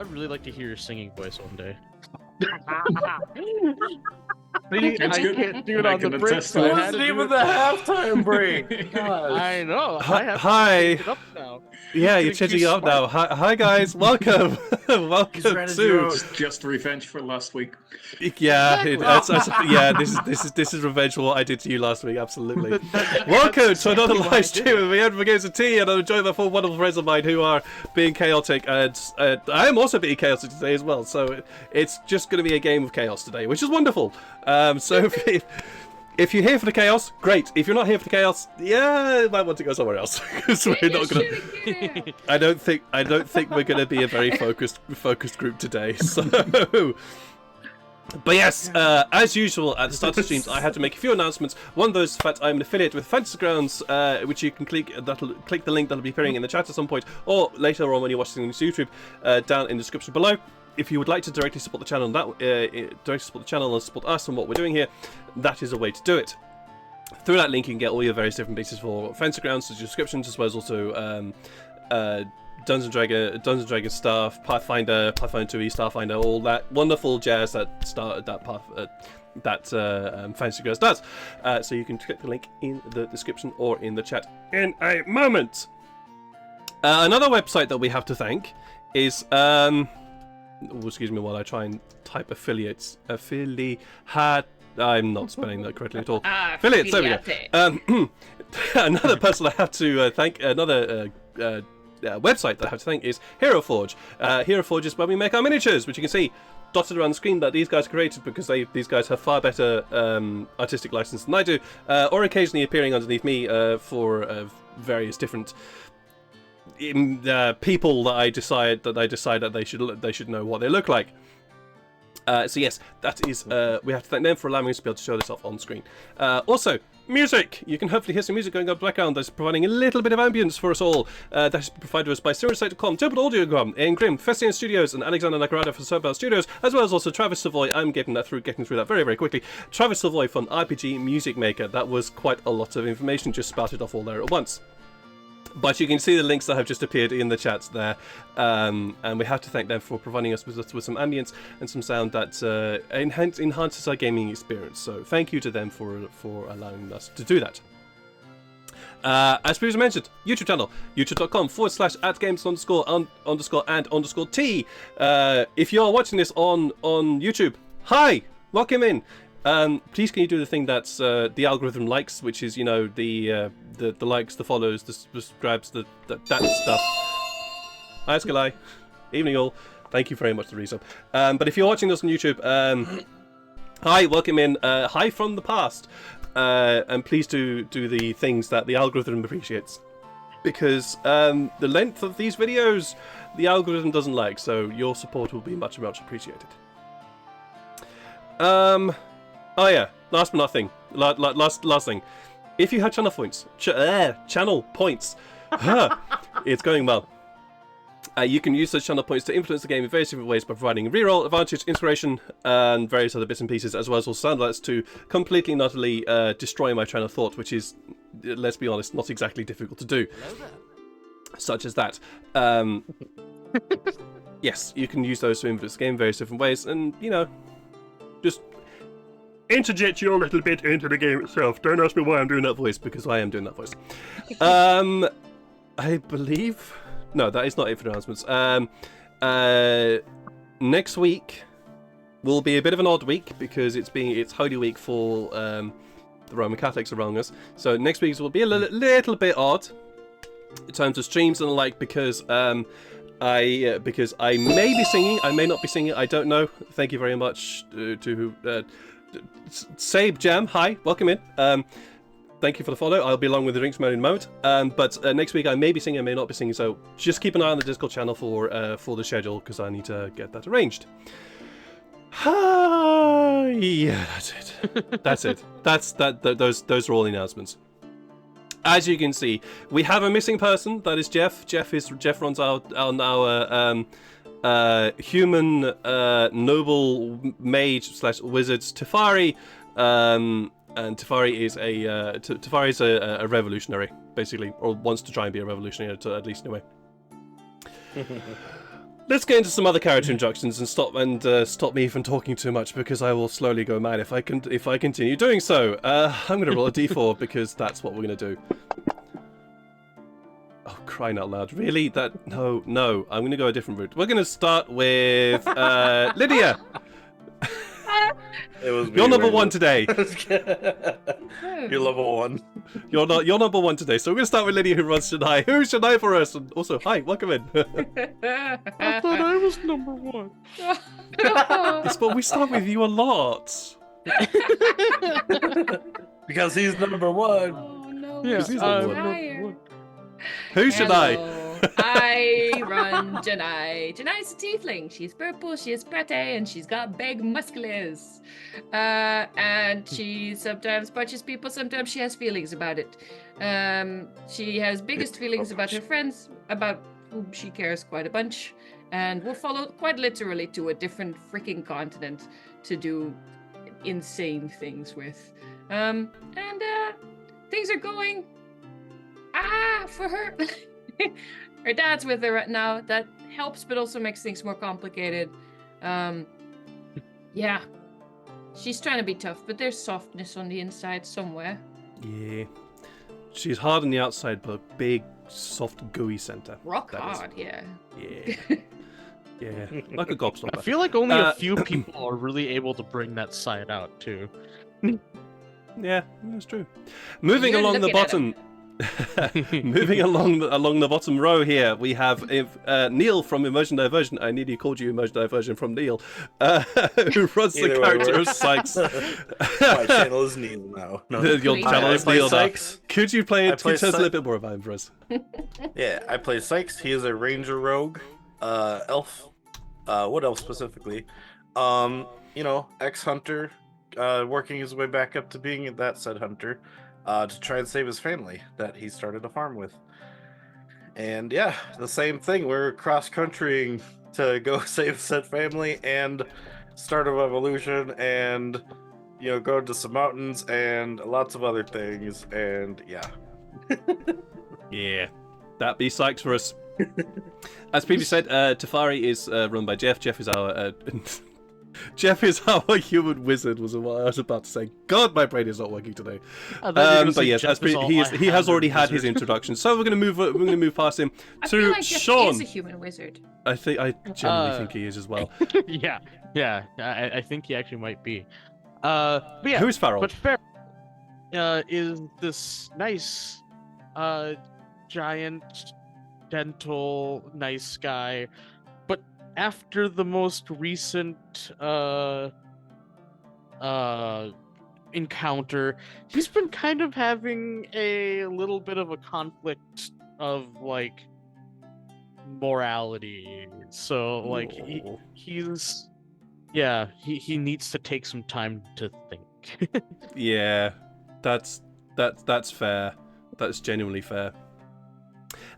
I'd really like to hear your singing voice one day. See, It's I good. can't do it I on the can break, attest so to I it. had to do it the halftime break. Gosh. I know. I have Hi. to change it up now. Yeah, It's you're getting changing too it up now. smart. Hi guys, welcome, welcome ready to to. go. Just revenge for last week. Yeah, Exactly. yeah. This is revenge for what I did to you last week. Absolutely. Welcome to another live stream of the End of Games of Tea, and I'm joined by four wonderful friends of mine who are being chaotic, and I am also being chaotic today as well. So it's just going to be a game of chaos today, which is wonderful. So if you're here for the chaos, great. If you're not here for the chaos, yeah, you might want to go somewhere else because we're not gonna. I don't think we're gonna be a very focused group today. So, but yes, as usual at the start of streams, I had to make a few announcements. One of those is the fact I'm an affiliate with Fantasy Grounds, which you can click the link that'll be appearing in the chat at some point, or later on when you're watching this YouTube, down in the description below. If you would like to directly support the channel, and support us and what we're doing here, that is a way to do it. Through that link, you can get all your various different pieces for Fantasy Grounds, subscriptions, as well as also Dungeons and Dragons stuff, Pathfinder 2e, Starfinder, all that wonderful jazz that Fantasy Grounds does. So you can click the link in the description or in the chat in a moment. Another website that we have to thank is excuse me while I try and type affiliates. I'm not spelling that correctly at all. Affiliates, there we go. Another person I have to thank, another website that I have to thank is Heroforge. Heroforge is where we make our miniatures, which you can see dotted around the screen that these guys created because these guys have far better artistic license than I do, or occasionally appearing underneath me for various different people that I decide that they should know what they look like. So yes, that is we have to thank them for allowing us to be able to show this off on screen. Also, music. You can hopefully hear some music going on in the background that's providing a little bit of ambience for us all. That is provided to us by SiriusSite.com, Tabletop Audiogram, Ian Grimm, Festian Studios, and Alexander Nakarada from Sobel Studios, as well as also Travis Savoy. I'm getting through that very, very quickly. Travis Savoy from RPG Music Maker. That was quite a lot of information just spouted off all there at once. But you can see the links that have just appeared in the chats there, and we have to thank them for providing us with some ambience and some sound that enhances our gaming experience. So thank you to them for allowing us to do that. As previously mentioned, YouTube channel, youtube.com/@games_and_t. If you are watching this on YouTube, hi, welcome in. Please can you do the thing that's the algorithm likes, which is, you know, the likes, the follows, the subscribes, that stuff. Hi Skalai, evening all. Thank you very much for the resub. But if you're watching this on YouTube, hi, welcome in. Hi from the past, and please do the things that the algorithm appreciates, because the length of these videos the algorithm doesn't like, so your support will be much appreciated. Oh yeah, last thing. If you have channel points, it's going well. You can use those channel points to influence the game in various different ways by providing reroll, advantage, inspiration, and various other bits and pieces, as well as also soundbites to completely and utterly destroy my train of thought, which is, let's be honest, not exactly difficult to do. Such as that. Yes, you can use those to influence the game in various different ways, and, you know, just interject your little bit into the game itself. Don't ask me why I'm doing that voice, because I am doing that voice. I believe... No, that is not it for the announcements. Next week will be a bit of an odd week, because it's Holy Week for the Roman Catholics around us. So next week's will be a little bit odd in terms of streams and the like, because I may be singing, I may not be singing, I don't know. Thank you very much to Sabe Jam, hi, welcome in. Thank you for the follow. I'll be along with the drinks man in a moment. But next week I may be singing, I may not be singing, so just keep an eye on the Discord channel for the schedule, because I need to get that arranged. Yeah, that's it. That's it. Those are all the announcements. As you can see, we have a missing person. That is Jeff. Jeff runs our human noble mage / wizard Tefari, and Tefari is a revolutionary, basically, or wants to try and be a revolutionary, at least anyway. let's get into some other character introductions and stop me from talking too much, because I will slowly go mad if I continue doing so. I'm going to roll a d4 because that's what we're going to do. Oh, crying out loud! Really? No. I'm going to go a different route. We're going to start with Lydia. You're number one today. You're level 1. You're number one today. So we're going to start with Lydia, who runs Shania. Who's Shania for us? And also, hi, welcome in. I thought I was number 1. Yes, but we start with you a lot. Because he's number 1. Oh no, Yeah, he's I'm tired. Who's Shania? Hello. I run Yannae. Yannae's a tiefling. She's purple, she's pretty, and she's got big muscles. And she sometimes punches people, sometimes she has feelings about it. She has biggest feelings about her friends, about whom she cares quite a bunch, and will follow quite literally to a different freaking continent to do insane things with. Things are going for her. Her dad's with her right now. That helps, but also makes things more complicated. Yeah. She's trying to be tough, but there's softness on the inside somewhere. Yeah. She's hard on the outside, but big, soft, gooey center. Rock That is- hard, yeah. Yeah. Yeah. Like a gobstopper. I feel like only a Uh, few people are really able to bring that side out too. Yeah, that's true. Moving You're along the looking at bottom. Moving along the bottom row here, we have Neil from Immersion Diversion. I nearly called you Immersion Diversion from Neil, who runs the Either way character of works. Sykes. My channel is Neil now. No. Your Please. channel I is play Neil now. Sykes. Could you play I it? play Could you tell us a Sy- little bit more about him for us? Yeah, I play Sykes. He is a ranger rogue, elf. What elf specifically? Ex-hunter, working his way back up to being that said hunter, to try and save his family that he started a farm with. And yeah, the same thing. We're cross-countrying to go save said family and start a revolution and, go to some mountains and lots of other things. And yeah. Yeah, that be Sykes for us. As previously said, Tefari is run by Jeff. Jeff is our human wizard. Was what I was about to say. God, my brain is not working today. But yes, he has already had his introduction. So we're gonna move past him I to feel like Jeff Sean. is a human wizard. I generally think he is as well. Yeah. I think he actually might be. But yeah. Who's Farrell? But Farrell is this nice, giant, gentle, nice guy. But after the most recent encounter, he's been kind of having a little bit of a conflict of like morality. So like he's he needs to take some time to think. Yeah, that's fair. That's genuinely fair.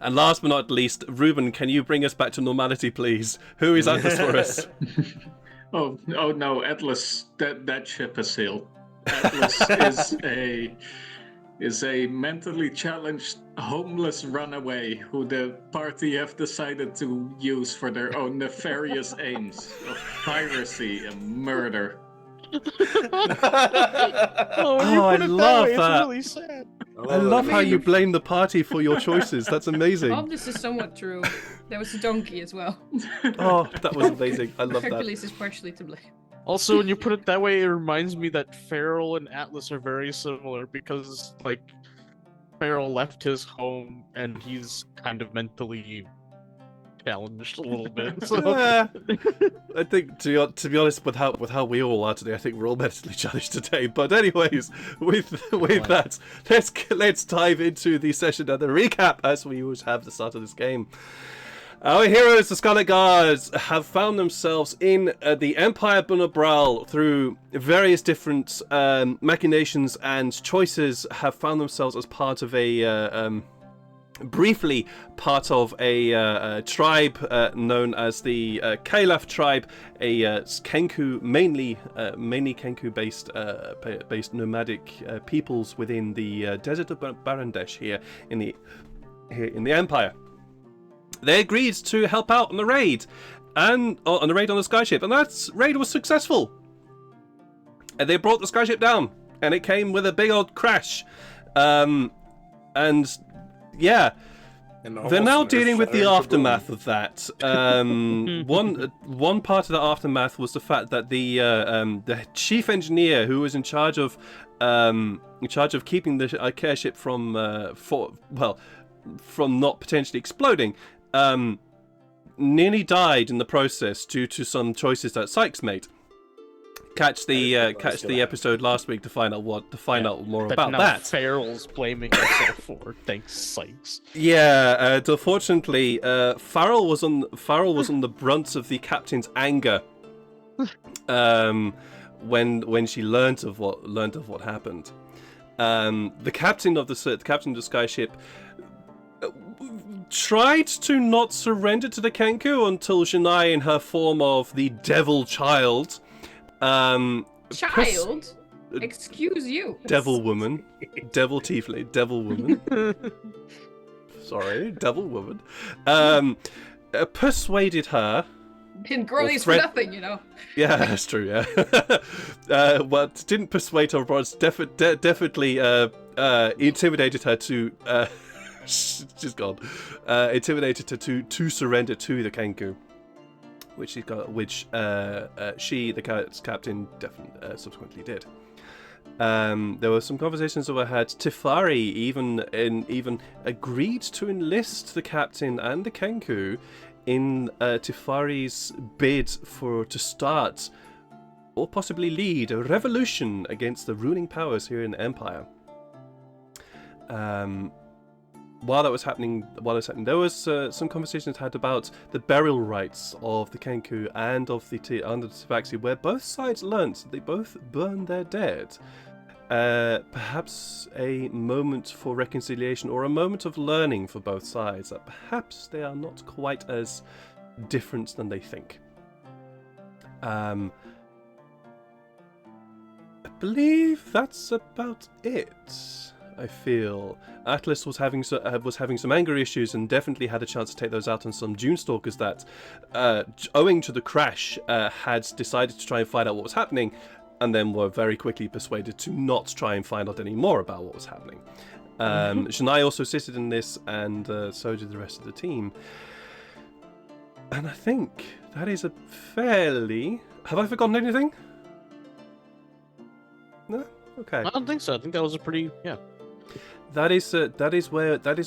And last but not least, Ruben, can you bring us back to normality, please? Who is Atlas for us? Oh no, Atlas, that ship has sailed. Atlas is a mentally challenged homeless runaway who the party have decided to use for their own nefarious aims of piracy and murder. I love that. It's really sad. I love how you blame the party for your choices. That's amazing. All this is somewhat true. There was a donkey as well. Oh, that was amazing. I love that. Hercules is partially to blame. Also, when you put it that way, it reminds me that Farrell and Atlas are very similar because, like, Farrell left his home and he's kind of mentally challenged a little bit. So. Yeah. I think, to be honest, with how we all are today, I think we're all mentally challenged today. But anyways, with that, let's dive into the session and the recap as we always have at the start of this game. Our heroes, the Scarlet Guards, have found themselves in the Empire Bunabral through various different machinations and choices. Have found themselves as part of briefly part of a tribe known as the Kalaf tribe, a Kenku, mainly Kenku based nomadic peoples within the desert of Barandesh here in the Empire. They agreed to help out on the raid, and on the raid on the Skyship, and that raid was successful. And they brought the Skyship down, and it came with a big old crash. And yeah, And they're almost now an dealing with the earth-shattering aftermath of that. One part of the aftermath was the fact that the chief engineer, who was in charge of keeping the careship from not potentially exploding, nearly died in the process due to some choices that Sykes made. Catch the episode last week to find out more about that. Farrell's blaming himself for. Thanks, Sykes. Yeah, unfortunately, Farrell was on the brunt of the captain's anger when she learnt of what happened. The captain of the Skyship tried to not surrender to the Kenku until Yannae, in her form of the Devil Child. Child? Excuse you. Devil woman. Devil tiefling. Devil woman. Sorry, devil woman. Persuaded her. Been girlies for nothing, Yeah, that's true, yeah. But didn't persuade her, but definitely intimidated her to... she's gone. Intimidated her to surrender to the Kenku. Which the captain, definitely subsequently did. There were some conversations that were had. Tifari even agreed to enlist the captain and the Kenku in Tifari's bid to start or possibly lead a revolution against the ruling powers here in the Empire. While that was happening, there was some conversations had about the burial rites of the Kenku and of the Tabaxi, where both sides learnt that they both burned their dead. Perhaps a moment for reconciliation, or a moment of learning for both sides, that perhaps they are not quite as different than they think. I believe that's about it. I feel Atlas was having some anger issues, and definitely had a chance to take those out on some Dune Stalkers that, owing to the crash, had decided to try and find out what was happening, and then were very quickly persuaded to not try and find out any more about what was happening. Yannae also assisted in this, and so did the rest of the team. And I think that is a fairly... Have I forgotten anything? No? Okay. I don't think so. I think that was a pretty That is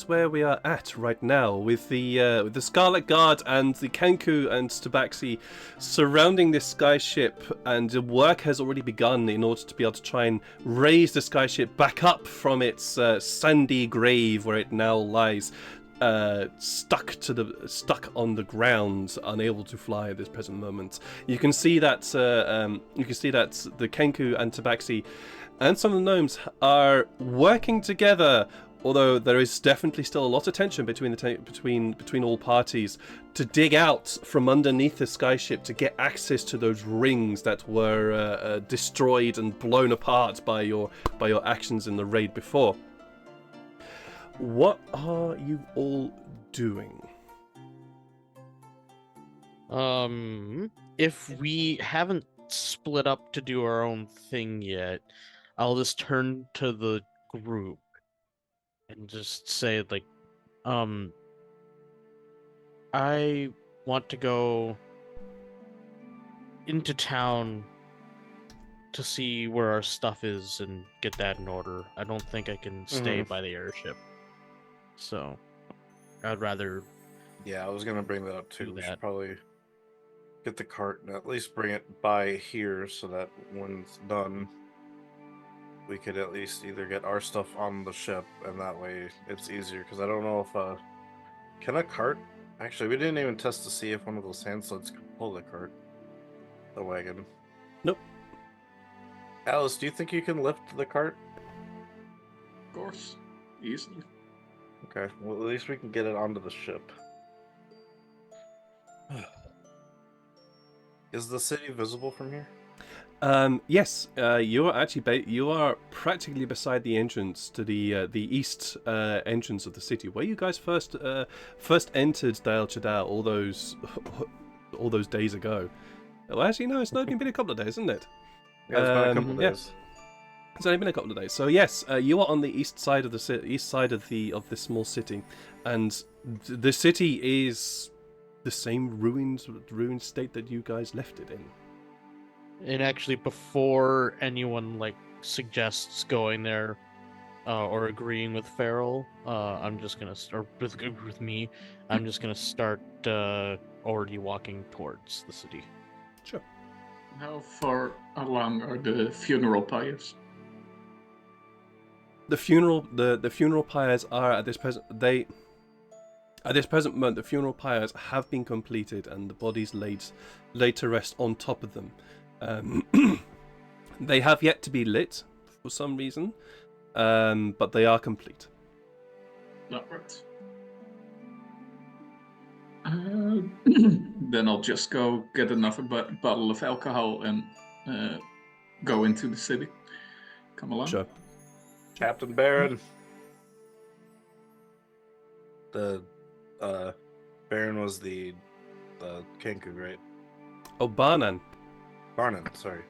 where we are at right now, with the Scarlet Guard and the Kenku and Tabaxi surrounding this Skyship, and the work has already begun in order to be able to try and raise the Skyship back up from its sandy grave where it now lies, stuck on the ground, unable to fly at this present moment. You can see that the Kenku and Tabaxi and some of the gnomes are working together, although there is definitely still a lot of tension between all parties, to dig out from underneath the Skyship to get access to those rings that were destroyed and blown apart by your actions in the raid before. What are you all doing? If we haven't split up to do our own thing yet, I'll just turn to the group and just say, like, I want to go into town to see where our stuff is and get that in order. I don't think I can stay by the airship. So, I'd rather... Yeah, I was going to bring that up too. We that. should probably get the cart and at least bring it by here so that when it's done, we could at least either get our stuff on the ship, and that way it's easier. Because I don't know if can a cart... Actually, we didn't even test to see if one of those hand sleds could pull the cart. The wagon. Nope. Alice, do you think you can lift the cart? Of course. Easily. Okay, well at least we can get it onto the ship. Is the city visible from here? Yes, you are actually you are practically beside the entrance to the east entrance of the city, where you guys first entered Dale Chadar all those days ago. Well, actually, no, it's only been a couple of days, isn't it? Yeah, it's been a couple of yeah. days. It's only been a couple of days. So yes, you are on the east side of of this small city, and the city is the same ruined state that you guys left it in. And actually, before anyone like suggests going there or agreeing with Farrell, I'm just gonna start with me. I'm just gonna start already walking towards the city. Sure. How far along are the funeral pyres? The funeral pyres are at this present moment the funeral pyres have been completed and the bodies laid to rest on top of them. They have yet to be lit for some reason, but they are complete. Not right. Then I'll just go get another bottle of alcohol and go into the city. Come along. Sure. Captain Baron. The Baron was the Kenku, right? Oh, Barnan. Barnan, sorry.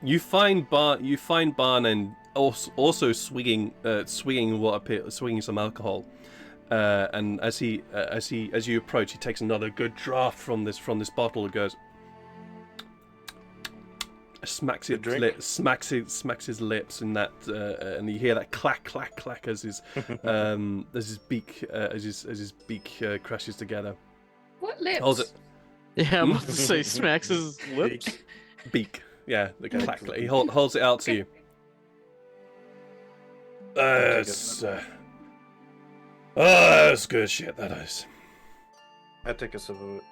You find Barnan also swinging some alcohol, and as you approach, he takes another good draught from this bottle and goes, smacks his lips in that, and you hear that clack clack clack as his beak crashes together. What lips? Holds it. Yeah, I'm about to say smacks his lips. Beak. Yeah, the clack. He holds it out to you. That's good shit. That is. I take a sip of it.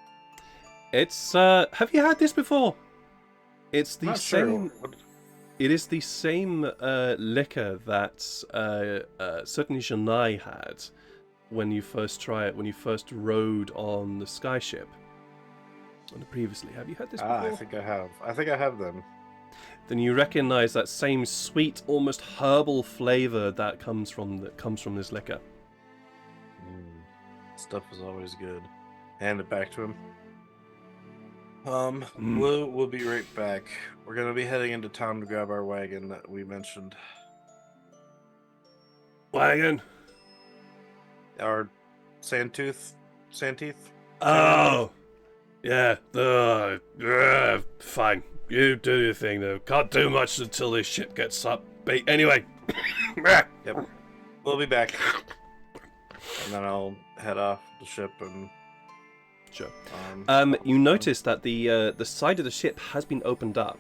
It's. Have you had this before? It's the Not same. sure. It is the same liquor that certainly Yannae had when you first rode on the Skyship. Previously, have you had this before? I think I have. I think I have them. Then you recognise that same sweet, almost herbal flavour that comes from this liquor. Stuff is always good. Hand it back to him. We'll be right back. We're gonna be heading into town to grab our wagon that we mentioned. Wagon? Our Sandteeth? Oh! Yeah, fine. You do your thing, though. Can't do much until this shit gets up. Anyway. Yep. We'll be back. And then I'll head off the ship and... Sure. You notice that the side of the ship has been opened up,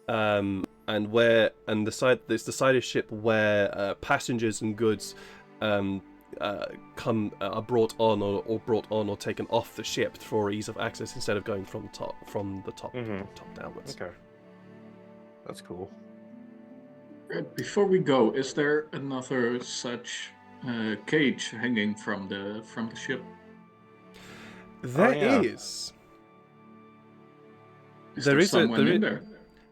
and the side of the ship where passengers and goods are brought on or taken off the ship for ease of access instead of going from the top downwards. Okay. That's cool. Before we go, is there another such cage hanging from the ship? There is. There is someone in there.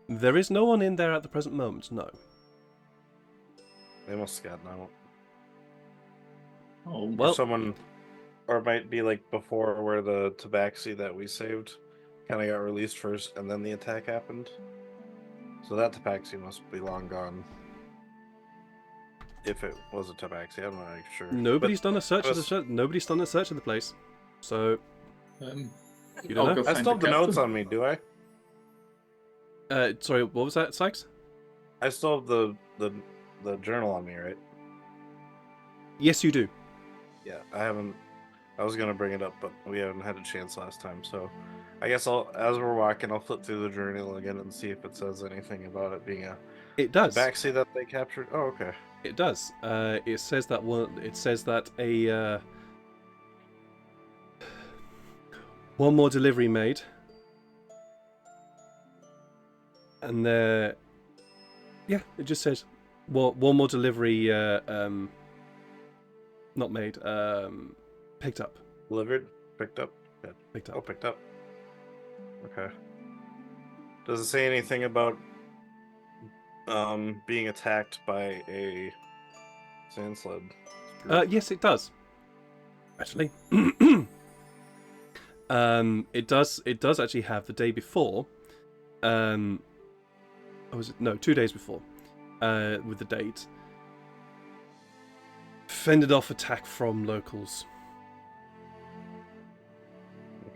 There is no one in there at the present moment. No. They must have gotten out. Oh well. Or it might be like before where the tabaxi that we saved kind of got released first, and then the attack happened. So that tabaxi must be long gone. If it was a tabaxi, I'm not sure. Nobody's done a search of the place. So. You don't know? I still have the notes on me, do I? Sorry, what was that, Sykes? I still have the journal on me, right? Yes, you do. Yeah, I haven't. I was gonna bring it up, but we haven't had a chance last time. So, I guess as we're walking, I'll flip through the journal again and see if it says anything about it being a. It does. Tabaxi that they captured. Oh, okay. It does. It says that one more delivery made, and it just says one more delivery not made, picked up. Delivered, picked up. Yeah. Picked up. Oh, picked up. Okay. Does it say anything about being attacked by a sand sled? Yes, it does. Actually, It does actually have the day before. Or was it? No, 2 days before. With the date. Fended off attack from locals.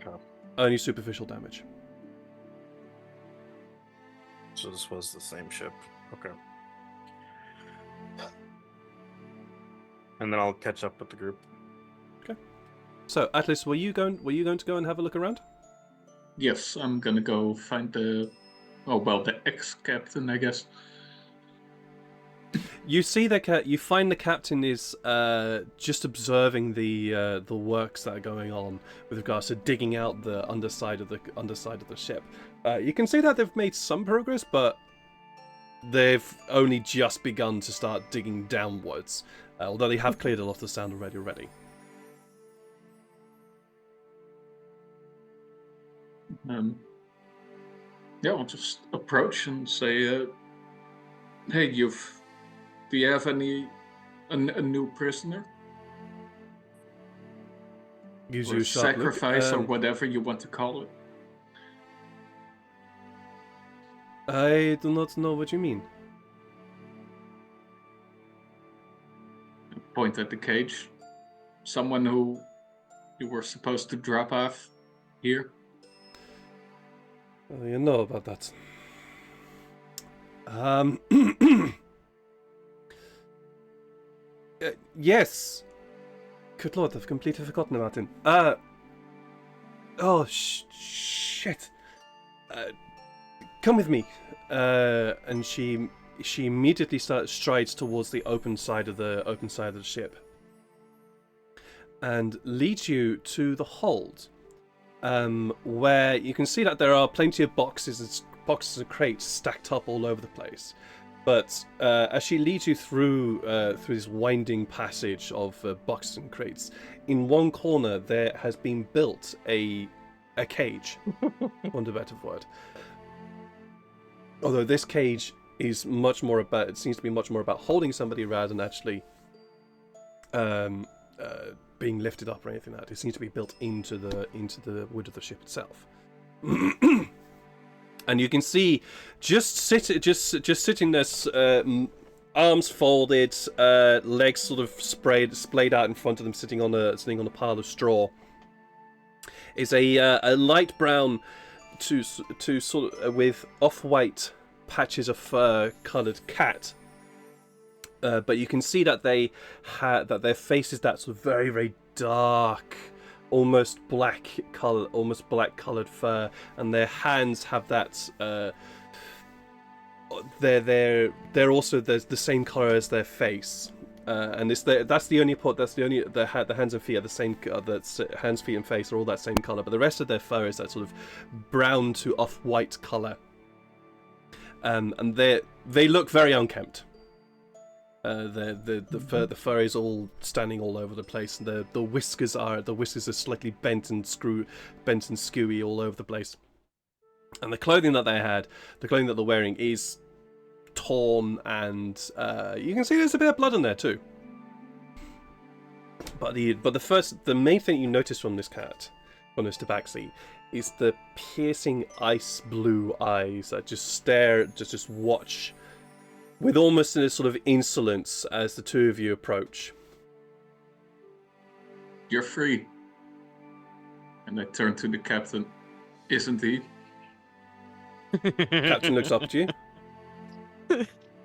Okay. Only superficial damage. So this was the same ship. Okay. And then I'll catch up with the group. So, Atlas, were you going to go and have a look around? Yes, I'm gonna go find the ex-captain, I guess. You see that you find the captain is just observing the works that are going on with regards to digging out the underside of the ship. You can see that they've made some progress, but they've only just begun to start digging downwards. Although they have cleared a lot of the sand already. Yeah, I'll just approach and say, "Hey, do you have a new prisoner? Gives Or you a sharp look. sacrifice, or whatever you want to call it?" I do not know what you mean. Point at the cage. Someone who you were supposed to drop off here. You know about that. Yes. Good lord, I've completely forgotten about him. Oh shit. Come with me. And she immediately strides towards the open side of the ship, and leads you to the hold. Where you can see that there are plenty of boxes and crates stacked up all over the place. But as she leads you through this winding passage of boxes and crates, in one corner there has been built a cage, want a better word. Although this cage is it seems to be much more about holding somebody rather than actually being lifted up or anything like that. It seems to be built into the wood of the ship itself. And you can see just sitting there, arms folded, legs sort of splayed out in front of them, sitting on a pile of straw, is a light brown to sort of with off-white patches of fur coloured cat. But you can see that their face is that sort of very, very dark, almost black coloured fur, and their hands have that. They're also the same colour as their face, and that's the only part. The hands and feet are the same. The hands, feet, and face are all that same colour, but the rest of their fur is that sort of brown to off-white colour. And they look very unkempt. The fur is all standing all over the place, and the whiskers are slightly bent and skewy all over the place. And the clothing that they're wearing is torn, and you can see there's a bit of blood in there too. But the main thing you notice from this tabaxi, is the piercing ice blue eyes that just watch with almost a sort of insolence as the two of you approach. "You're free." And I turn to the captain. "Isn't he?" Captain looks up at you.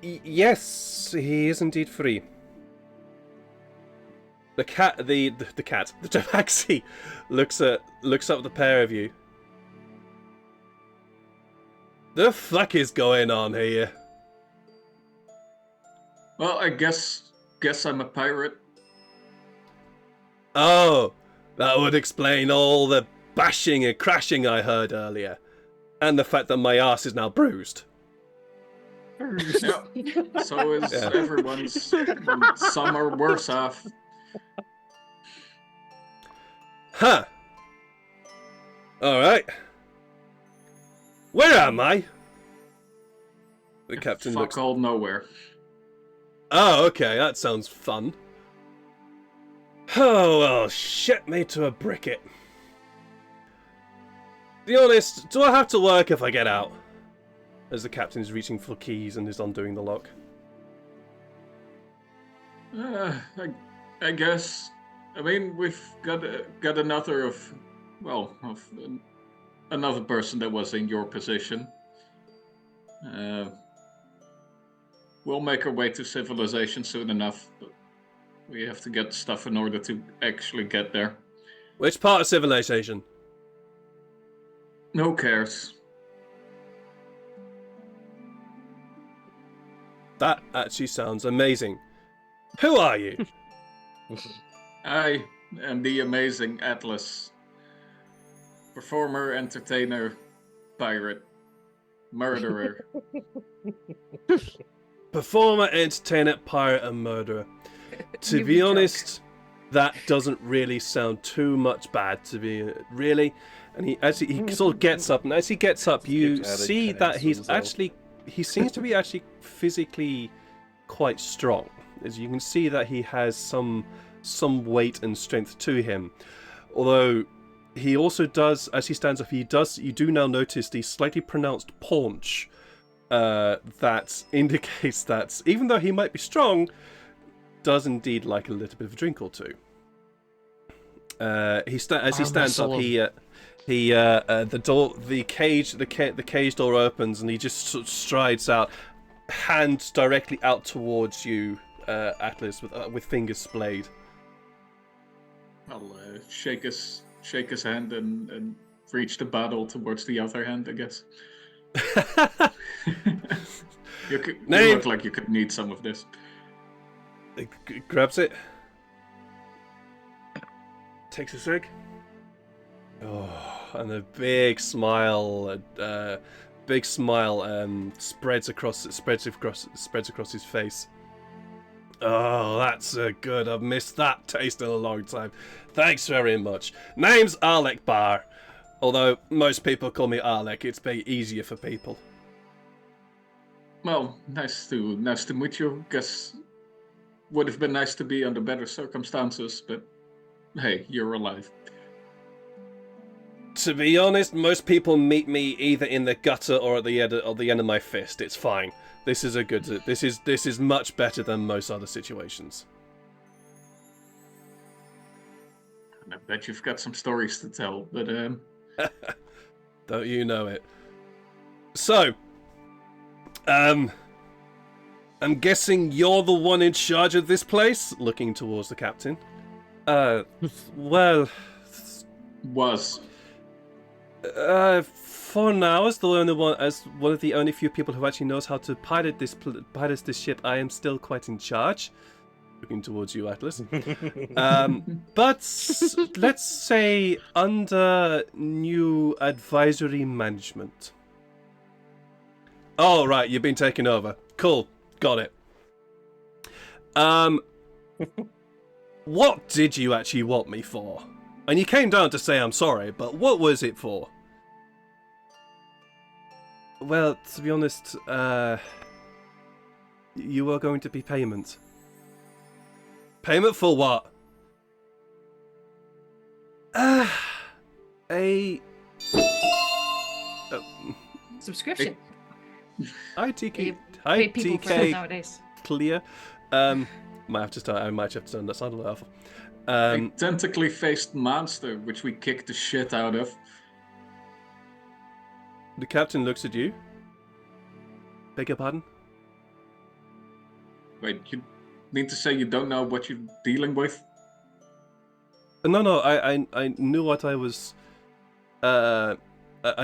Yes, he is indeed free. The tabaxi looks up at the pair of you. The fuck is going on here? "Well, I guess I'm a pirate." Oh, that would explain all the bashing and crashing I heard earlier. And the fact that my ass is now bruised. Yeah. So is everyone's. And some are worse off. Huh. Alright. Where am I? The captain Fuck looks... all nowhere. Oh, okay, that sounds fun. Oh, well, shit me to a bricket. Be honest, do I have to work if I get out? As the captain is reaching for keys and is undoing the lock. I guess. I mean, we've got another another person that was in your position. We'll make our way to civilization soon enough, but we have to get stuff in order to actually get there. Which part of civilization? Who cares? That actually sounds amazing. Who are you? I am the amazing Atlas. Performer, entertainer, pirate, murderer. Performer, entertainer, pirate, and murderer. To You be joke. honest, that doesn't really sound too much bad to be really. And he sort of gets up, and as he gets up, you Keeps adding see that tags he's himself. actually he seems to be actually physically quite strong. As you can see that he has some weight and strength to him. Although he also does, as he stands up, you do now notice the slightly pronounced paunch that indicates that even though he might be strong, does indeed like a little bit of a drink or two. As he stands up, the cage door opens and he just sort of strides out, hand directly out towards you, Atlas, with fingers splayed. I'll shake his hand and reach the battle towards the other hand, I guess. You look like you could need some of this. Grabs it, takes a swig. Oh, and a big smile spreads across his face. Oh, that's good. I've missed that taste in a long time. Thanks very much. Name's Alec Barr. Although most people call me Alec, it's very easier for people. Well, nice to meet you. Guess would have been nice to be under better circumstances, but hey, you're alive. To be honest, most people meet me either in the gutter or at the end of my fist. It's fine. This is this is much better than most other situations. I bet you've got some stories to tell, but Don't you know it? So, I'm guessing you're the one in charge of this place? Looking towards the captain. Well, was. For now, as one of the only few people who actually knows how to pilot this ship, I am still quite in charge. Looking towards you, Atlas. But let's say under new advisory management. Oh, right, you've been taken over. Cool, got it. What did you actually want me for? And you came down to say I'm sorry, but what was it for? Well, to be honest, you are going to be payment. Payment for what? Subscription. ITK, Pay people for that ITK nowadays. clear. I might have to turn that sound a little awful. A tentacly faced monster, which we kicked the shit out of. The captain looks at you. Beg your pardon? Wait, you mean to say you don't know what you're dealing with? No, I knew what I was. I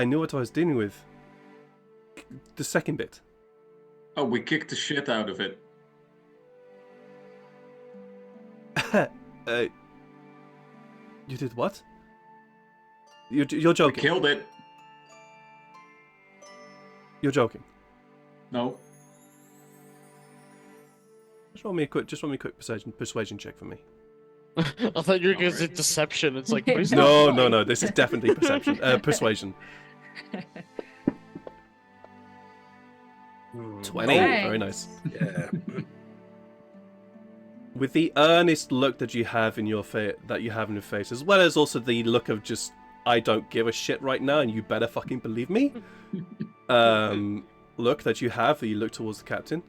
knew what I was dealing with. The second bit. Oh, we kicked the shit out of it. You did what? You're We joking. killed it. You're joking. No. Just roll me a quick persuasion check for me. I thought you were gonna say deception. It's like please No. This is definitely persuasion. 20. Nice. Very nice. Yeah. With the earnest look that you have in your face, as well as also the look of just I don't give a shit right now, and you better fucking believe me. Look that you have. You look towards the captain.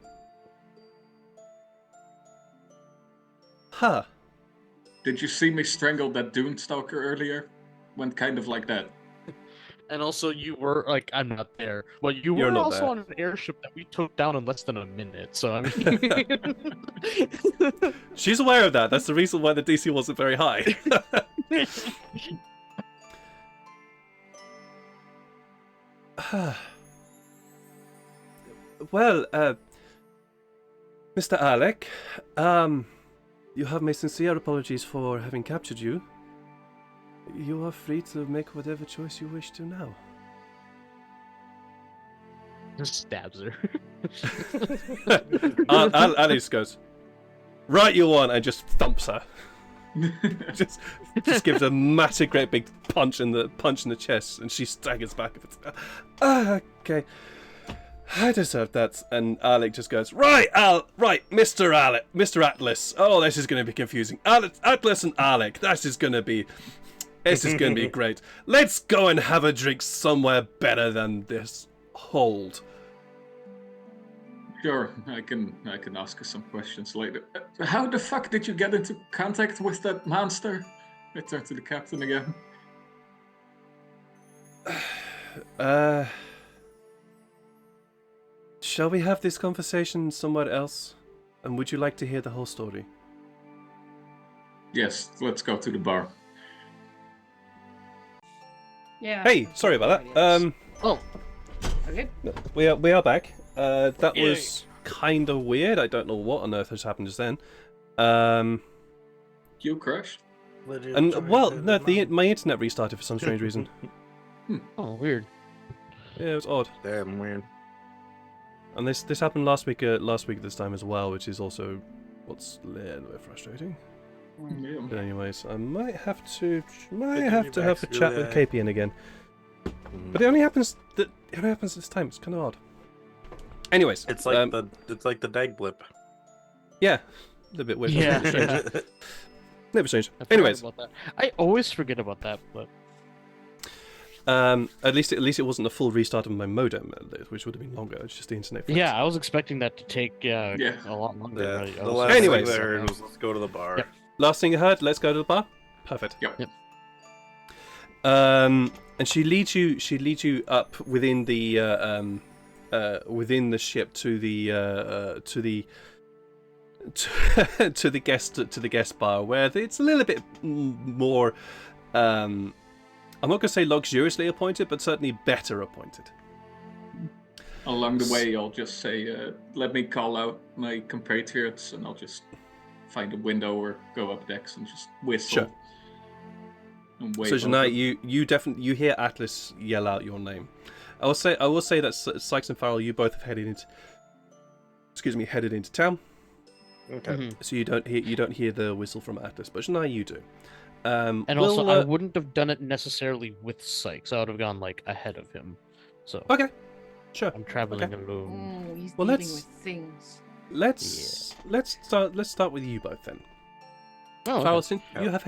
Huh. Did you see me strangle that Doomstalker earlier? Went kind of like that. And also, you were like, I'm not there. Well, you You're were not also there. on an airship that we took down in less than a minute. So I mean, She's aware of that. That's the reason why the DC wasn't very high. Well, Mr. Alec, you have my sincere apologies for having captured you. You are free to make whatever choice you wish to now. just stabs her. Alice goes, right you on, and just thumps her. just gives a massive, great big punch in the chest, and she staggers back. Okay, I deserve that. And Alec just goes, right, Mr. Atlas. Oh, this is going to be confusing. Atlas and Alec. This is going to be great. Let's go and have a drink somewhere better than this hold. Sure, I can ask you some questions later. How the fuck did you get into contact with that monster? I turn to the captain again. Shall we have this conversation somewhere else? And would you like to hear the whole story? Yes, let's go to the bar. Yeah. Hey, sorry about that. Oh, Okay. We are back. That Yay. was kind of weird. I don't know what on earth has happened just then. You crashed? And well, no, my internet restarted for some strange reason. oh, weird. Yeah, it was odd. Damn weird. And this happened last week this time as well, which is also what's a little bit frustrating. Yeah. But anyways, I might have to Good have to a be back, chat with Juliet. KPN again. But it only happens this time. It's kind of odd. Anyways, It's like the dag blip. yeah, a little bit weird. Yeah. Never strange. I forgot Anyways, about that. I always forget about that, but at least it wasn't a full restart of my modem, which would have been longer. It's just the internet. froze. yeah, I was expecting that to take Yeah. a lot longer. Yeah. Right? I The was- last Anyways. thing I heard was let's go to the bar. Yep. Last thing you heard, let's go to the bar. Perfect. Yep. And she leads you up within the ship to the guest bar, where it's a little bit more I'm not gonna say luxuriously appointed, but certainly better appointed. Along the way, I'll just say, let me call out my compatriots, and I'll just find a window or go up decks and just whistle. Sure. And wave So Yannae, over. you definitely hear Atlas yell out your name. I will say that Sykes and Farrell, you both have headed into town. Okay. Mhm. So you don't hear the whistle from Atlas, but Yannae, you do. And also, I wouldn't have done it necessarily with Sykes. I would have gone like ahead of him. So okay, sure. I'm traveling Okay. alone. Oh, he's Well, dealing let's- with things. Let's start with you both then. Oh, okay. Farrell, since Yeah. you have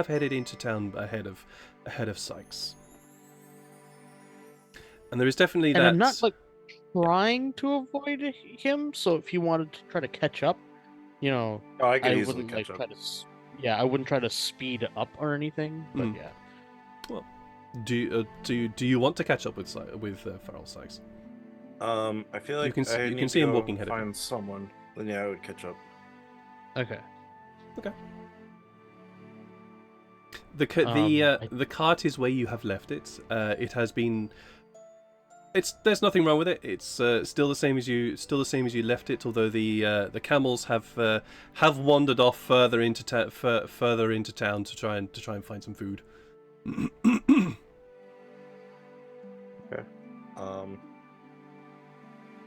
headed into town ahead of Sykes, and there is definitely and that. I'm not like trying to avoid him. So if he wanted to try to catch up, you know, Oh, I can I easily wouldn't like catch try up. to. I wouldn't try to speed up or anything. But Mm. yeah. Do you want to catch up with Farrell Sykes? I feel like can s- I you need can to see him go walking ahead of find someone. Then yeah, I would catch up. Okay. The cart is where you have left it. It has been. There's nothing wrong with it. It's still the same as you left it. Although the camels have wandered off further into town to try and find some food.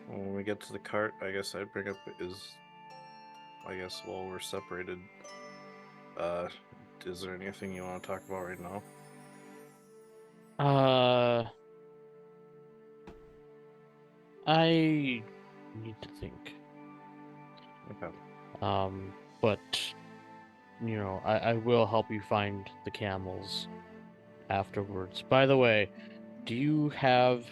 When we get to the cart, I guess I'd bring up while we're separated. Is there anything you want to talk about right now? I need to think. Okay. But you know, I will help you find the camels, afterwards. By the way, do you have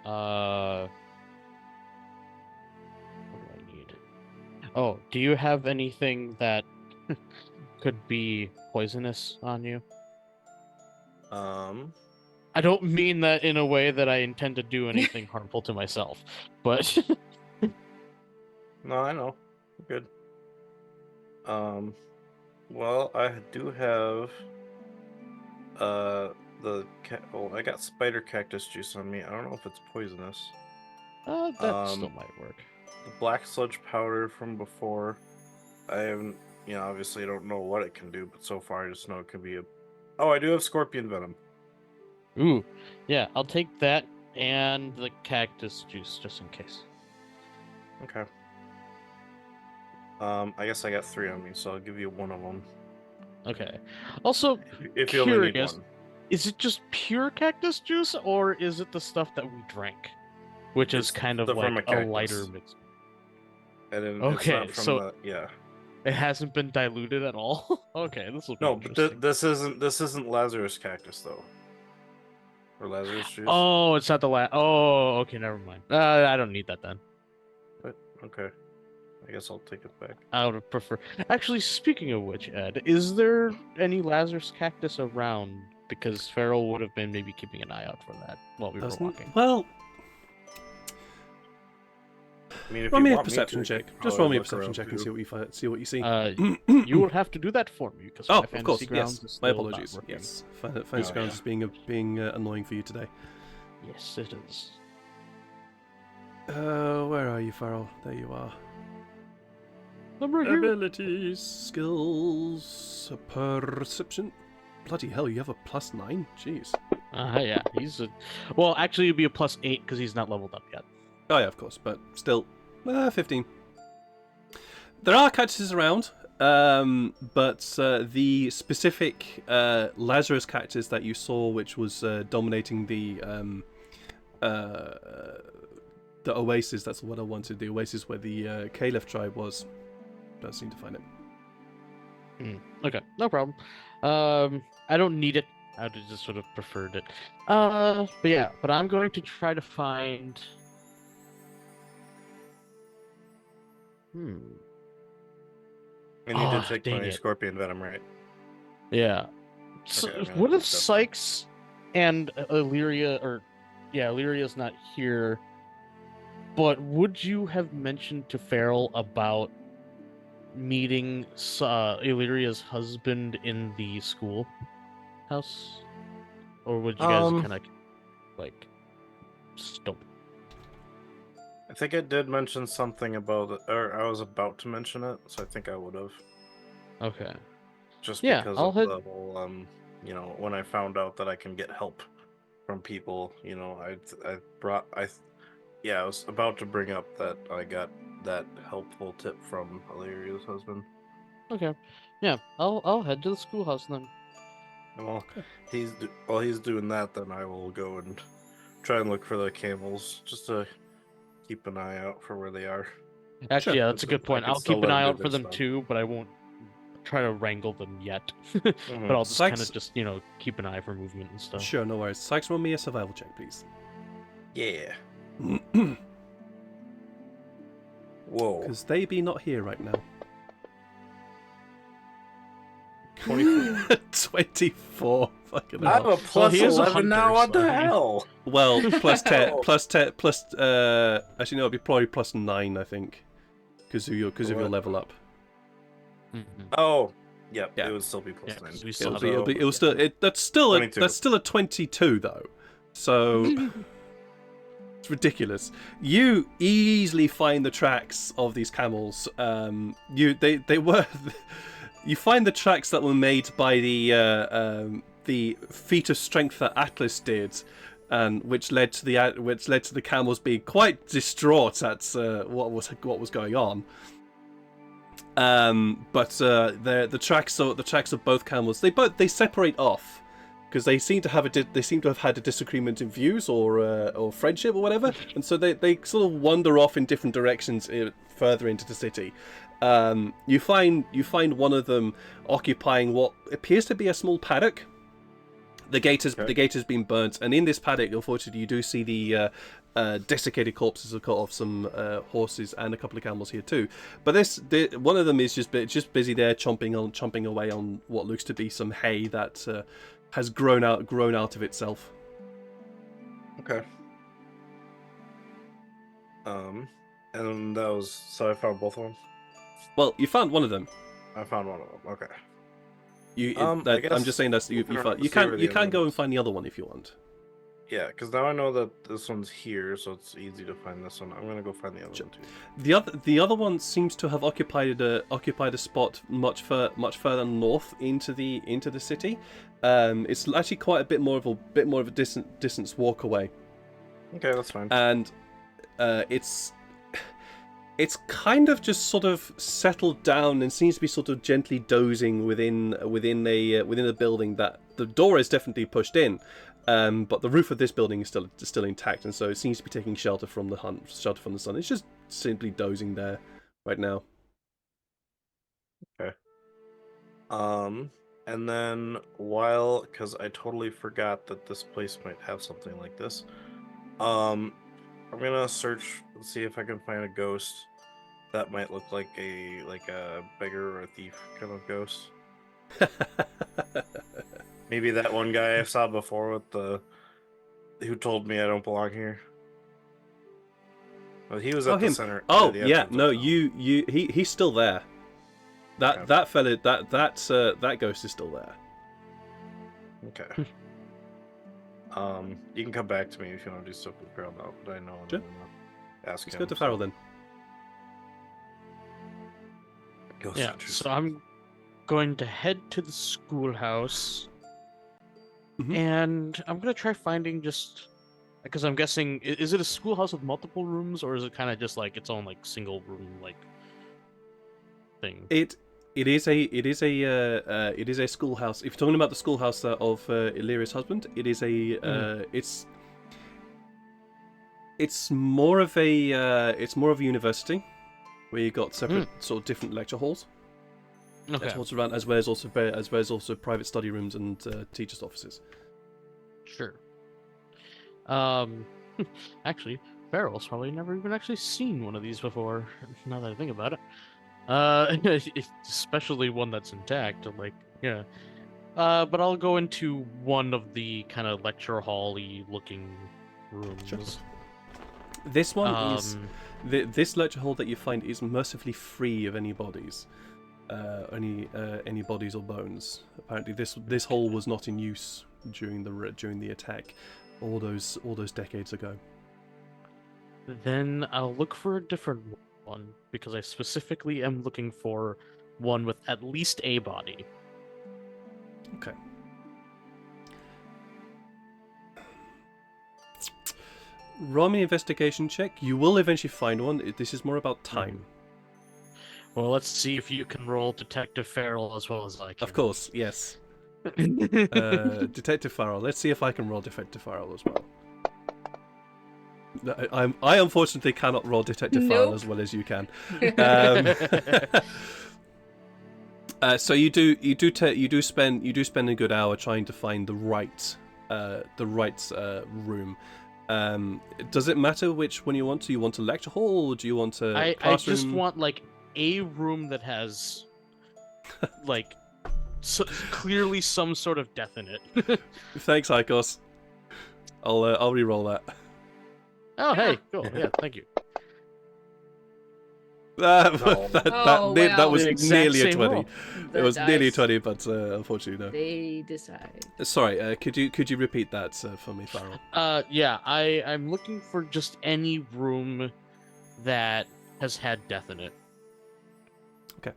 what do I need? Oh, do you have anything that could be poisonous on you? I don't mean that in a way that I intend to do anything harmful to myself, but No, I know. Good. Well, I do have I got spider cactus juice on me. I don't know if it's poisonous. that still might work. The black sludge powder from before. I haven't, obviously I don't know what it can do, but so far I just know it can be a. Oh, I do have scorpion venom. Ooh, yeah, I'll take that and the cactus juice just in case. Okay. I guess I got 3 on me, so I'll give you one of them. Okay. Also, If you only need curious, one. is it just pure cactus juice, or is it the stuff that we drank, which is It's kind of from like a a cactus. lighter mix? And then Okay, it's not from so yeah. it hasn't been diluted at all. Okay, this will be No, but interesting. this isn't Lazarus cactus though. Or Lazarus juice. Oh, it's not the last. Oh, okay, never mind. I don't need that then. But, okay. I guess I'll take it back. I would prefer. Actually, speaking of which, Ed, is there any Lazarus cactus around? Because Farrell would have been maybe keeping an eye out for that while we were walking. Well, I mean, if roll you me a want perception to, check. I'll Just roll me a look perception around check and too. see what you see. You will have to do that for me because Oh, my of course, fantasy grounds yes. is My still not apologies. working. Yes, fantasy grounds yeah. is being annoying for you today. Yes, it is. Where are you, Farrell? There you are. I'm right here. Abilities, skills, perception. Bloody hell, you have a +9? Jeez. Yeah, he's a. Well, actually, it'd be a +8 because he's not leveled up yet. Oh yeah, of course, but still, 15. There are cactuses around, but the specific Lazarus cactus that you saw, which was dominating the oasis, that's what I wanted, the oasis where the Caliph tribe was. Don't seem to find it. Okay, no problem. I don't need it. I would just sort of preferred it. But I'm going to try to find. And you did take dang my it. scorpion venom, right? Yeah. So, Okay, I'm gonna what look if that up. Sykes and Illyria, Illyria's not here, but would you have mentioned to Farrell about meeting Illyria's husband in the school house? Or would you guys kind of, like, stop? I think I did mention something about it, or I was about to mention it, so I think I would have. Okay. Just Yeah, because I'll of head- the whole, when I found out that I can get help from people, I was about to bring up that I got that helpful tip from Illyria's husband. Okay. Yeah, I'll head to the schoolhouse then. And while he's doing that, then I will go and try and look for the camels, just to keep an eye out for where they are. Actually, yeah, that's a good I point. can I'll still keep an let eye him do out for their them stuff. too, but I won't try to wrangle them yet. Mhm. But I'll just kind Sykes- of just, keep an eye for movement and stuff. Sure, no worries. Sykes, roll me a survival check, please. Yeah. Whoa. Because they be not here right now. 24. 24. Fucking I have hell. a plus he is a 11 now. hunter, What the so- hell? Well, plus 10, Oh. actually no, it'd be probably +9, I think. Because of your What? level up. Mhm. Oh, yep. Yeah. It would still be plus Yeah, 9. 'cause we still It'll have be still, that's still 22. that's still a 22 though. So it's ridiculous. You easily find the tracks of these camels. They were you find the tracks that were made by the feat of strength that Atlas did, and which led to the camels being quite distraught at what was going on. But the tracks of both camels, they separate off because they seem to have had a disagreement in views or friendship or whatever, and so they sort of wander off in different directions further into the city. You find one of them occupying what appears to be a small paddock. The gate has been burnt, and in this paddock, unfortunately, you do see the desiccated corpses of some horses and a couple of camels here too. But one of them is just busy there chomping away on what looks to be some hay that has grown out of itself. Okay. And that was so I found both of them. Well, you found one of them. I found one of them. Okay. I'm just saying that you can go and find the other one if you want. Yeah, because now I know that this one's here, so it's easy to find this one. I'm gonna go find the other one too. The other one seems to have occupied a spot much further north into the city. It's actually quite a bit more of a distance walk away. Okay, that's fine. And it's kind of just sort of settled down and seems to be sort of gently dozing within a building that the door is definitely pushed in, but the roof of this building is still intact, and so it seems to be taking shelter from the sun. It's just simply dozing there right now. Okay. And then because I totally forgot that this place might have something like this, I'm gonna search and see if I can find a ghost that might look like a beggar or a thief kind of ghost. Maybe that one guy I saw before who told me I don't belong here. Well, he was at the center. Oh yeah, no, he's still there. That fella, that ghost is still there. Okay. You can come back to me if you want to do stuff with Farrell now, but I know. Sure. Ask Let's him. go to Farrell then. Ghost Yeah, hunters. so I'm going to head to the schoolhouse, Mhm. and I'm gonna try finding because I'm guessing, is it a schoolhouse with multiple rooms, or is it kind of just like its own like single room like thing? It is a schoolhouse. If you're talking about the schoolhouse of Illyria's husband, it is it's more of a university where you got separate sort of different lecture halls. Okay. That's what's around, as well as also private study rooms and teachers' offices. Sure. Actually, Farrell's probably never even actually seen one of these before. Now that I think about it, especially one that's intact. Like, yeah. But I'll go into one of the kind of lecture hall-y looking rooms. Sure. This one is this lecture hall that you find is mercifully free of any bodies, any bodies or bones. Apparently, this hall was not in use during the attack, all those decades ago. Then I'll look for a different one, because I specifically am looking for one with at least a body. Okay. Roll me an investigation check. You will eventually find one. This is more about time. Well, let's see if you can roll Detective Farrell as well as I can. Of course, yes. Detective Farrell. Let's see if I can roll Detective Farrell as well. I unfortunately cannot roll Detective Farrell as well as you can. So you do spend a good hour trying to find the right room. Does it matter which one you want? Do you want a lecture hall, or do you want a classroom? I just want like a room that has like clearly some sort of death in it. Thanks, Icos. I'll re-roll that. Oh, hey, cool. Yeah, thank you. That was The nearly a exact same 20. roll. It was nearly a 20, but unfortunately no. They decide. Sorry, could you repeat that for me, Farrell? Yeah, I'm looking for just any room that has had death in it. Okay.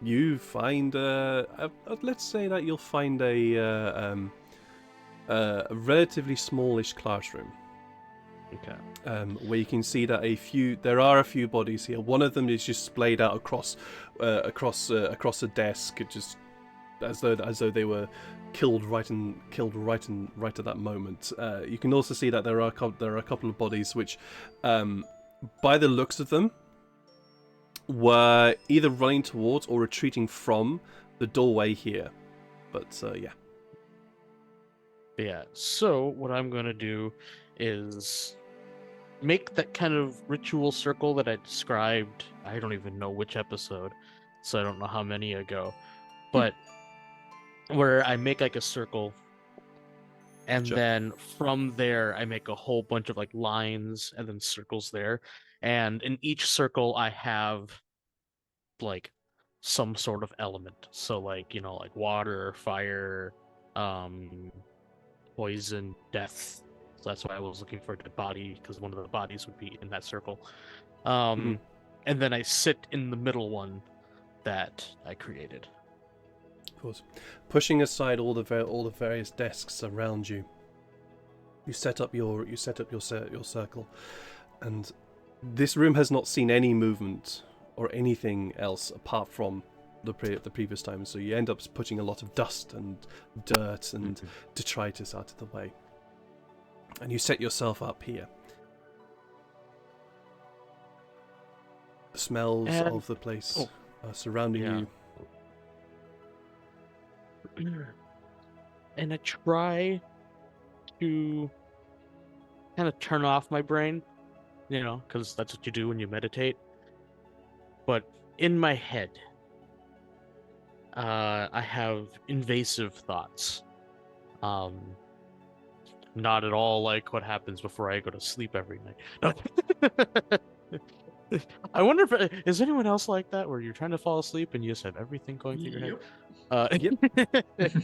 You find let's say that you'll find a relatively smallish classroom. Okay. Where you can see that there are a few bodies here. One of them is just splayed out across a desk, just as though they were killed right at that moment. You can also see that there are a couple of bodies which, by the looks of them, were either running towards or retreating from the doorway here. But yeah. Yeah, so what I'm going to do is make that kind of ritual circle that I described. I don't even know which episode, so I don't know how many ago. But where I make like a circle, and Sure. then from there I make a whole bunch of like lines and then circles there. And in each circle I have like some sort of element. So like, like water, fire, poison, death. So that's why I was looking for a dead body, because one of the bodies would be in that circle. And then I sit in the middle one that I created. Of course. Pushing aside all the various desks around you, you set up your circle, and this room has not seen any movement or anything else apart from the previous time. So you end up putting a lot of dust and dirt and detritus out of the way, and you set yourself up here. The smells of the place are surrounding you. And I try to kind of turn off my brain, because that's what you do when you meditate. But in my head, I have invasive thoughts. Not at all like what happens before I go to sleep every night. No. I wonder if is anyone else like that, where you're trying to fall asleep and you just have everything going through your head. Yep.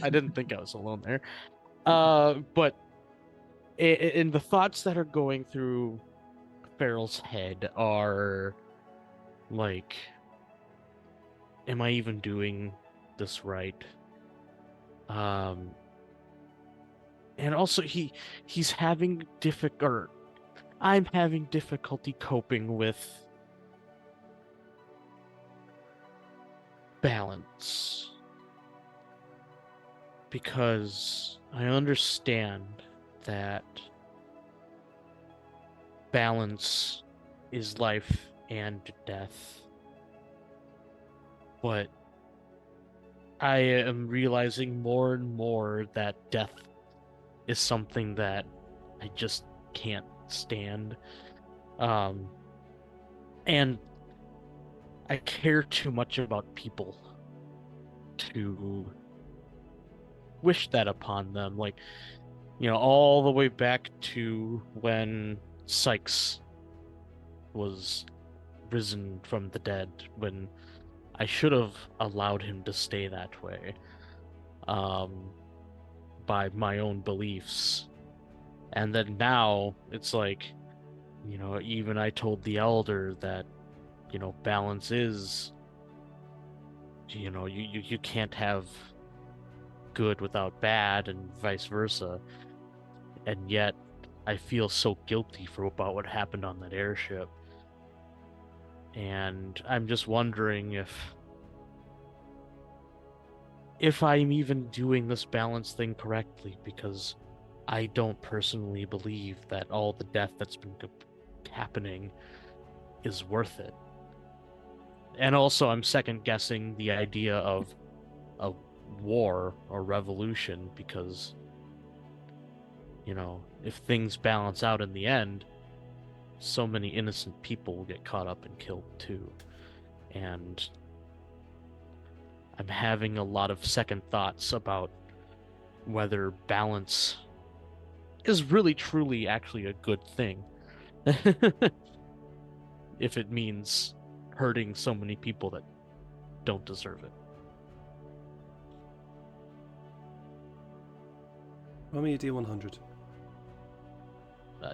I didn't think I was alone there. But in the thoughts that are going through Farrell's head are like, am I even doing this right? And also he's having I'm having difficulty coping with balance, because I understand that balance is life and death, but I am realizing more and more that death is something that I just can't stand. And I care too much about people to wish that upon them. Like, all the way back to when Sykes was risen from the dead, when I should have allowed him to stay that way, by my own beliefs. And then now it's like, even I told the elder that, balance is, you can't have good without bad and vice versa. And yet I feel so guilty about what happened on that airship. And I'm just wondering if I'm even doing this balance thing correctly, because I don't personally believe that all the death that's been happening is worth it. And also I'm second guessing the idea of a war or revolution, because if things balance out in the end, so many innocent people will get caught up and killed too. And I'm having a lot of second thoughts about whether balance is really truly actually a good thing. If it means hurting so many people that don't deserve it. Roll me a D100.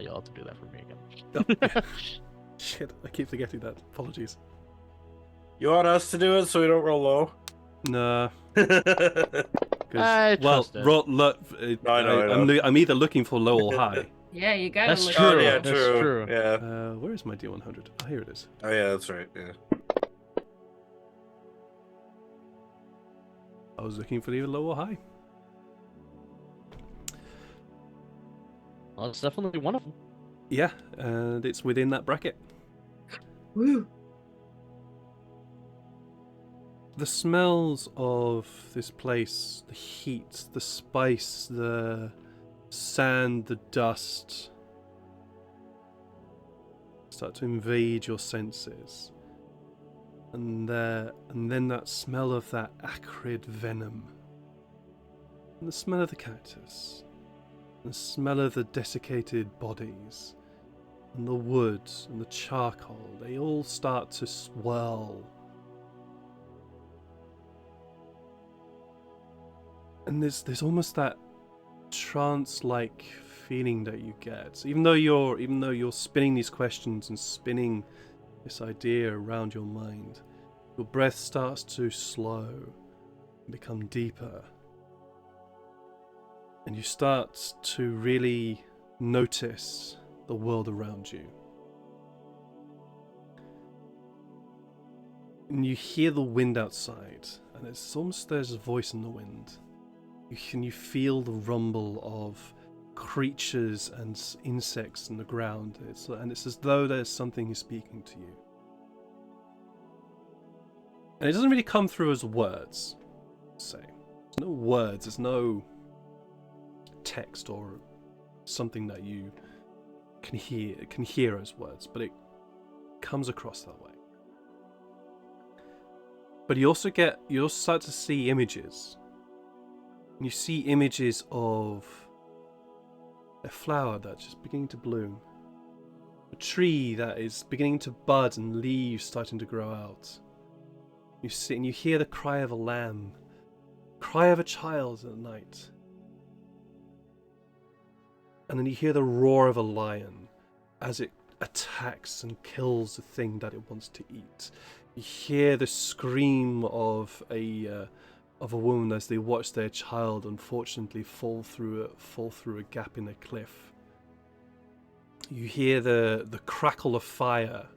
You'll have to do that for me again. Oh. Shit, I keep forgetting that. Apologies. You want us to do it so we don't roll low? Nah. I trust it. I know. I'm either looking for low or high. Yeah, you gotta That's look. true. Oh, yeah, That's true. true. Yeah. Where is my D100? Oh, here it is. Oh, yeah, that's right. Yeah. I was looking for either low or high. Well, it's definitely one of them. Yeah, and it's within that bracket. Woo. The smells of this place, the heat, the spice, the sand, the dust, start to invade your senses. And then that smell of that acrid venom. And the smell of the cactus. And the smell of the desiccated bodies. And the wood and the charcoal. They all start to swirl. And there's almost that trance-like feeling that you get. Even though you're spinning these questions and spinning this idea around your mind, your breath starts to slow and become deeper. And you start to really notice the world around you. And you hear the wind outside, and it's almost there's a voice in the wind. You feel the rumble of creatures and insects in the ground. It's as though there's something who's speaking to you. And it doesn't really come through as words, say. There's no words, there's no text or something that you can hear as words, but it comes across that way. But you also start to see images. And you see images of a flower that's just beginning to bloom, a tree that is beginning to bud and leaves starting to grow out. You see and you hear the cry of a lamb, cry of a child at night. And then you hear the roar of a lion as it attacks and kills the thing that it wants to eat. You hear the scream of a woman as they watch their child unfortunately fall through a gap in a cliff. You hear the crackle of fire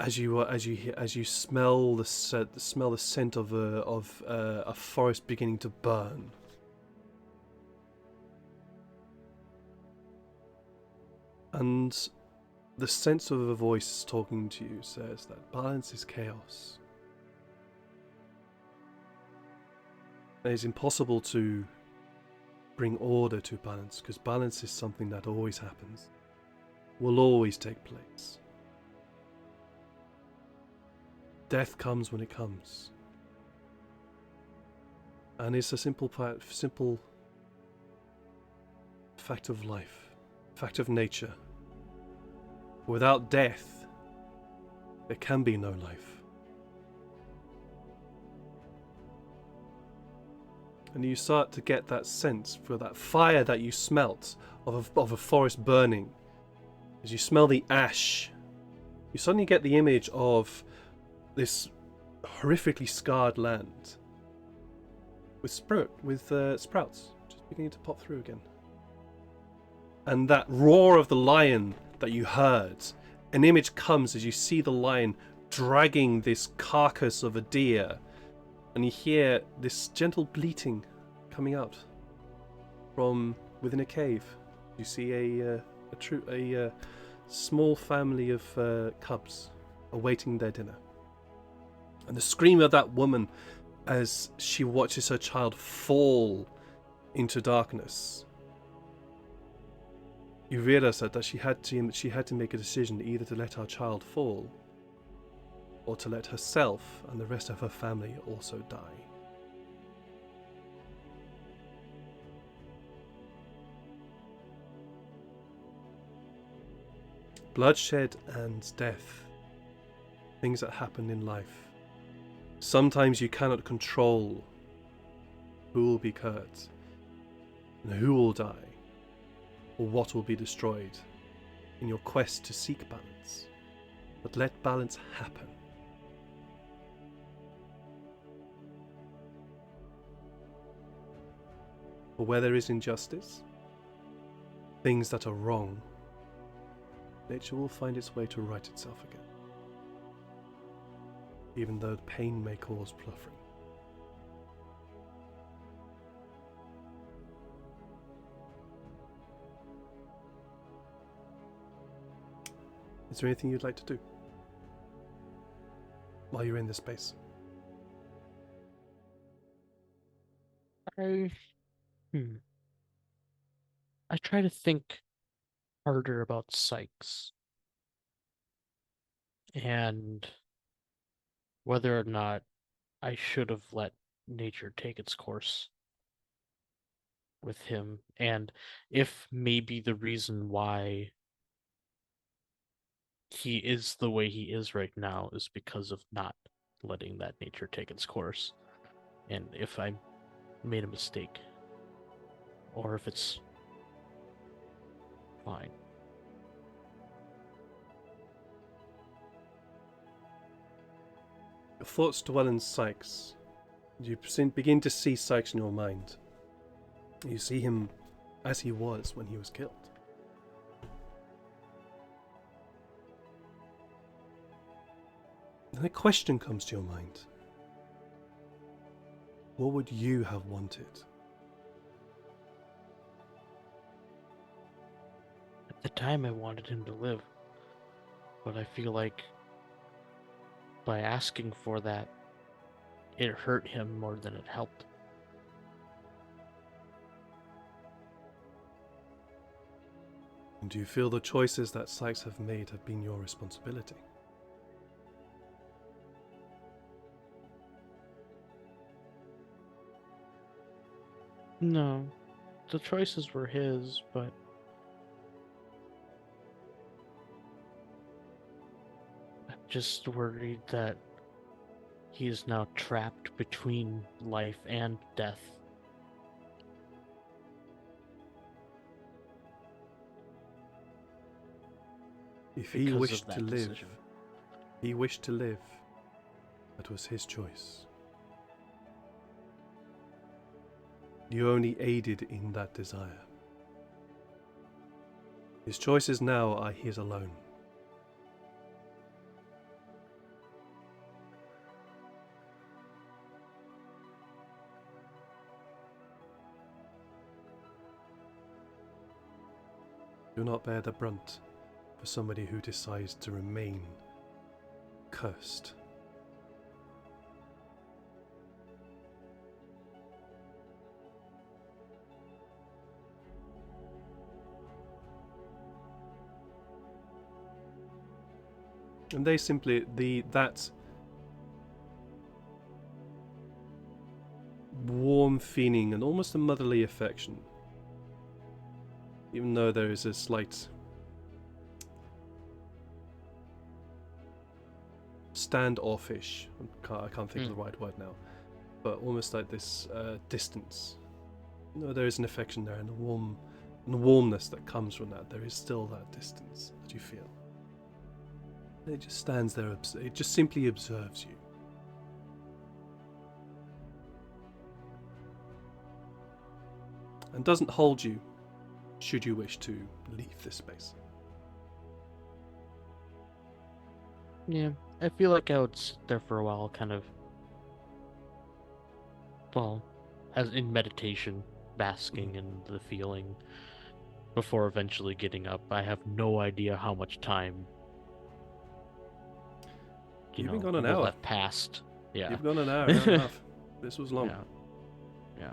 as you smell the scent of a forest beginning to burn. And the sense of a voice talking to you says that balance is chaos. It's impossible to bring order to balance, because balance is something that always happens, will always take place. Death comes when it comes. And it's a simple fact of life, fact of nature. Without death, there can be no life. And you start to get that sense for that fire that you smelt of a forest burning. As you smell the ash, you suddenly get the image of this horrifically scarred land with sprouts just beginning to pop through again. And that roar of the lion that you heard, an image comes as you see the lion dragging this carcass of a deer, and you hear this gentle bleating coming out from within a cave. You see a small family of cubs awaiting their dinner, and the scream of that woman as she watches her child fall into darkness. You realize that she had to make a decision, either to let our child fall or to let herself and the rest of her family also die. Bloodshed and death, things that happen in life. Sometimes you cannot control who will be hurt and who will die, or what will be destroyed in your quest to seek balance. But let balance happen. For where there is injustice, things that are wrong, nature will find its way to right itself again, even though pain may cause suffering. Is there anything you'd like to do while you're in this space? I I try to think harder about Sykes and whether or not I should have let nature take its course with him, and if maybe the reason why he is the way he is right now is because of not letting that nature take its course, and if I made a mistake, or if it's fine. Your thoughts dwell in Sykes. You begin to see Sykes in your mind. You see him as he was when he was killed. And a question comes to your mind. What would you have wanted? At the time, I wanted him to live, but I feel like by asking for that, it hurt him more than it helped. And do you feel the choices that Sykes have made have been your responsibility? No, the choices were his, but I'm just worried that he is now trapped between life and death. If he because of wished that to live, decision. he wished to live. That was his choice. You only aided in that desire. His choices now are his alone. Do not bear the brunt for somebody who decides to remain cursed. And they simply that warm feeling and almost a motherly affection, even though there is a slight standoffish. I can't think of the right word now, but almost like this distance. No, there is an affection there, and the warmness that comes from that. There is still that distance that you feel. And it just stands there. It just simply observes you. And doesn't hold you, should you wish to leave this space. Yeah, I feel like I would sit there for a while, kind of, well, as in meditation, basking in the feeling, before eventually getting up. I have no idea how much time You've been gone an will hour. have passed. Yeah. You've gone an hour and a half. This was long. Yeah.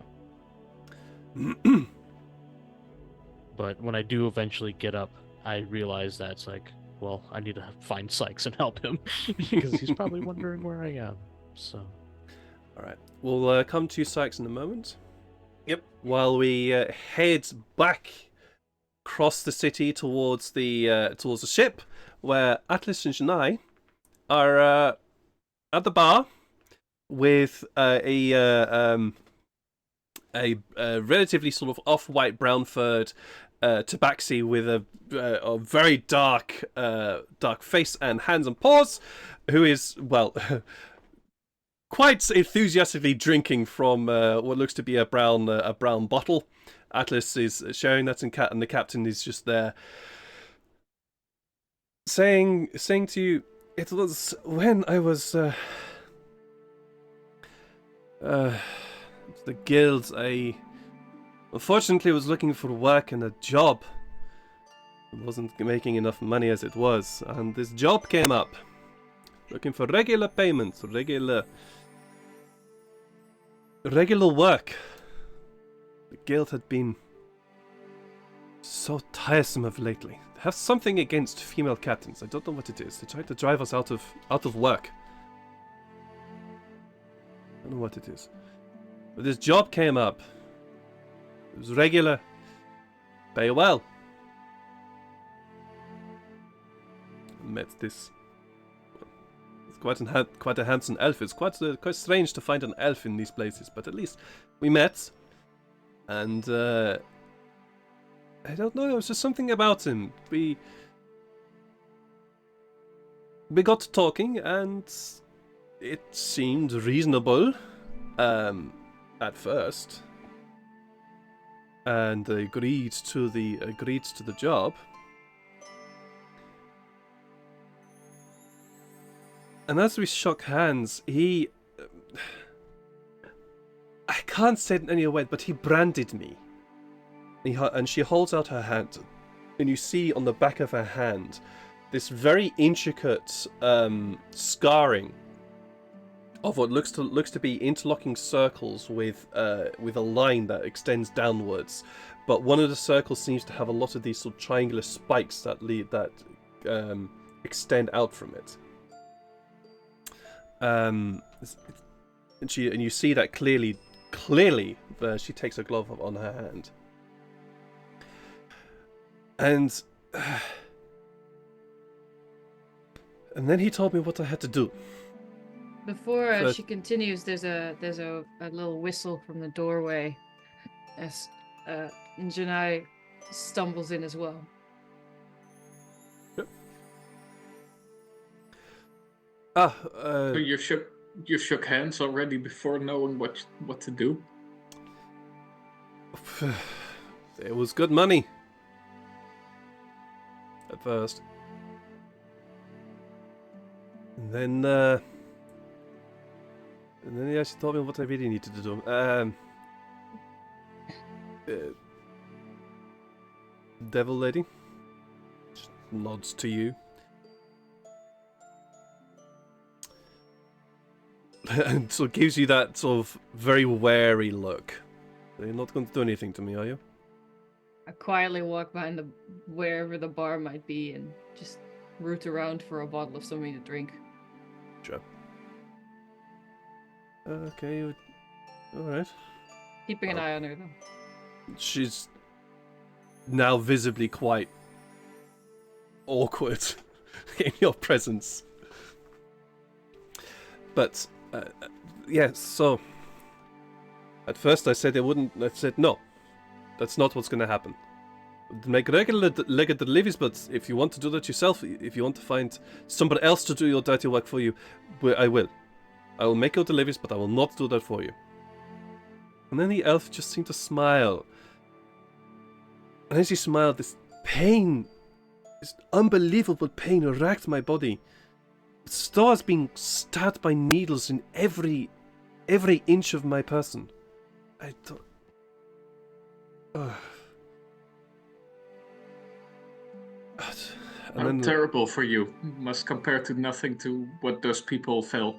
But when I do eventually get up, I realize that it's like, well, I need to find Sykes and help him because he's probably wondering where I am. So, all right, we'll come to Sykes in a moment. Yep. While we head back across the city towards the ship, where Atlas and Yannae are at the bar with a relatively sort of off-white brown furred tabaxi with a very dark face and hands and paws, who is, well, quite enthusiastically drinking from what looks to be a brown bottle. Atlas is sharing that, and the captain is just there saying to you, "It was when I was the guild. I unfortunately was looking for work and a job. I wasn't making enough money as it was, and this job came up. Looking for regular payments, regular work. The guild had been so tiresome of lately. They have something against female captains. I don't know what it is. They try to drive us out of work. I don't know what it is. But this job came up. It was regular. Pay well. Met this. It's quite a handsome elf. It's quite strange to find an elf in these places, but at least we met. And I don't know. There was just something about him. We got to talking, and it seemed reasonable at first, and agreed to the job. And as we shook hands, I can't say it in any way, but he branded me. And she holds out her hand, and you see on the back of her hand this very intricate scarring of what looks to be interlocking circles with a line that extends downwards. But one of the circles seems to have a lot of these sort of triangular spikes that extend out from it. And you see that clearly. She takes a glove on her hand, and then he told me what I had to do. Before she continues, there's a little whistle from the doorway as Janai stumbles in as well. So you shook hands already before knowing what to do? It was good money at first, and then yeah, she told me what I really needed to do. Devil lady just nods to you. And so gives you that sort of very wary look. You're not going to do anything to me, are you? I quietly walk behind wherever the bar might be and just root around for a bottle of something to drink. Sure. Okay, alright. Keeping an eye on her, though. She's now visibly quite awkward in your presence. But, yes, so at first I said I said, no, that's not what's going to happen. Make regular deliveries, but if you want to do that yourself, if you want to find somebody else to do your dirty work for you, I will. I will make your deliveries, but I will not do that for you. And then the elf just seemed to smile. And as he smiled, this pain, this unbelievable pain racked my body. It's though I was being stabbed by needles in every inch of my person. I thought... How terrible for you. Must compare to nothing to what those people felt.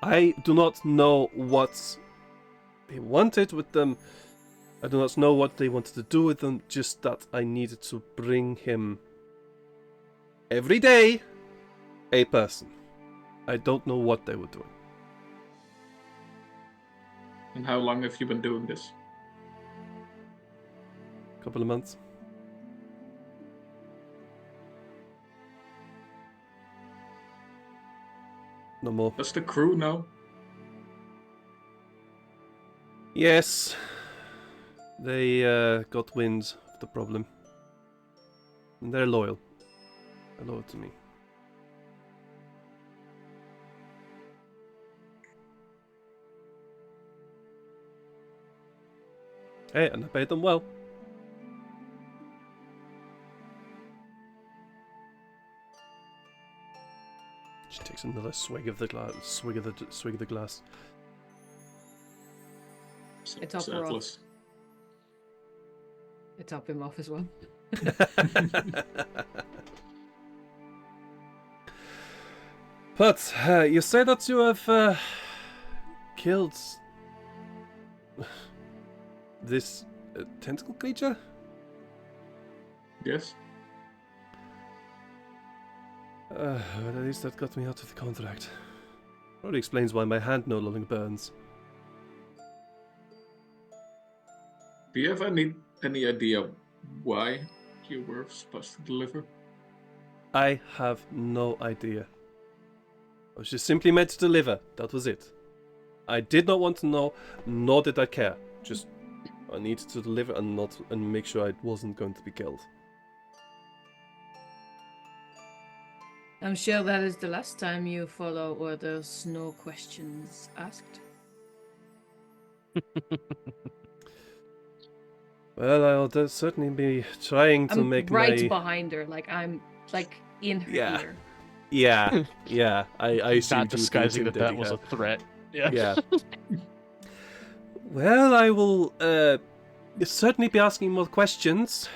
I do not know what they wanted with them. I do not know what they wanted to do with them. Just that I needed to bring him every day a person. I don't know what they were doing. And how long have you been doing this? A couple of months. No more. Does the crew know? Yes. They got wind of the problem. And they're loyal. They're loyal to me. Hey, and I paid them well. She takes another swig of the glass. Swig of the glass. It's up her off. It's up him off as well. But you say that you have killed this tentacle creature? Yes. Well, at least that got me out of the contract. Probably explains why my hand no longer burns. Do you have any idea why you were supposed to deliver? I have no idea. I was just simply meant to deliver. That was it. I did not want to know, nor did I care. Just I needed to deliver and make sure I wasn't going to be killed. I'm sure that is the last time you follow orders, no questions asked. Well, I'll certainly be trying to I'm make right my... behind her, like I'm like in her ear. Yeah. I assumed Not disguising that that was a threat. Yeah. Yeah. Well, I will certainly be asking more questions.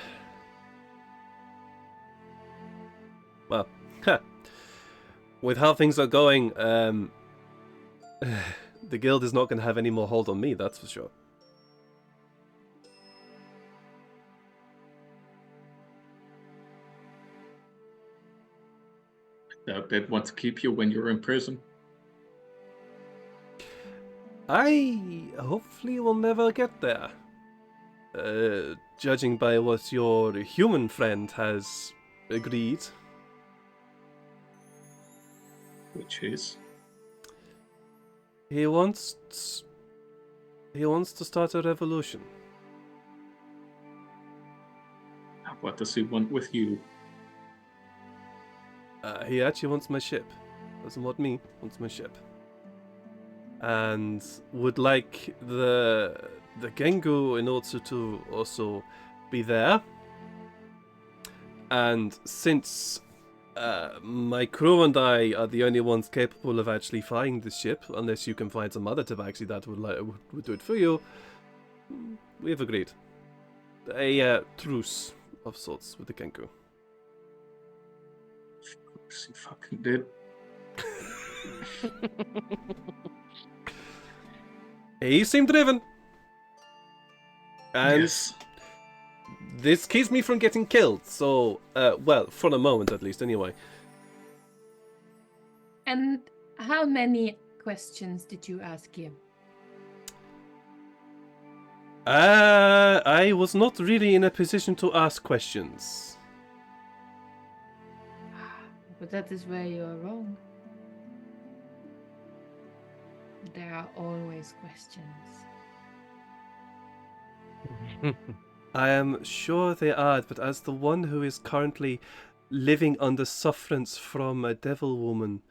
Well, with how things are going, the guild is not going to have any more hold on me, that's for sure. They'd want to keep you when you're in prison. I hopefully will never get there. Judging by what your human friend has agreed. Which is? He wants to start a revolution. What does he want with you? He actually wants my ship. Doesn't want me, wants my ship. And would like the Gengu in order to also be there. And since my crew and I are the only ones capable of actually flying the ship, unless you can find some other tabaxi that would do it for you, we have agreed. A truce of sorts with the Gengu. Of course he fucking did. He seemed driven. And Yes. this keeps me from getting killed, so, well, for the moment at least, anyway. And how many questions did you ask him? I was not really in a position to ask questions. But that is where you are wrong. There are always questions. I am sure they are, but as the one who is currently living under sufferance from a devil woman,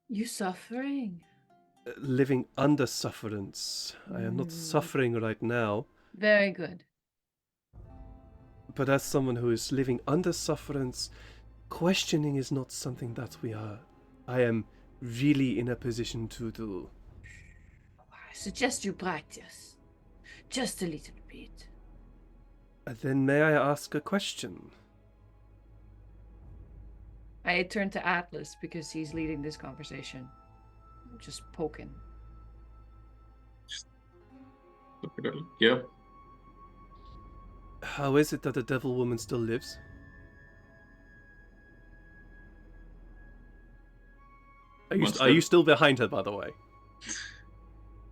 You suffering? living under sufferance. I am not suffering right now, Very good. but as someone who is living under sufferance, questioning is not something that I am really in a position to do. I suggest you practice. Just a little bit. Then may I ask a question? I turn to Atlas because he's leading this conversation. Just poking. Look at it. Yeah. How is it that the devil woman still lives? Are you still behind her, by the way?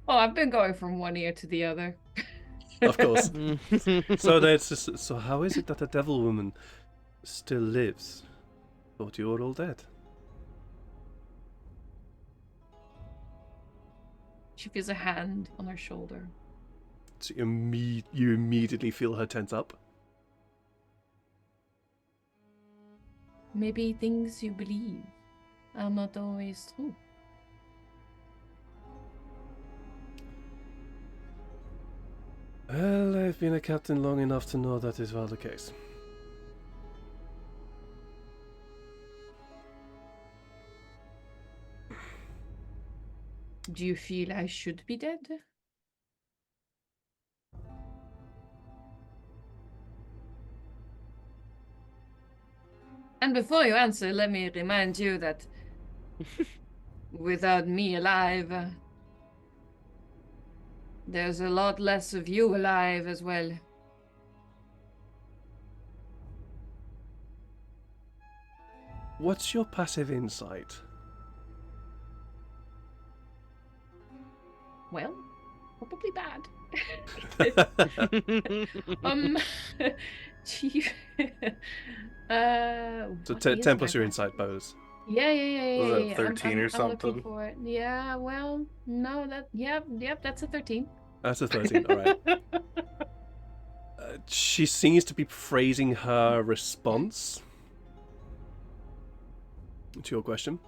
Oh, I've been going from one ear to the other. Of course. So how is it that the devil woman still lives? Thought you were all dead. She feels a hand on her shoulder. So you immediately feel her tense up. Maybe things you believe are not always true. Well, I've been a captain long enough to know that is well the case. Do you feel I should be dead? And before you answer, let me remind you that without me alive, there's a lot less of you alive as well. What's your passive insight? Well, probably bad. Chief. So what 10 is plus my your passive? insight bonus. Yeah. Was that I'm 13 or looking something? for it. Yeah, well, no, yep, that's a 13. That's a 13, alright. She seems to be phrasing her response to your question.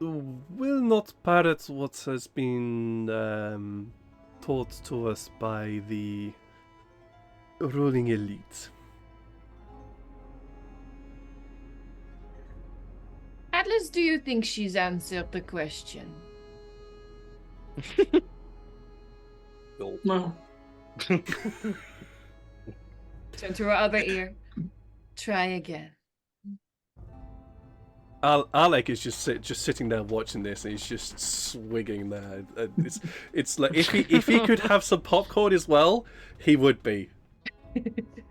Will not parrot what has been taught to us by the ruling elite. Atlas, do you think she's answered the question? No. Turn to her other ear. Try again. Alec is just sitting there watching this, and he's just swigging there. It's like if he could have some popcorn as well, he would be.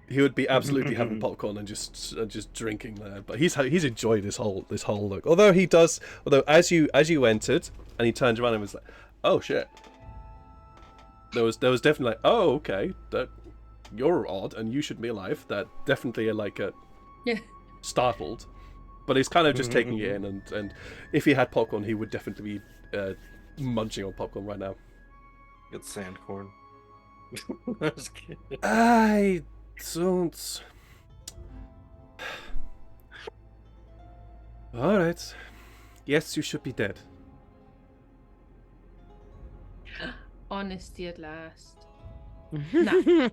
He would be absolutely having popcorn and just drinking there. But he's enjoyed this whole look. Although as you entered and he turned around and was like, oh shit. There was definitely like, oh okay, that you're odd and you should be alive. That definitely Yeah. startled. But he's kind of just taking it in, and if he had popcorn, he would definitely be munching on popcorn right now. Get sandcorn. I was kidding. I don't. Alright. Yes, you should be dead. Honesty at last. Nah.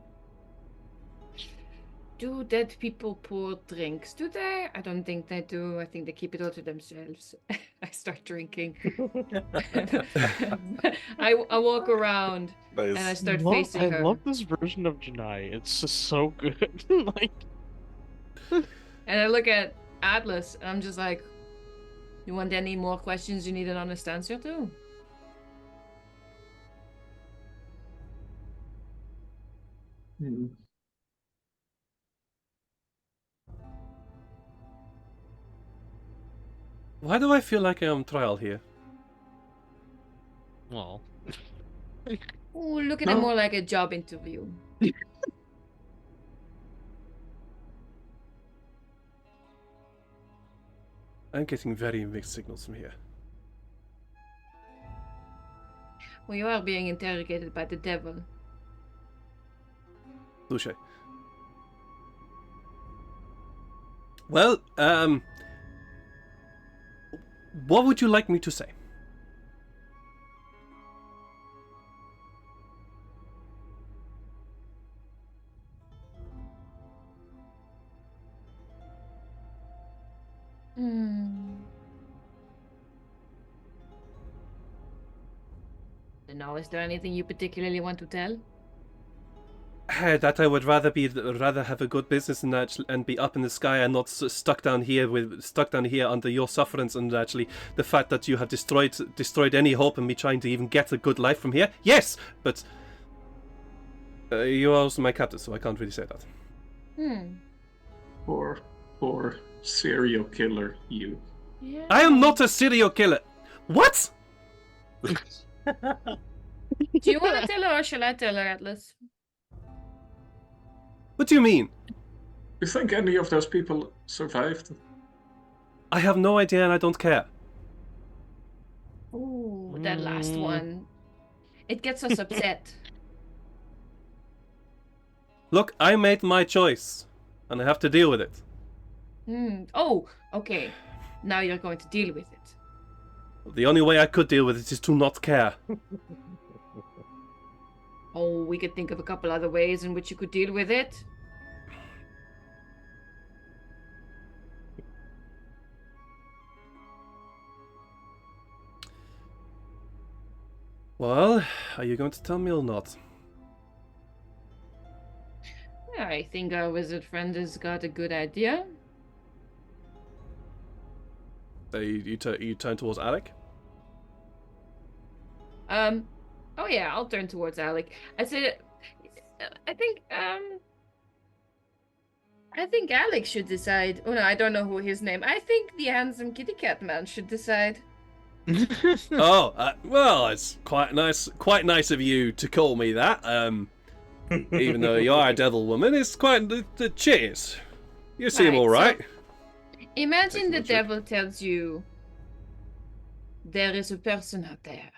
Do dead people pour drinks? Do they? I don't think they do. I think they keep it all to themselves. I start drinking. I walk around and I start facing her. I love this version of Janai. It's just so good. Like, and I look at Atlas and I'm just like, you want any more questions you need an honest answer to? Hmm. Why do I feel like I'm on trial here? well, Ooh, look at it No. more like a job interview. I'm getting very mixed signals from here. Well, you are being interrogated by the devil. Touche. Well, what would you like me to say? Now, is there anything you particularly want to tell? That I would rather have a good business and be up in the sky and not stuck down here under your sufferance, and actually the fact that you have destroyed any hope in me trying to even get a good life from here. Yes, but you are also my captain, so I can't really say that. Poor serial killer, you. Yeah. I am not a serial killer. What? Do you want to tell her or shall I tell her, Atlas? What do you mean? You think any of those people survived? I have no idea and I don't care. Ooh, that last one. It gets us upset. Look, I made my choice, and I have to deal with it. Oh, okay. Now you're going to deal with it. The only way I could deal with it is to not care. Oh, we could think of a couple other ways in which you could deal with it. Well, are you going to tell me or not? I think our wizard friend has got a good idea. So you turn towards Alec. Oh yeah, I'll turn towards Alec. I said, I think Alex should decide. Oh no, I don't know who his name. I think the handsome kitty cat man should decide. Well, it's quite nice of you to call me that. Even though you are a devil woman, it's quite cheers. You seem Right, all right. Imagine the Thanks, Richard. devil tells you there is a person out there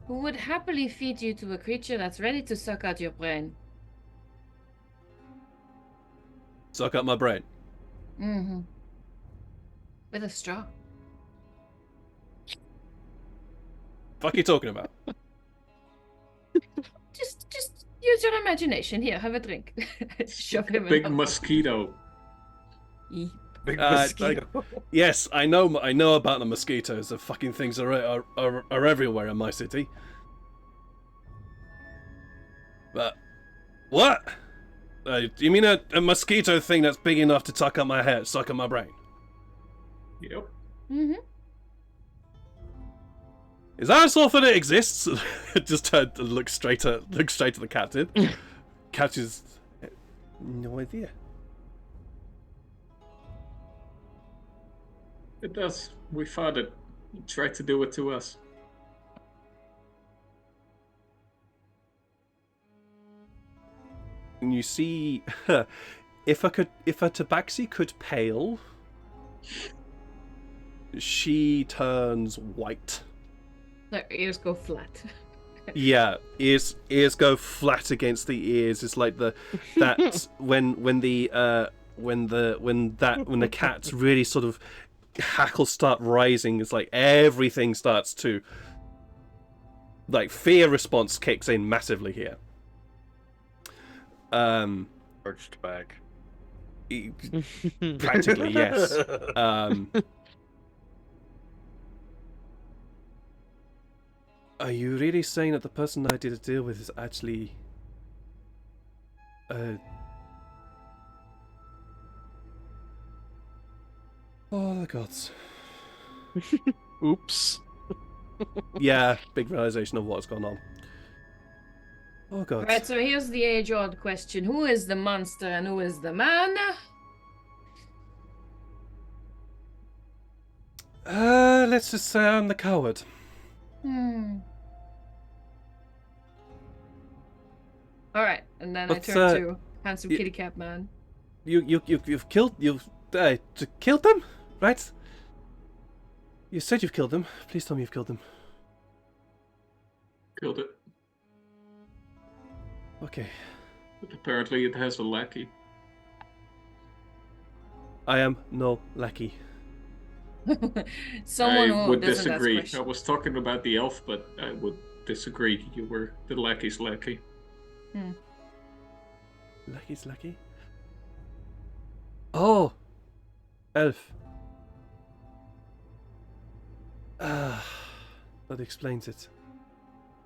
who would happily feed you to a creature that's ready to suck out your brain. Suck up my brain. Mm-hmm. With a straw. Fuck you talking about? Just use your imagination. Here, have a drink. Shove him in Big the- mosquito. Eep. Big Uh, mosquito. Yes, I know about the mosquitoes. The fucking things are everywhere in my city. But what? You mean a mosquito thing that's big enough to suck up my head, suck up my brain? Yep. Mm-hmm. Is that a sort that exists? Just turn to look straight at the captain. Catches no idea. It does. We fought it. He tried to do it to us. And you see, if a tabaxi could pale, she turns white. Their ears go flat. Yeah, ears go flat against the ears. It's like that when the cat's really sort of hackles start rising. It's like everything starts to, like, fear response kicks in massively here. Arched back. Practically, yes. Are you really saying that the person I did a deal with is actually oh the gods. Oops. Yeah, big realization of what's gone on. Oh god. Right, so here's the age-old question. Who is the monster and who is the man? Let's just say I'm the coward. Alright, and then But, I turn to handsome kitty cat man. You've killed them, right? You said you've killed them. Please tell me you've killed them. Killed it. Okay. But apparently it has a lackey. I am no lackey. Someone I who would doesn't ask disagree. I questions. was talking about the elf, but I would disagree. You were the lackey's lackey. Lucky's lucky. Oh, elf. That explains it.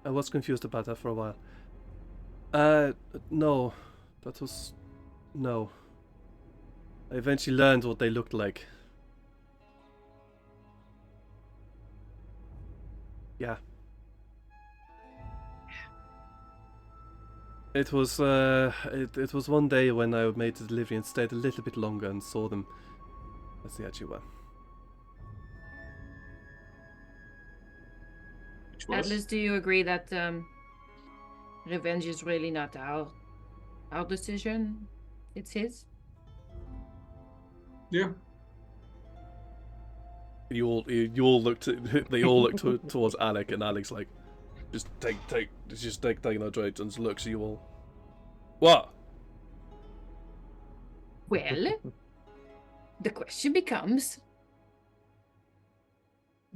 I was confused about that for a while. No, that was no. I eventually learned what they looked like. Yeah. It was it was one day when I made the delivery and stayed a little bit longer and saw them as they actually were. Which was Atlas, do you agree that revenge is really not our decision? It's his? yeah. You all looked they all looked towards Alec, and Alec's like, just taking our drugs and looks at you all. What? Well, the question becomes,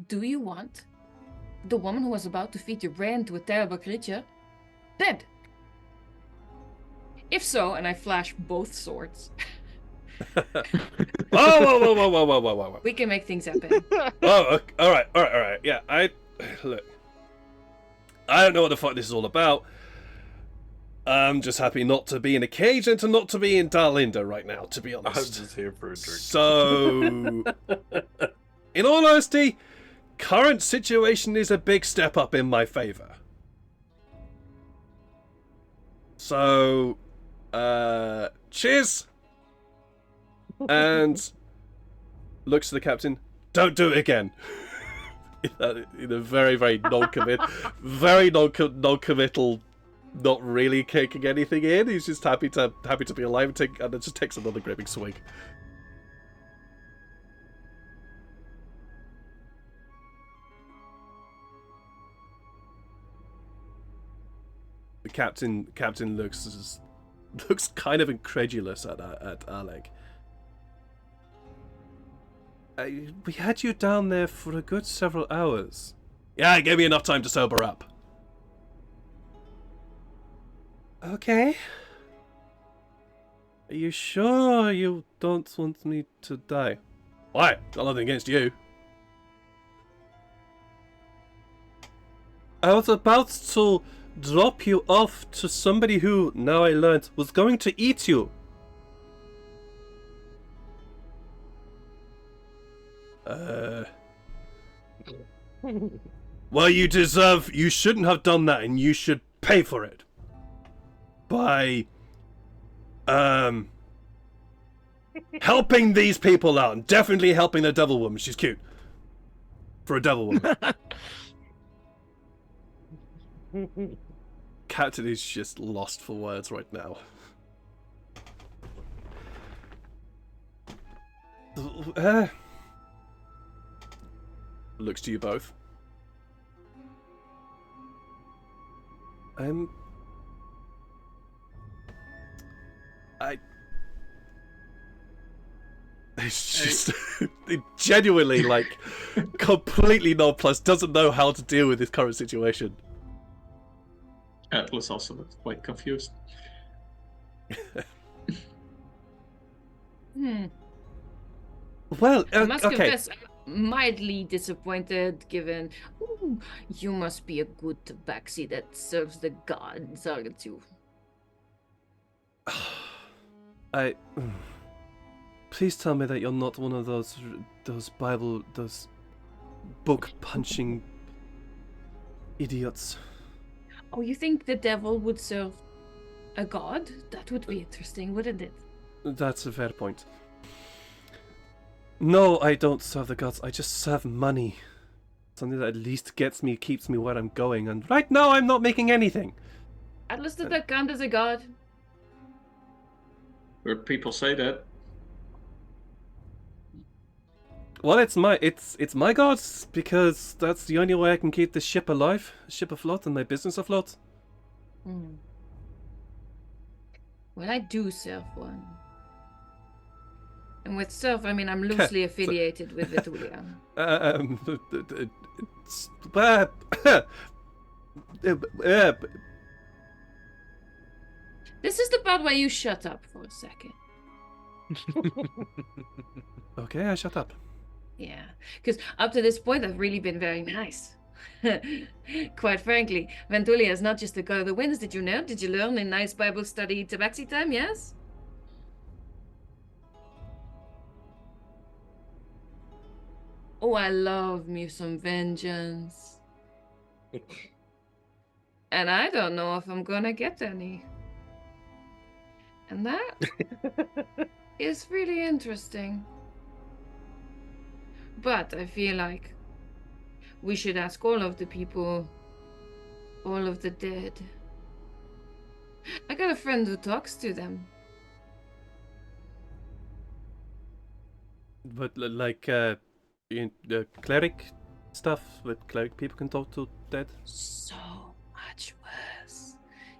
do you want the woman who was about to feed your brain to a terrible creature dead? If so, and I flash both swords, Whoa. we can make things happen. Oh, okay. All right. Yeah, look. I don't know what the fuck this is all about. I'm just happy not to be in a cage and to not to be in Darlinda right now, to be I'm honest. just here for a drink. So, in all honesty, current situation is a big step up in my favor. So, cheers! And looks to the captain. Don't do it again. In a very, very non-committal, not really taking anything in. He's just happy to be alive and then just takes another gripping swig. The captain looks kind of incredulous at Alec. We had you down there for a good several hours. Yeah, it gave me enough time to sober up. Okay. Are you sure you don't want me to die? Why? Got nothing against you. I was about to drop you off to somebody who, now I learned, was going to eat you. Well, you shouldn't have done that, and you should pay for it. By, helping these people out, and definitely helping the devil woman. She's cute. For a devil woman. Captain is just lost for words right now. Looks to you both. It's just genuinely like completely nonplussed, doesn't know how to deal with this current situation. Atlas also looks quite confused. Well, I must okay. confess, I'm mildly disappointed given you must be a good tabaxi that serves the gods, aren't you? Please tell me that you're not one of those book punching idiots. Oh, you think the devil would serve a god? That would be interesting, wouldn't it? That's a fair point. No, I don't serve the gods. I just serve money. Something that at least keeps me where I'm going. And right now, I'm not making anything. Atlas, does that count as a god? Heard people say that. Well, it's my god because that's the only way I can keep the ship alive, ship afloat, and my business afloat. Well, I do serve one. And with serve, I mean I'm loosely affiliated with Vitulia. This is the part where you shut up for a second. Okay, I shut up. Yeah, because up to this point, I've really been very nice. Quite frankly, Ventulia is not just the god of the winds. Did you know? Did you learn in nice Bible study tabaxi time? Yes? Oh, I love me some vengeance. And I don't know if I'm gonna get any. And that is really interesting. But I feel like we should ask all of the people, all of the dead. I got a friend who talks to them. But like cleric stuff, with cleric people can talk to dead? So much worse.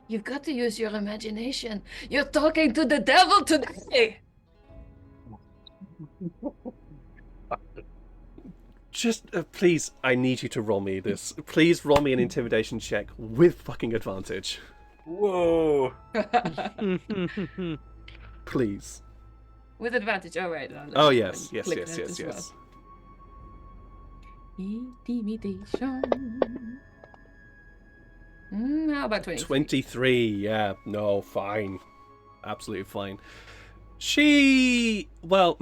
You've got to use your imagination. You're talking to the devil today. Just please, I need you to roll me this. Please roll me an intimidation check with fucking advantage. Whoa. Please. With advantage, all right. Oh yes. Intimidation. How about 23? 23, yeah. No, fine. Absolutely fine. She... Well...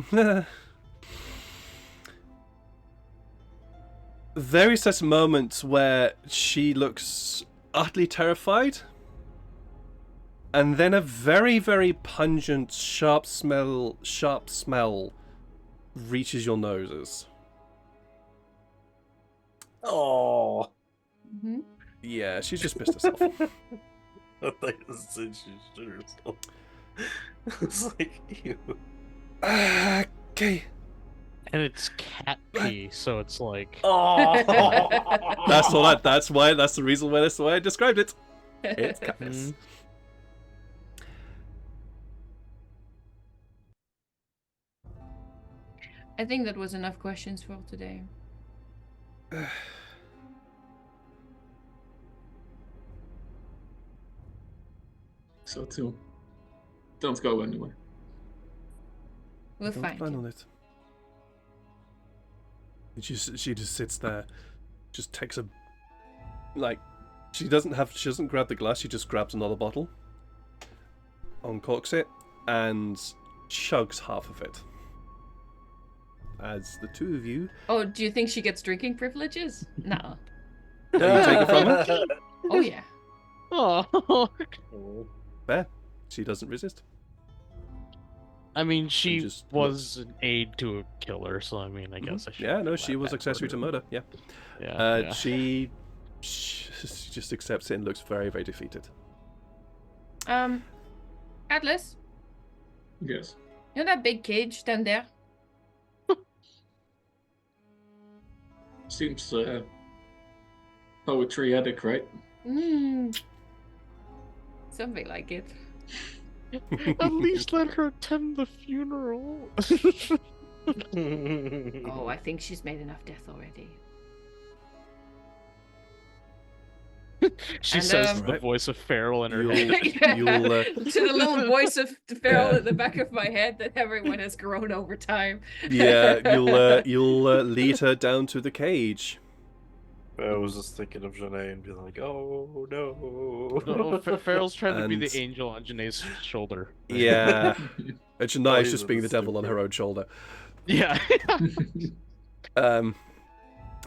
there is such moments where she looks utterly terrified. And then a very, very pungent, sharp smell reaches your noses. Oh. Mhm. Yeah, she's just pissed herself. I thought you said she shit herself. It's like, ew. Okay. And it's cat pee, so it's like. Oh. That's the reason why that's the way I described it. It's cat piss. I think that was enough questions for today. So too. Don't go anywhere. We'll Don't find plan you. on it. She just sits there, just takes a, like, she doesn't grab the glass, she just grabs another bottle, uncorks it, and chugs half of it. As the two of you... Oh, do you think she gets drinking privileges? No. You take it from her? Oh, yeah. Oh. Fair. She doesn't resist. I mean, she just was an aid to a killer, so I mean, I guess I should. Yeah, no, give she that was back accessory to her. murder, yeah. Yeah. She just accepts it and looks very, very defeated. Atlas, Yes. you know that big cage down there? Seems poetryatic, right? Something like it. At least let her attend the funeral. Oh, I think she's made enough death already. She And, says the Right. voice of Farrell in her You'll- head. You'll, To the little voice of Farrell at the back of my head that everyone has grown over time. yeah, you'll lead her down to the cage. I was just thinking of Yannae and being like, oh no. No, Farrell's trying to be And- the angel on Janae's shoulder. Yeah, and Shania is he's just a being the devil on stupid. her own shoulder. Yeah.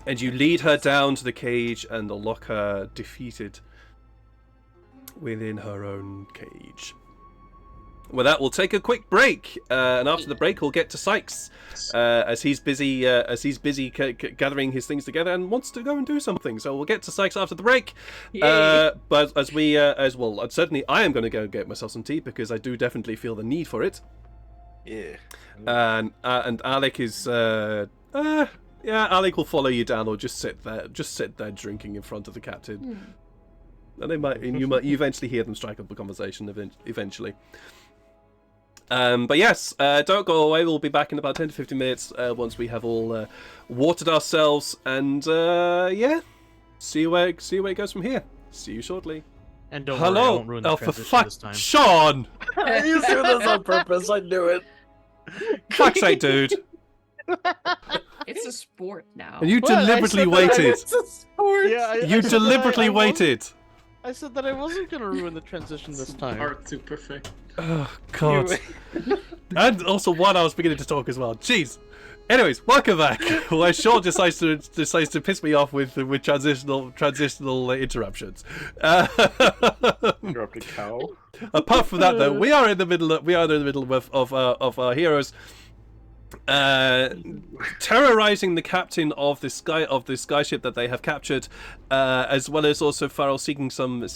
And you lead her down to the cage and lock her defeated within her own cage. With that, we'll take a quick break, and after the break, we'll get to Sykes as he's busy gathering his things together and wants to go and do something. So we'll get to Sykes after the break. Yay. But certainly I am going to go get myself some tea because I do definitely feel the need for it. Yeah. And Alec is Alec will follow you down or just sit there drinking in front of the captain. And you eventually hear them strike up a conversation eventually. But yes, don't go away. We'll be back in about 10 to 15 minutes once we have all watered ourselves, and see where it goes from here. See you shortly. And don't worry, I Hello. won't ruin the Oh, for transition fuck, this time. Sean! You do this on purpose, I knew it. Fuck's sake, dude! It's a sport now. And you What? I deliberately said that I- waited. It's a sport. Yeah, You deliberately waited. I said that I wasn't gonna ruin the transition this time. Art to perfect. Oh God. And also one I was beginning to talk as well. Jeez. Anyways, welcome back. Where Sean decides to piss me off with transitional interruptions. Dropped a cow. Apart from that, though, we are in the middle of our heroes terrorizing the captain of the skyship that they have captured, as well as also Farrell seeking some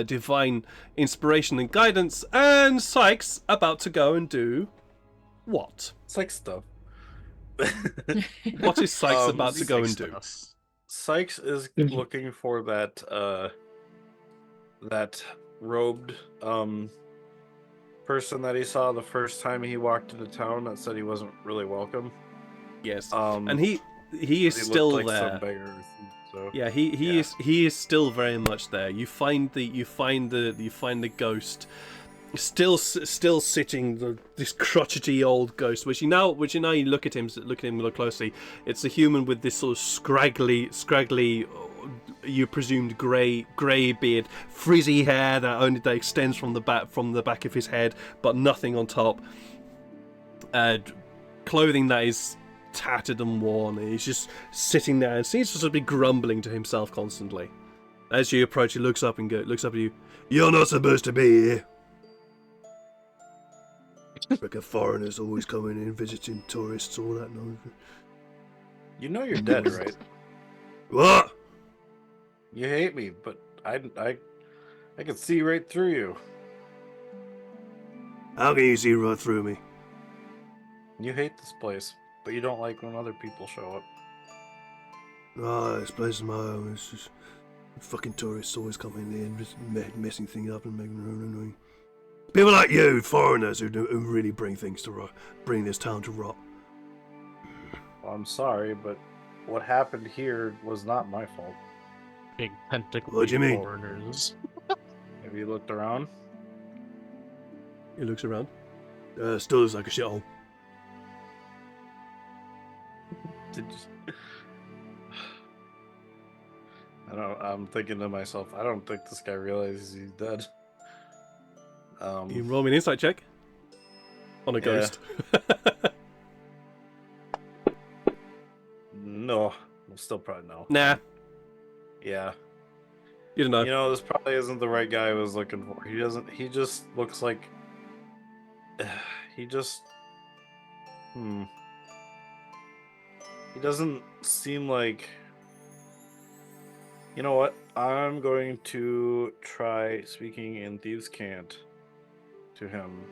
divine inspiration and guidance, and Sykes about to go and do what? It's like stuff. What is Sykes about to go and do? Sykes is looking for that robed person that he saw the first time he walked into town that said he wasn't really welcome. Yes, And and he is still like there. Some beggar, so. Yeah, he is still very much there. You find the ghost still sitting, this crotchety old ghost, which you now you look at him closely. It's a human with this sort of scraggly you presumed grey beard, frizzy hair that extends from the back of his head, but nothing on top. Clothing that is tattered and worn. He's just sitting there and seems to sort of be grumbling to himself constantly. As you approach, he looks up at you. You're not supposed to be here. Reckon foreigners always coming in, visiting tourists, all that nonsense. You know you're dead, right? What? You hate me, but I can see right through you. How can you see right through me? You hate this place, but you don't like when other people show up. Ah, this place is my home. It's just fucking tourists always coming in, just messing things up and making it annoying. People like you, foreigners, who really bring things to rot, bring this town to rot. Well, I'm sorry, but what happened here was not my fault. Big tentacly What do you mean? foreigners. Have you looked around? He looks around. Still looks like a shithole. Did you... I'm thinking to myself, I don't think this guy realizes he's dead. You can roll me an insight check on a ghost. No, we'll still probably no. Nah, Yeah. you don't know. You know, this probably isn't the right guy I was looking for. He just looks like... He doesn't seem like... You know what? I'm going to try speaking in Thieves' Cant to him.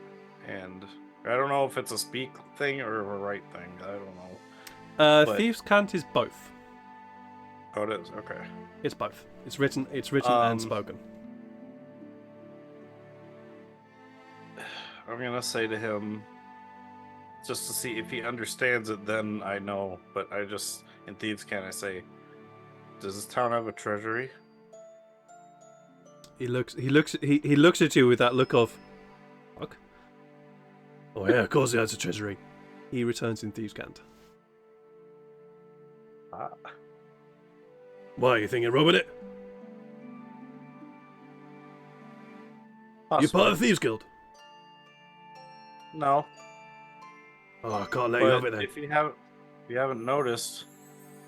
And I don't know if it's a speak thing or a write thing. I don't know. But- Thieves' Cant is both. Oh, it is? Okay. It's both. It's written and spoken. I'm gonna say to him, just to see if he understands it, then I know. But I just, in Thieves' Cant, I say, does this town have a treasury? He looks at you with that look of, fuck. Oh yeah, of course he has a treasury. He returns in Thieves' Cant. Ah. Why, you think you're robbing it? You part Possibly. of the Thieves Guild? No. Oh, I can't let you have it But then. if you haven't noticed,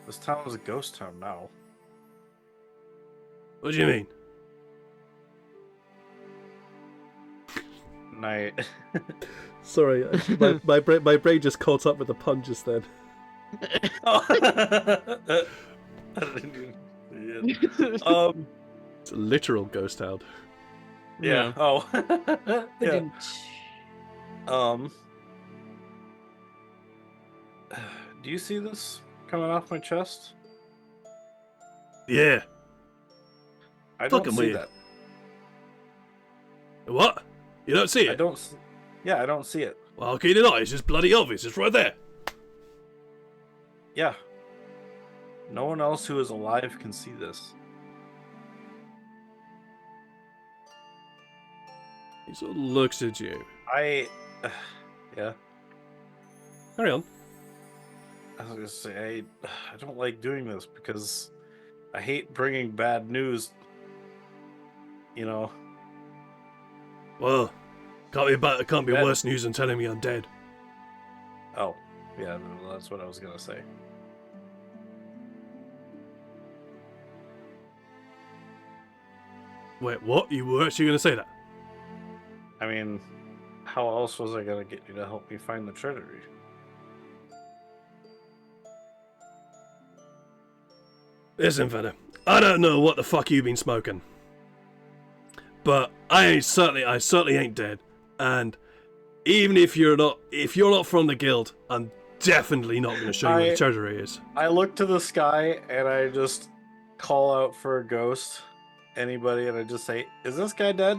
this town is a ghost town now. What do you mean? Night. Sorry, my brain just caught up with the pun just then. I didn't even see it. It's a literal ghost town. Yeah. Oh. Yeah. Do you see this coming off my chest? Yeah. I don't Fucking see weird. that. What? You don't see I it? don't. Yeah, I don't see it. Well, how can you not? It's just bloody obvious. It's right there. Yeah. No one else who is alive can see this. He sort of looks at you. Yeah. Carry on. I was gonna say I don't like doing this because I hate bringing bad news. You know. Well, can't be Bad- worse news than telling me I'm dead. Oh, yeah. That's what I was gonna say. Wait, what? You were actually going to say that? I mean, how else was I gonna get you to help me find the treasury? Listen, fella, I don't know what the fuck you've been smoking, but I certainly ain't dead. And even if you're not from the guild, I'm definitely not going to show you where the treasury is. I look to the sky and I just call out for a ghost, anybody, and I just say, "Is this guy dead?"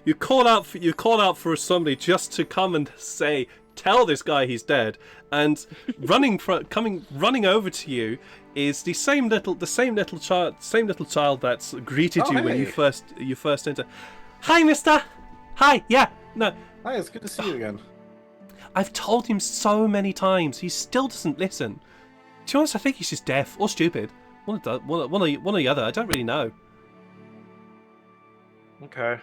You call out for somebody just to come and say, tell this guy he's dead, and running over to you is the same little child that's greeted Oh, you when hey. you first enter. Hi, mister. Hi. Yeah. No. Hi, it's good to see you again. I've told him so many times. He still doesn't listen. To be honest, I think he's just deaf or stupid. One or the other. I don't really know. Okay.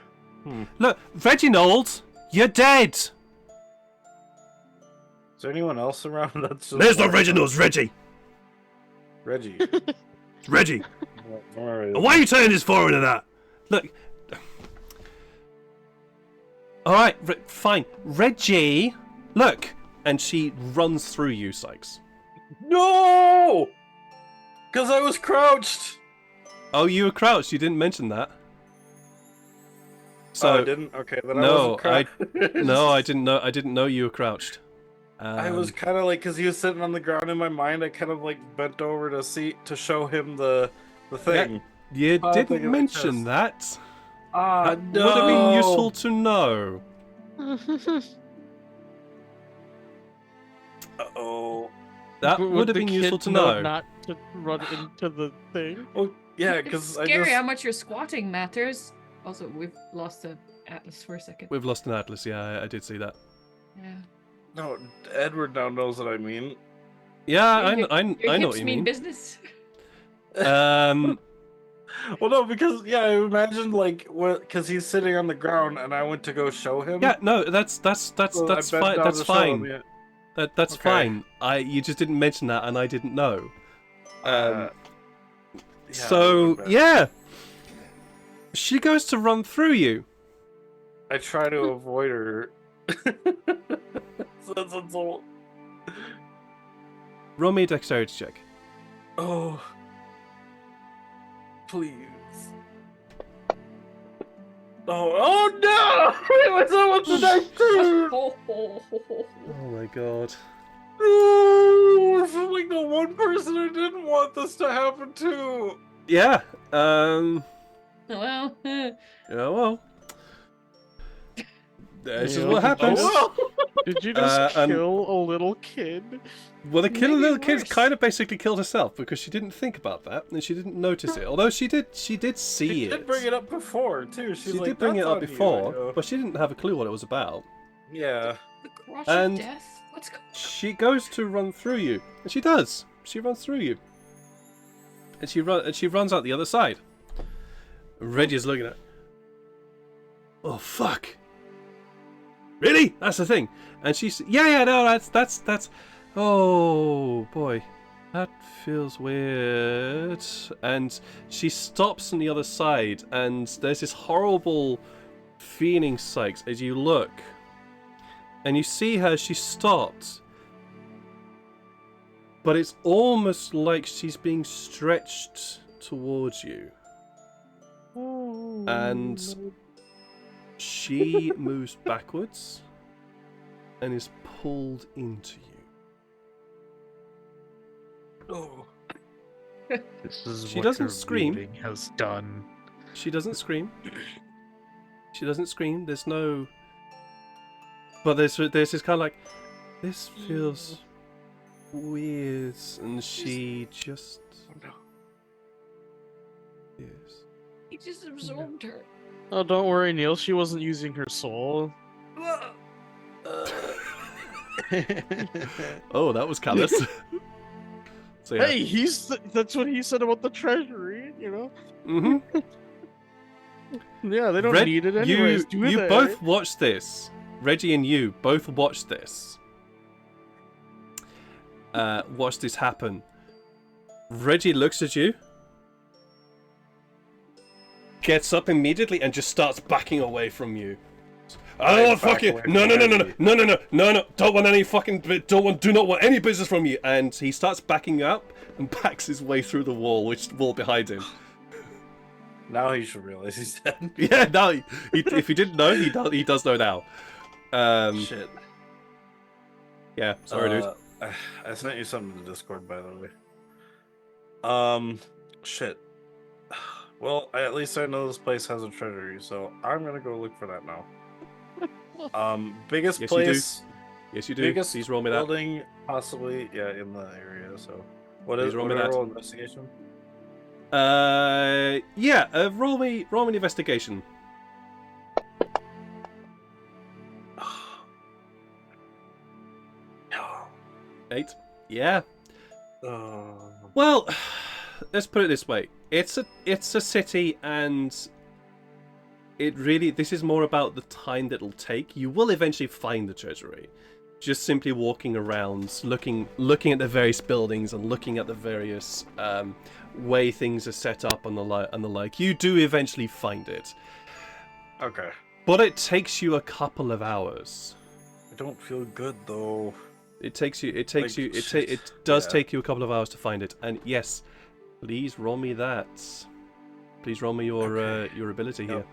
Look, Reginald, you're dead. Is there anyone else around? That's just There's no Reginald, it's Reggie. Reggie. It's Reggie. All right. Why are you turning this forward into that? Look. Alright, fine. Reggie, look. And she runs through you, Sykes. No! Because I was crouched. Oh, you were crouched. You didn't mention that. So Oh, I didn't. Okay, then no, I wasn't crouched. no, I didn't know. I didn't know you were crouched. I was kind of like, because he was sitting on the ground in my mind. I kind of like bent over to show him the thing. You Oh, didn't thinking like mention this. that. Ah, That no. would have been useful to know. Uh-oh. That Would would have the been useful kid to know. not to run into the thing. Oh, yeah, It's because I scary just... how much your squatting matters. Also, we've lost the Atlas for a second. We've lost an Atlas. Yeah, I did see that. Yeah. No, Edward now knows what I mean. Yeah, Your I know hips what you mean. business. Um, Well, no, because, yeah, I imagined, like, because he's sitting on the ground, and I went to go show him. yeah, no, that's so I fine. bent down That's to show him, fine. yeah. That's Okay. fine. You just didn't mention that, and I didn't know. Yeah, So my bad. yeah, she goes to run through you. I try to avoid her. So that's all. Roll me a dexterity check. Oh. Please. Oh no! What's up with the dice too? Oh my god. No! This is like the one person I didn't want this to happen to. Yeah. Well, Yeah. Well. This is Yeah, what happens. Oh well. Did you just and- kill a little kid? Well, the Maybe little kid worse. kind of basically killed herself because she didn't think about that and she didn't notice it. Although she did see She it. did bring it up before too. She's She like, did bring it "That's up on you." before, I go, but she didn't have a clue what it was about. yeah. the crush And- of death. What's going on? She goes to run through you, and she does. She runs through you, and she runs out the other side. Reggie's looking at. Oh fuck! Really? That's the thing. And she's yeah no that's. Oh boy, that feels weird. And she stops on the other side, and there's this horrible feeling, Sykes, as you look. And you see her, she stopped. But it's almost like she's being stretched towards you. And she moves backwards and is pulled into you. Oh. This is She what doesn't your scream. reading has done. She doesn't scream. She doesn't scream. There's no... But there's this kind of like... This feels weird. And she just... is. He just absorbed her. Oh, don't worry, Neil. She wasn't using her soul. Oh, that was callous. So yeah. Hey, that's what he said about the treasury. You know. Mm-hmm. Yeah, they don't Reg, need it anyways. do you they? both watched this. Reggie and you both watched this. Watch this happen. Reggie looks at you, gets up immediately, and just starts backing away from you. I don't want back fucking away no, from don't want any fucking do not want any business from you. And he starts backing up and backs his way through the wall behind him. Now he should realize he's dead. Yeah, now if he didn't know, he does know now. Shit. Yeah, sorry, dude. I sent you something to Discord, by the way. Shit. Well, at least I know this place has a treasury, so I'm gonna go look for that now. Biggest Yes, you do. place, Yes, you do. biggest Please roll me that. building, possibly, yeah, in the area. So, what Please is roll what me do I that. roll? Investigation? Yeah. Roll me an investigation. No. 8. Yeah. Well, let's put it this way: it's a city, and this is more about the time that it'll take. You will eventually find the treasury. Just simply walking around, looking at the various buildings and looking at the various way things are set up and the like. You do eventually find it. Okay. But it takes you a couple of hours. I don't feel good though. It does Yeah. take you a couple of hours to find it. And yes, please roll me that. Please roll me your ability here.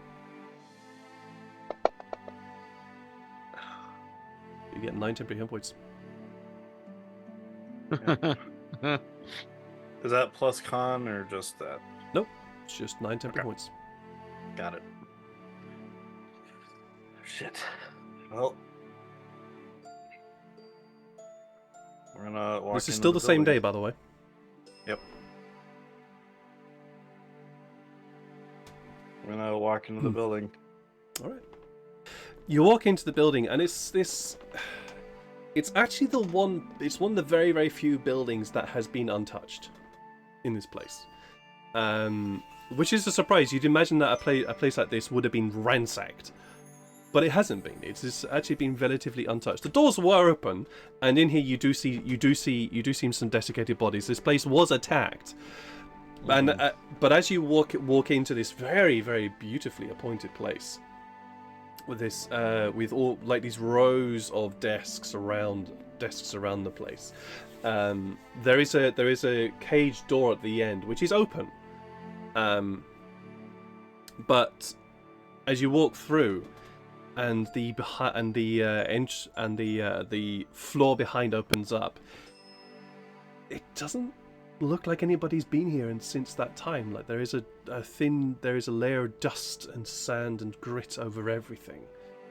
You get 9 temporary hit points. Is that plus con or just that? Nope, it's just 9 temporary points. Got it. Shit. Well, we're gonna walk. This is still the same day, by the way. Yep. We're gonna walk into the building. All right. You walk into the building, and it's actually it's one of the very, very few buildings that has been untouched in this place, which is a surprise. You'd imagine that a place like this would have been ransacked, but it hasn't been. It's actually been relatively untouched. The doors were open, and in here you do see some desiccated bodies. This place was attacked, and but as you walk into this very, very beautifully appointed place, with this with all like these rows of desks around the place, there is a cage door at the end which is open, but as you walk through, and the floor behind opens up, it doesn't look like anybody's been here and since that time. Like there is a layer of dust and sand and grit over everything,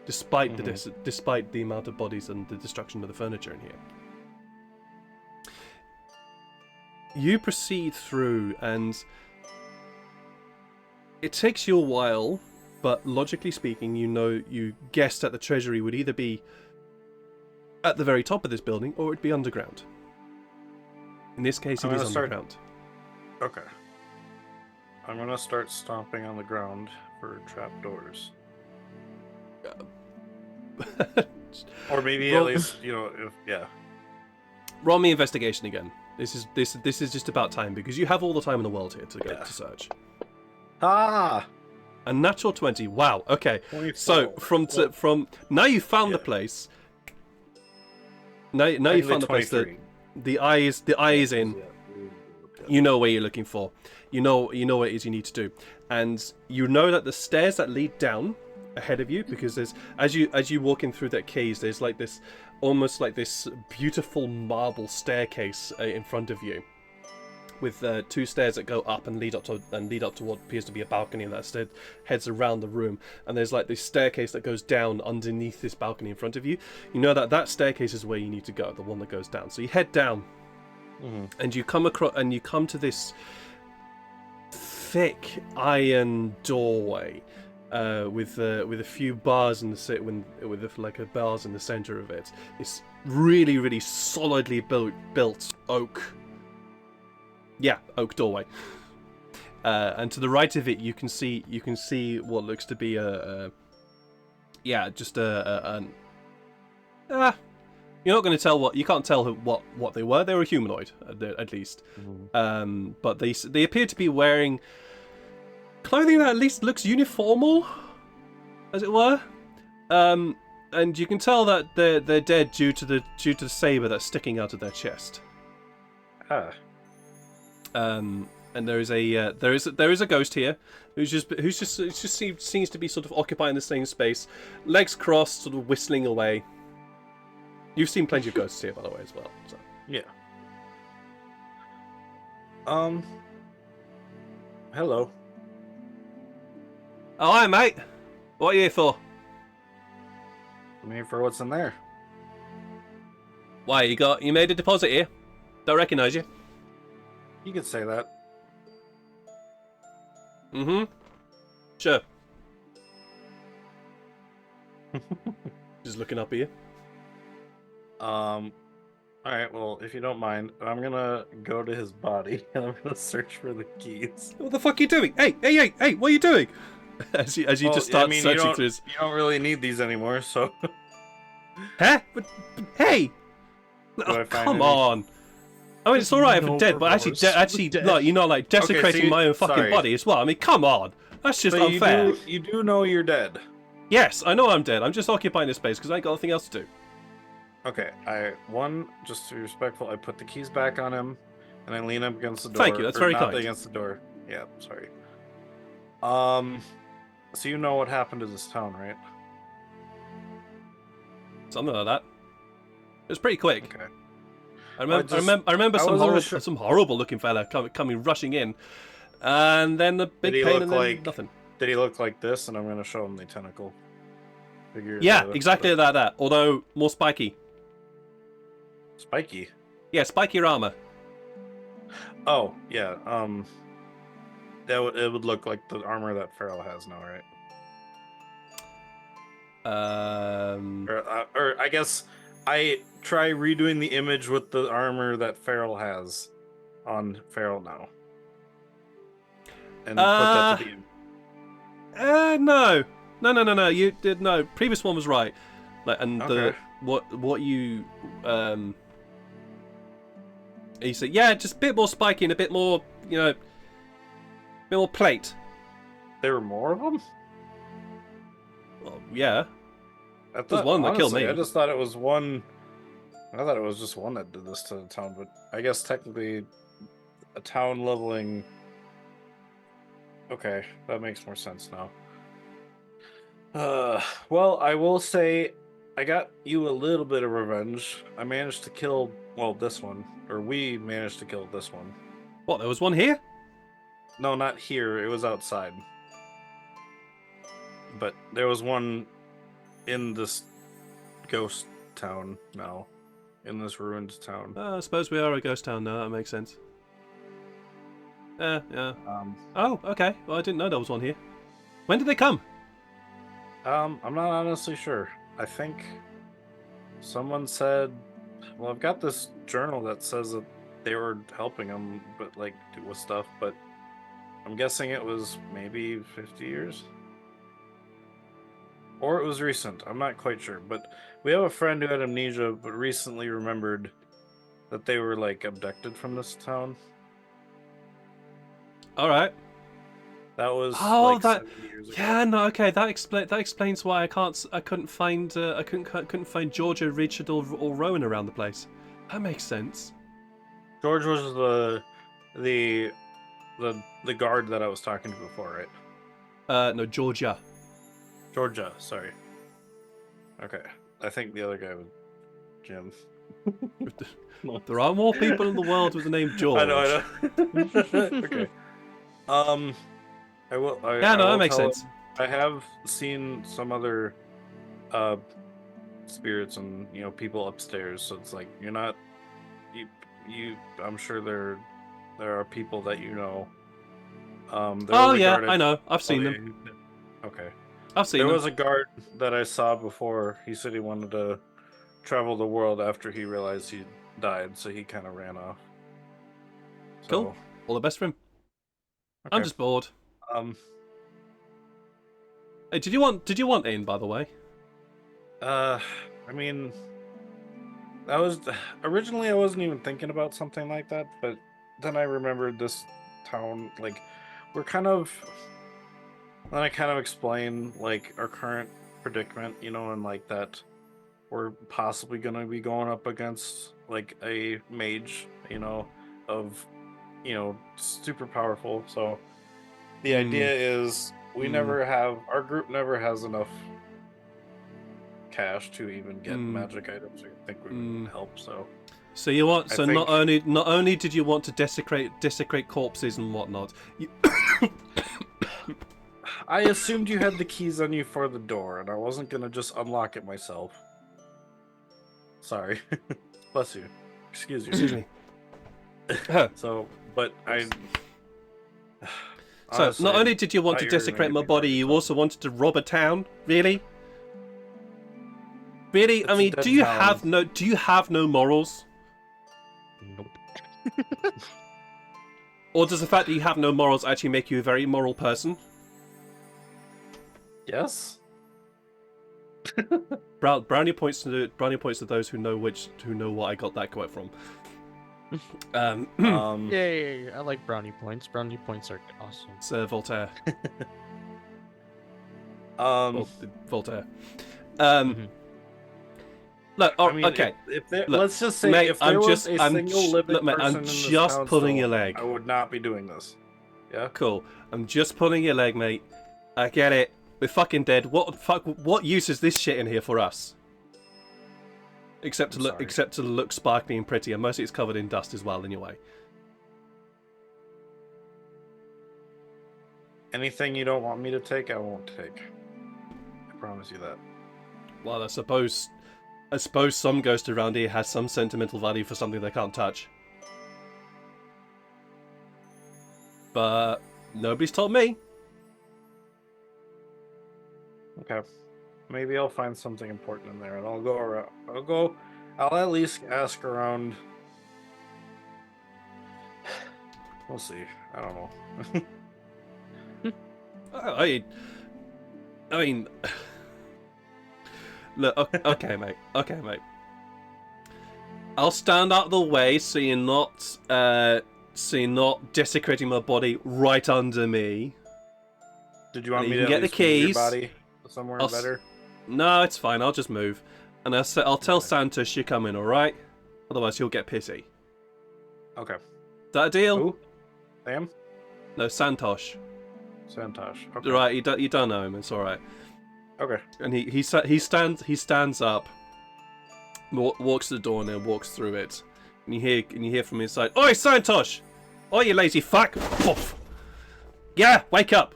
despite the amount of bodies and the destruction of the furniture in here. You proceed through, and it takes you a while, but logically speaking, you guessed that the treasury would either be at the very top of this building or it'd be underground. In this case, it is underground. Okay. I'm gonna start stomping on the ground for trapdoors. Or maybe at least, Roll me investigation again. This is just about time, because you have all the time in the world here to go to search. Ah! A natural 20. Wow. Okay. 24. So from now you found the place. Now you found the place that the eye is in. You know where you're looking for. You know what it is you need to do, and you know that the stairs that lead down ahead of you, because there's as you walk in through that cave, there's like this almost like this beautiful marble staircase in front of you, with 2 stairs that go up and lead up to what appears to be a balcony, and that heads around the room, and there's like this staircase that goes down underneath this balcony in front of you. You know that staircase is where you need to go, the one that goes down. So you head down, and you come to this thick iron doorway with a few bars in the bars in the center of it. It's really, really solidly built oak. Yeah, oak doorway. And to the right of it, you can see what looks to be you're not going to tell you can't tell what they were. They were humanoid, at least. But they appear to be wearing clothing that at least looks uniformal, as it were. And you can tell that they're dead due to the saber that's sticking out of their chest. And there is a ghost here who's just seems to be sort of occupying the same space, legs crossed, sort of whistling away. You've seen plenty of ghosts here, by the way, as well. So. Yeah. Hello. Oh, hi, mate. What are you here for? I'm here for what's in there. Why, you made a deposit here? Don't recognise you. You could say that. Sure. Just looking up at you. All right. Well, if you don't mind, I'm gonna go to his body and I'm gonna search for the keys. What the fuck are you doing? Hey! What are you doing? As you Well, just start you searching don't, through his. you don't really need these anymore, so. Huh? But hey! I find Come any? on. I mean, it's all right if No I'm dead, but remorse actually, for death. like, you know, like desecrating see, my own fucking sorry. body as well. I mean, come on. That's just But unfair. you do know you're dead. Yes, I know I'm dead. I'm just occupying this space because I ain't got anything else to do. Okay, just to be respectful, I put the keys back on him, and I lean up against the door. Thank you, that's or very not kind. against the door. Yeah, sorry. So you know what happened to this town, right? Something like that. It was pretty quick. Okay. I remember I some wasn't horrible, sure- some horrible looking fella coming rushing in, and then the big he pain look and then like- nothing. Did he look like this? And I'm gonna show him the tentacle figure. Yeah, exactly like that. Although more spiky. Spiky. Yeah, spiky armor. Oh, yeah. It would look like the armor that Farrell has now, right? Or I guess I try redoing the image with the armor that Farrell has on Farrell now, and put that to the. No. You did no. Previous one was right. Like, and Okay. what you he said, yeah, just a bit more spiky and a bit more, you know, a bit more plate. There were more of them. Well, yeah. There's one that killed me. I just thought it was one. I thought it was just one that did this to the town, but I guess technically, a town leveling. Okay, that makes more sense now. Well, I will say, I got you a little bit of revenge. I managed to kill, this one, or we managed to kill this one. What? There was one here. No, not here. It was outside. But there was one in this ghost town now, in this ruined town. I suppose we are a ghost town now. That makes sense. Yeah. Oh, okay. Well, I didn't know there was one here. When did they come? I'm not honestly sure. I think someone said, well, I've got this journal that says that they were helping him, but like with stuff, but I'm guessing it was maybe 50 years. Or it was recent. I'm not quite sure, but we have a friend who had amnesia, but recently remembered that they were like abducted from this town. All right. That was Oh, 70 years ago. Yeah, no, okay. That explains why I couldn't find find Georgia, Richard, or Rowan around the place. That makes sense. George was the guard that I was talking to before, right? No, Georgia. Georgia, sorry. Okay, I think the other guy was Jim. There are more people in the world with the name George. I know. Okay. I will. Yeah, no, that makes tell sense. him I have seen some other spirits and people upstairs, so it's like you're not. I'm sure there are people that you know. Oh yeah, I know. I've seen them. Okay. I've seen There them. was a guard that I saw before. He said he wanted to travel the world after he realized he died, so he kind of ran off. Cool. All the best for him. Okay. I'm just bored. Hey, did you want in, by the way? I mean, I was originally I wasn't even thinking about something like that, but then I remembered this town. Like, we're kind of. Then I kind of explain like our current predicament, and like that we're possibly going to be going up against like a mage, of super powerful. So the idea is our group never has enough cash to even get magic items. I think we would help. So you want? So think- not only did you want to desecrate corpses and whatnot, you... I assumed you had the keys on you for the door, and I wasn't gonna just unlock it myself. Sorry. Bless you. Excuse you. Excuse me. So, but I. So Honestly, not only did you want to thought you were desecrate gonna my be body, you also wanted to rob a town. Really? Really? It's I a mean, dead do you town. have no morals? Nope. Or does the fact that you have no morals actually make you a very moral person? Yes. Brownie points to those who know what I got that quote from. Yay! I like brownie points. Brownie points are awesome. Sir Voltaire. Voltaire. Look, I mean, okay. If there, Look, let's just say, mate, if there was a single living look, mate, person I'm in this just town pulling still, your leg. I would not be doing this. Yeah. Cool. I'm just pulling your leg, mate. I get it. We're fucking dead. What use is this shit in here for us? Except to look sparkly and pretty, and mostly it's covered in dust as well. Anyway. Anything you don't want me to take, I won't take. I promise you that. Well, I suppose some ghost around here has some sentimental value for something they can't touch. But nobody's told me. Okay. Maybe I'll find something important in there, and I'll go around. I'll at least ask around. We'll see. I don't know. I mean, look. Okay, mate. Okay, mate. I'll stand out of the way so you're not desecrating my body right under me. Did you want You me can to get at the least move your keys. body somewhere better? No, it's fine. I'll just move, and I'll tell Santos you're coming. All right. Otherwise, he'll get pissy. Okay. Is that a deal? Who? Sam? No, Santosh. Santosh. Okay. Right, you don't know him. It's all right. Okay. And he stands up, walks to the door, and then walks through it. And you hear from inside, "Oi, Santosh! Oi, you lazy fuck! Poof. Yeah, wake up!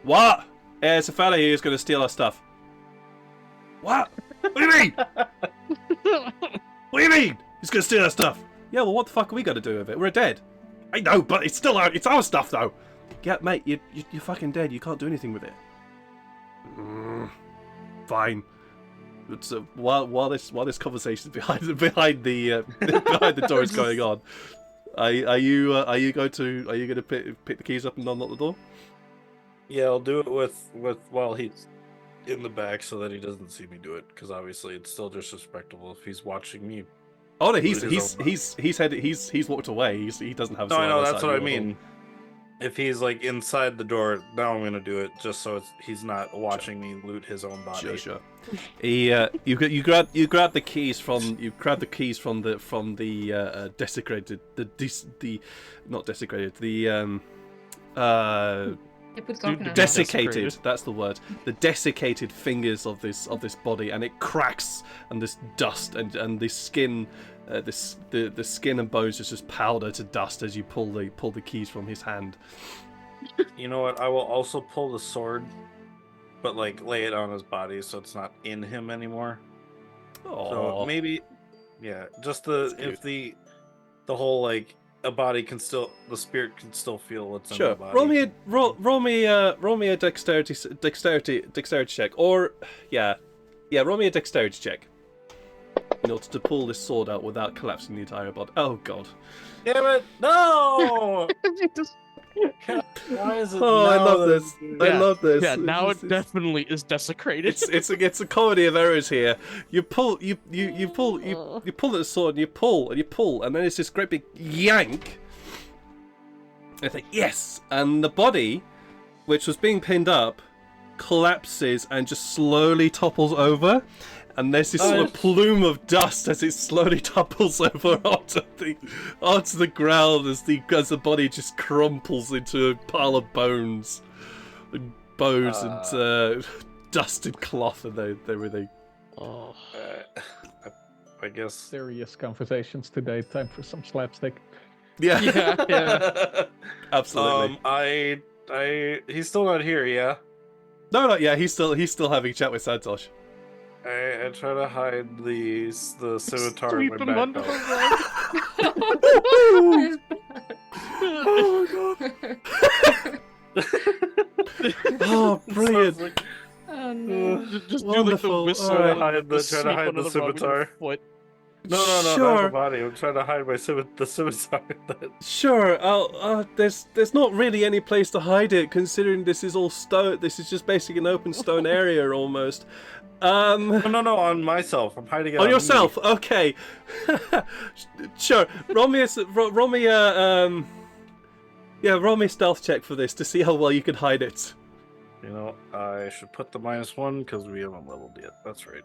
What? There's a fella here who's going to steal our stuff. What? What do you mean? What do you mean? He's going to steal our stuff? Yeah, well, what the fuck are we going to do with it? We're dead. I know, but it's still our stuff, though. Yeah, mate, you're fucking dead. You can't do anything with it. Fine. It's, while this conversation behind the door is going on, are you going to pick the keys up and unlock the door? Yeah, I'll do it with while he's in the back so that he doesn't see me do it, because obviously it's still disrespectful if he's watching me. Oh no, he's walked away. He doesn't have. No, I know, that's what I mean. If he's like inside the door, now I'm gonna do it just so he's not watching me loot his own body. Sure. You grab the keys from the desecrated not desecrated They put coconut on. desiccated. That's the word. The desiccated fingers of this body, and it cracks, and this dust and the skin, the skin and bones just powder to dust as you pull the keys from his hand. You know what? I will also pull the sword, but like lay it on his body so it's not in him anymore. So maybe, yeah, just the whole like a body can still, the spirit can still feel what's in the body. Roll me a dexterity check, or roll me a dexterity check in order to pull this sword out without collapsing the entire body. Oh god! Damn it! No! Why is it? Oh, I love this. I love this. Yeah, now it definitely is desecrated. It's a comedy of errors here. You pull at the sword, and you pull, and then it's this great big yank. I think yes, and the body, which was being pinned up, collapses and just slowly topples over. And there's this sort of plume of dust as it slowly topples over onto the ground as the body just crumples into a pile of bones and dusted cloth and everything. Oh, I guess Serious conversations today. Time for some slapstick. Yeah. Absolutely. He's still not here, yeah? No, yeah, he's still having a chat with Santosh. I try to hide the scimitar in Sweep my him back under belt. the rug. Oh, brilliant! Oh no. Just do like the Wonderful. whistle. Alright. Try to hide the Sweep under scimitar. rug with your foot. No, not the Sure, body. I'm trying to hide the scimitar. sure. There's not really any place to hide it, considering this is all stone. This is just basically an open stone area almost. No, on myself. I'm hiding it On on yourself, me. okay. Sure. Roll me a stealth check for this to see how well you can hide it. You know, I should put the -1 because we haven't leveled yet. That's right.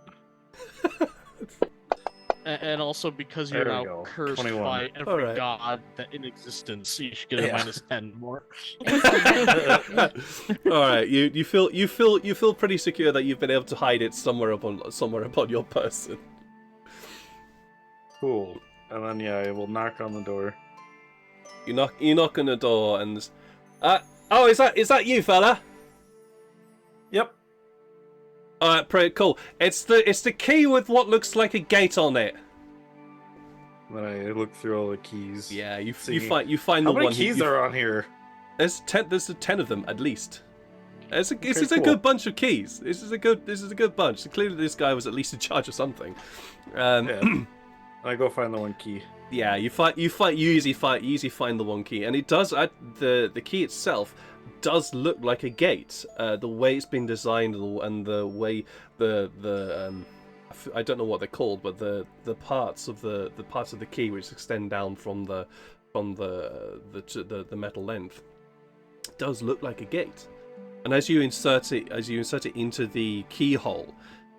And also because you're There we now go. cursed 21. by every Alright. god that in existence, you should get a Yeah. -10 more. All right, you feel pretty secure that you've been able to hide it somewhere upon your person. Cool. And then I will knock on the door. You knock on the door and oh, is that you, fella? Yep. All right, pretty cool. It's the key with what looks like a gate on it. Then I look through all the keys. Yeah, you See. find the How many one. keys are on here? There's 10 of them at least. This is a cool. good bunch of keys. This is a good bunch. So clearly, this guy was at least in charge of something. Yeah. I go find the one key. Yeah, you easily find the one key, and it does. The key itself does look like a gate. The way it's been designed and the way I don't know what they're called, but the parts of the key which extend down from the metal length does look like a gate. And as you insert it into the keyhole,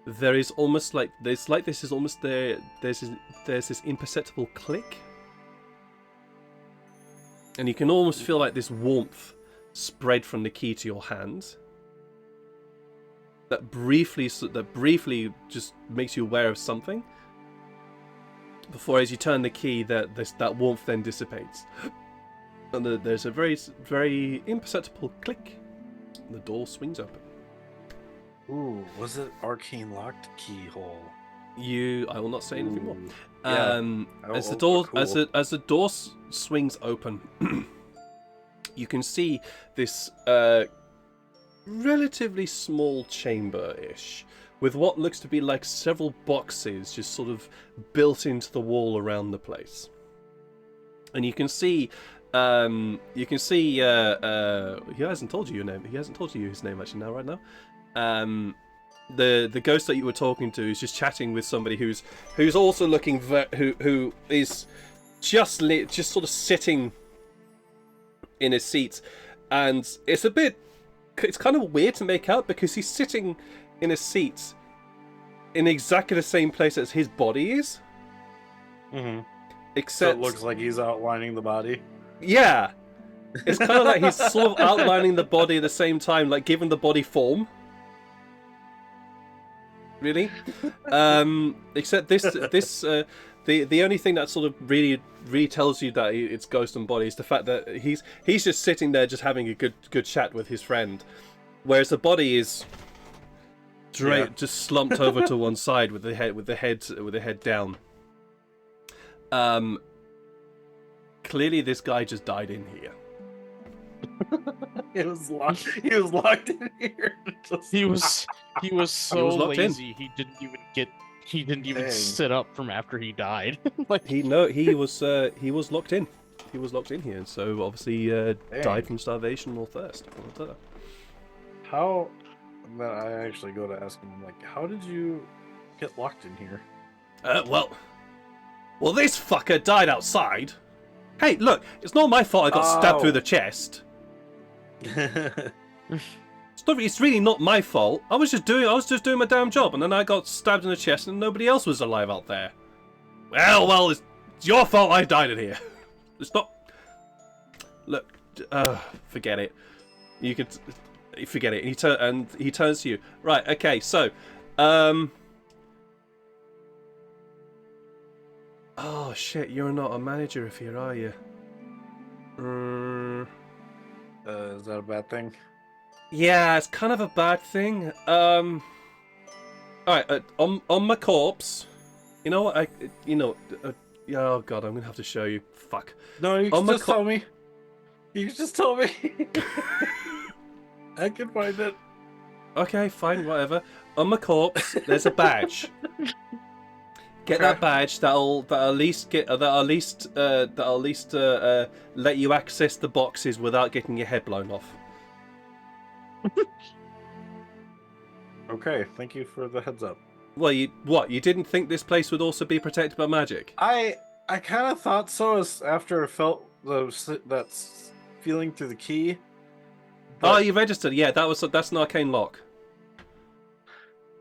there is almost like there's this imperceptible click, and you can almost feel like this warmth spread from the key to your hand. That briefly just makes you aware of something. Before, as you turn the key, that warmth then dissipates, and there's a very, very imperceptible click. And the door swings open. Ooh, was it arcane locked keyhole? I will not say anything more. Yeah. As the Oh, door cool. as the door swings open, you can see this relatively small chamber-ish, with what looks to be like several boxes just sort of built into the wall around the place. And you can see he hasn't told you your name. He hasn't told you his name actually right now. The ghost that you were talking to is just chatting with somebody who's also looking who is just sort of sitting in his seat, and it's kind of weird to make out because he's sitting in a seat in exactly the same place as his body is. Mm-hmm. So Except it looks like he's outlining the body. yeah, it's kind of like he's sort of outlining the body at the same time, like giving the body form. Really, except the only thing that sort of really tells you that it's ghost and body is the fact that he's just sitting there just having a good chat with his friend, whereas the body is just slumped over to one side with the head down. Clearly this guy just died in here. He was locked in here. He was so locked in. lazy. He didn't even Dang. sit up from after he died. Like He was locked in. He was locked in here, and so obviously died from starvation or thirst. How? Then I actually go to ask him, I'm like, how did you get locked in here? Well, this fucker died outside. Hey, look, it's not my fault I got stabbed Oh. through the chest. It's really not my fault. I was just doing my damn job, and then I got stabbed in the chest, and nobody else was alive out there. Well, it's your fault I died in here. It's not. Look, forget it. You could forget it. And he turns to you. Right. Okay. So, oh shit! You're not a manager of here, are you? Is that a bad thing? Yeah, it's kind of a bad thing. All right, on my corpse. You know what? Oh god, I'm gonna have to show you. Fuck. No, you On can my just tell me. You can just tell me. I can find it. Okay, fine, whatever. On my corpse, there's a badge. Get Okay. that badge. That'll at least let you access the boxes without getting your head blown off. Okay, thank you for the heads up. Well, you didn't think this place would also be protected by magic? I kind of thought so as after I felt that feeling through the key. Oh, but- you registered. Yeah, that's an arcane lock,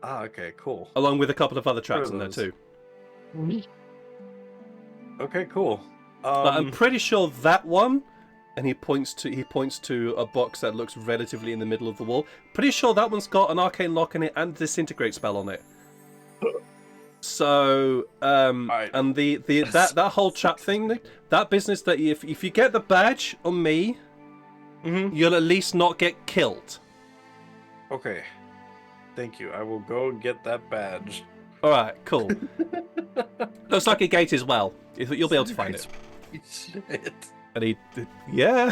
Ah, okay, cool. along with a couple of other traps Sure in there those. too. Okay, cool. But I'm pretty sure that one, and he points to a box that looks relatively in the middle of the wall. Pretty sure that one's got an arcane lock in it and a disintegrate spell on it. So, and that whole trap thing, that business that if you get the badge on me, you'll at least not get killed. Okay. Thank you. I will go and get that badge. All right, cool. Looks like a gate as well. You'll be able to find it. Shit. And yeah,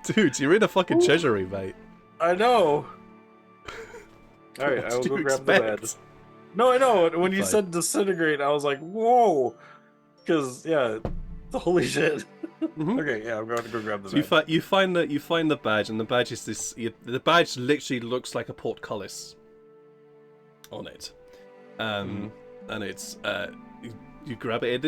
dude, you're in a fucking treasury, mate. I know. All right, What I will did go you grab the expect? badge. No, I know. When you Fine. said disintegrate, I was like, whoa. Because, yeah, holy shit. Mhm. Okay, yeah, I'm going to go grab the So badge. you find the badge, and the badge is this. The badge literally looks like a portcullis on it, and it's you grab it.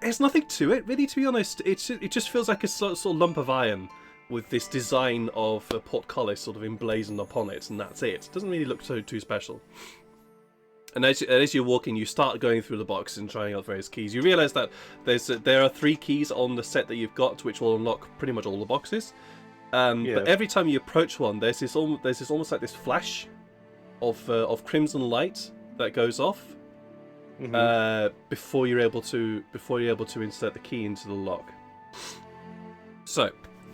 There's nothing to it, really. To be honest, it just feels like a sort of lump of iron with this design of a portcullis sort of emblazoned upon it, and that's it. It doesn't really look too special. And as you're walking, you start going through the boxes and trying out various keys. You realise that there are 3 keys on the set that you've got, which will unlock pretty much all the boxes. But every time you approach one, there's this almost like this flash of crimson light that goes off before you're able to insert the key into the lock. So,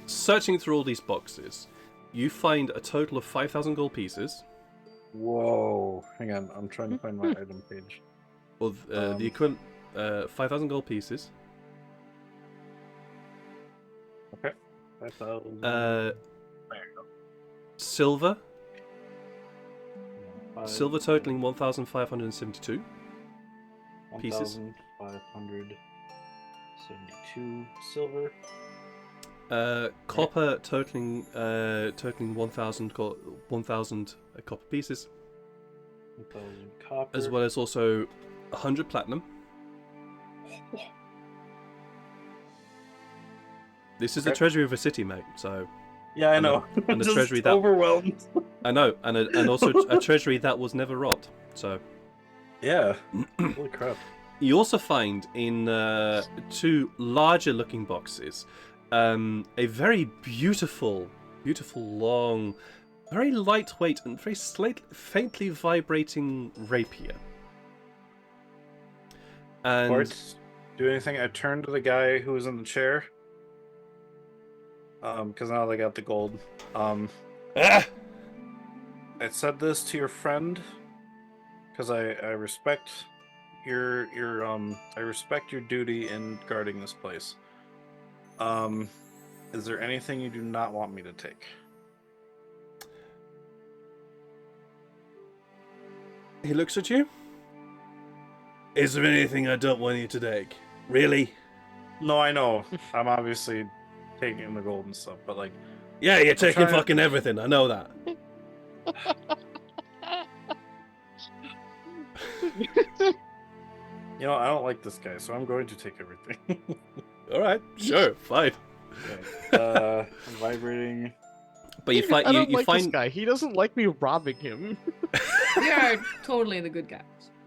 searching through all these boxes, you find a total of 5,000 gold pieces. Whoa. Hang on, I'm trying to find my item page. Well, the equivalent 5,000 gold pieces. Okay. 5,000. Uh, There you go. silver. Five- Silver totaling 1,572 pieces. 1,572 silver. Copper totaling 1,000 copper pieces, 1,000 copper. as well as also 100 platinum. This is the Okay. treasury of a city, mate. So Yeah, I and know. the- and the Just treasury that- overwhelmed. I know, and also a treasury that was never robbed. So Yeah. Holy crap. you also find in 2 larger-looking boxes a very beautiful, long, very lightweight and very faintly vibrating rapier. And Quartz, do anything? I turned to the guy who was in the chair. Because now they got the gold. I said this to your friend because I respect your I respect your duty in guarding this place. Is there anything you do not want me to take? he looks at you. Is there anything I don't want you to take? Really? No, I know. I'm obviously taking the gold and stuff, but like, Yeah, you're taking trying- fucking everything. I know that. you know, I don't like this guy, so I'm going to take everything. All right, sure, fine. Okay. Vibrating. But you I find don't you like this find guy. He doesn't like me robbing him. We are totally the good guys.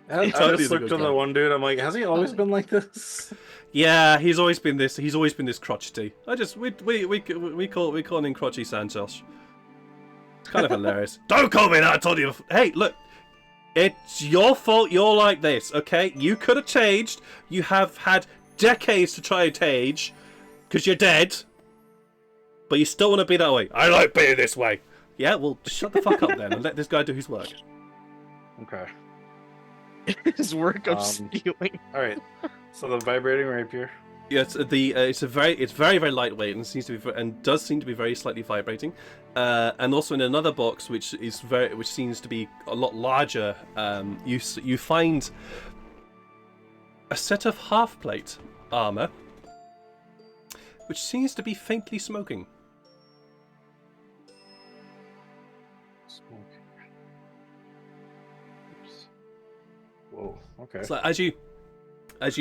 I totally just is a looked good at the guy. one dude. I'm like, has he always been like this? yeah, he's always been this crotchety. We call him Crotchy Santos. It's kind of hilarious. Don't call me that. I told you. Hey, look, it's your fault. You're like this, okay? You could have changed. You have had decades to try and change, because you're dead. But you still want to be that way. I like being this way. Yeah, well, shut the fuck up then and let this guy do his work. Okay. His work of Um, stealing. All right. So the vibrating rapier. Yeah, it's very lightweight and does seem to be very slightly vibrating, and also in another box which seems to be a lot larger. You find a set of half-plate armor, which seems to be faintly smoking. Smoking. Oops. Whoa. Okay. So as you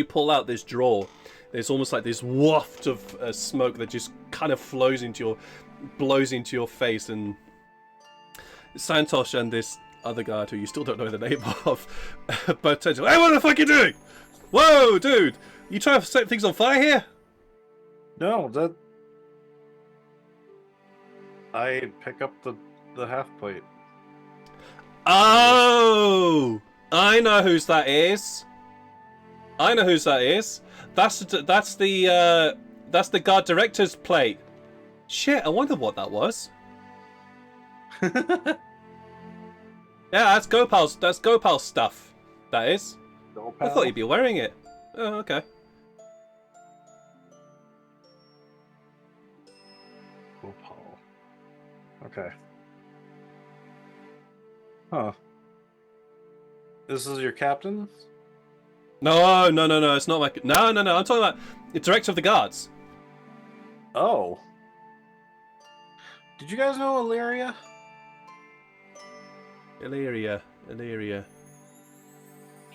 pull out this drawer, there's almost like this waft of smoke that just kind of blows into your face, and Santosh and this other guard who you still don't know the name of, but hey, what the fuck are you doing? Whoa, dude! You trying to set things on fire here? No, that. I pick up the half plate. Oh, I know whose that is. I know whose that is. That's the guard director's plate. Shit, I wonder what that was. Yeah, that's Gopal's stuff. That is. I thought he'd be wearing it. Oh, okay. Gopal. Okay. Huh. This is your captain? No, it's not like no. I'm talking about the director of the guards. Oh. Did you guys know Illyria? Illyria.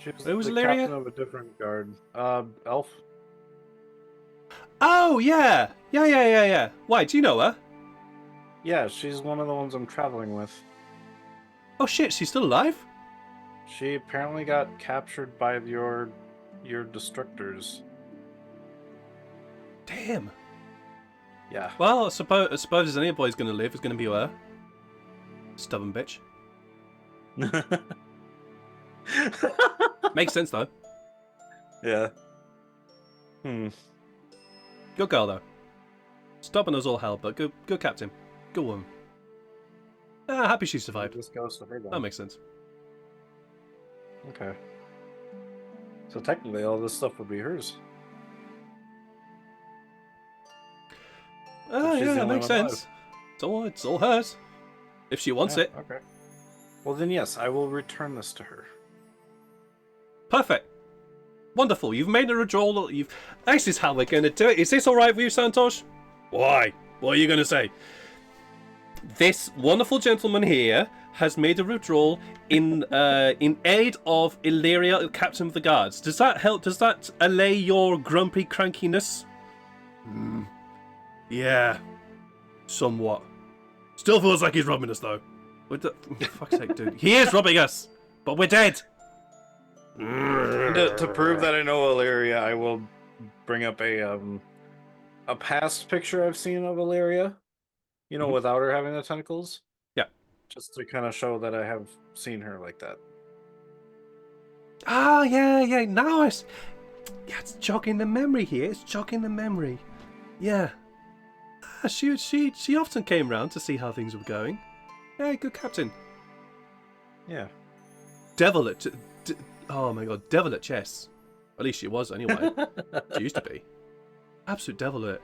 She was Who was the Illyria? captain of a different guard. Elf. Oh yeah. Why? Do you know her? Yeah, she's one of the ones I'm traveling with. Oh shit, she's still alive? She apparently got captured by your destructors. Damn. Yeah. Well, I suppose if anybody's gonna live, it's gonna be her. Stubborn bitch. Makes sense though. Yeah. Good girl though. Stubborn as all hell, but good captain. Good woman. Happy she survived. This goes to her then. That makes sense. Okay. So technically, all this stuff would be hers. Oh She's the yeah, that only makes one alive. sense. It's all hers. If she wants Yeah, it. Okay. Well then, yes, I will return this to her. Perfect. Wonderful. You've made a withdrawal. This is how we're going to do it. Is this all right with you, Santosh? Why? What are you going to say? This wonderful gentleman here has made a withdrawal in aid of Illyria, captain of the guards. Does that help? Does that allay your grumpy crankiness? Yeah, somewhat. Still feels like he's robbing us, though. What the fuck's sake, dude? He is robbing us, but we're dead. To prove that I know Illyria, I will bring up a past picture I've seen of Illyria. You know, without her having the tentacles. Yeah. Just to kind of show that I have seen her like that. Ah, yeah, nice. Yeah, it's jogging the memory here. It's jogging the memory. Yeah. She often came round to see how things were going. Yeah, good captain. Yeah. Devil at... oh my god, devil at chess. At least she was anyway. She used to be. Absolute devil at it.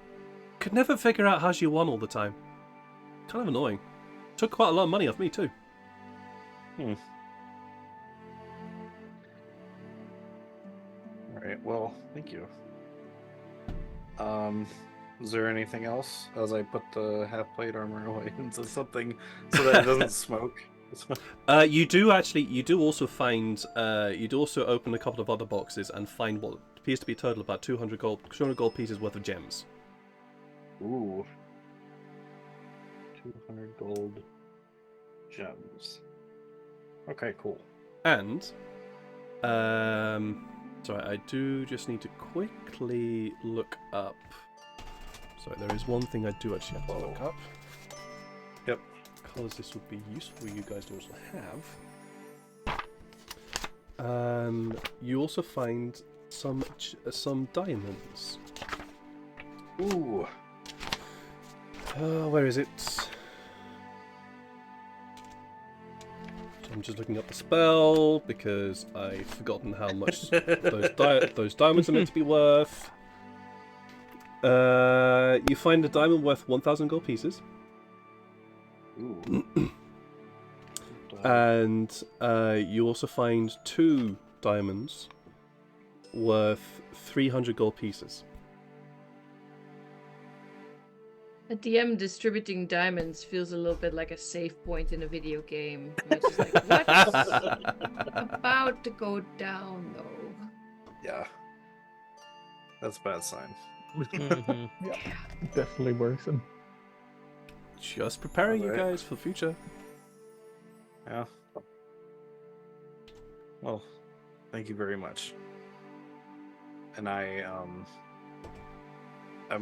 Could never figure out how she won all the time. Kind of annoying. Took quite a lot of money off me too. Alright, well, thank you. Is there anything else as I put the half-plate armor away into something so that it doesn't smoke? You do also open a couple of other boxes and find what appears to be a total of about 200 gold pieces worth of gems. Ooh. 200 gold gems. Okay, cool. And, sorry, I do just need to quickly look up. Sorry, there is one thing I do actually have to look up. Yep. Because this would be useful for you guys to also have. You also find some diamonds. Ooh. Where is it? So I'm just looking up the spell because I've forgotten how much those diamonds are meant to be worth. You find a diamond worth 1,000 gold pieces. Ooh. And you also find 2 diamonds worth 300 gold pieces. A DM distributing diamonds feels a little bit like a save point in a video game. Which is like, what's about to go down, though? Yeah. That's a bad sign. Mhm. Definitely worrisome. Just preparing you Alright. guys for the future. Yeah. Well, thank you very much. And I'm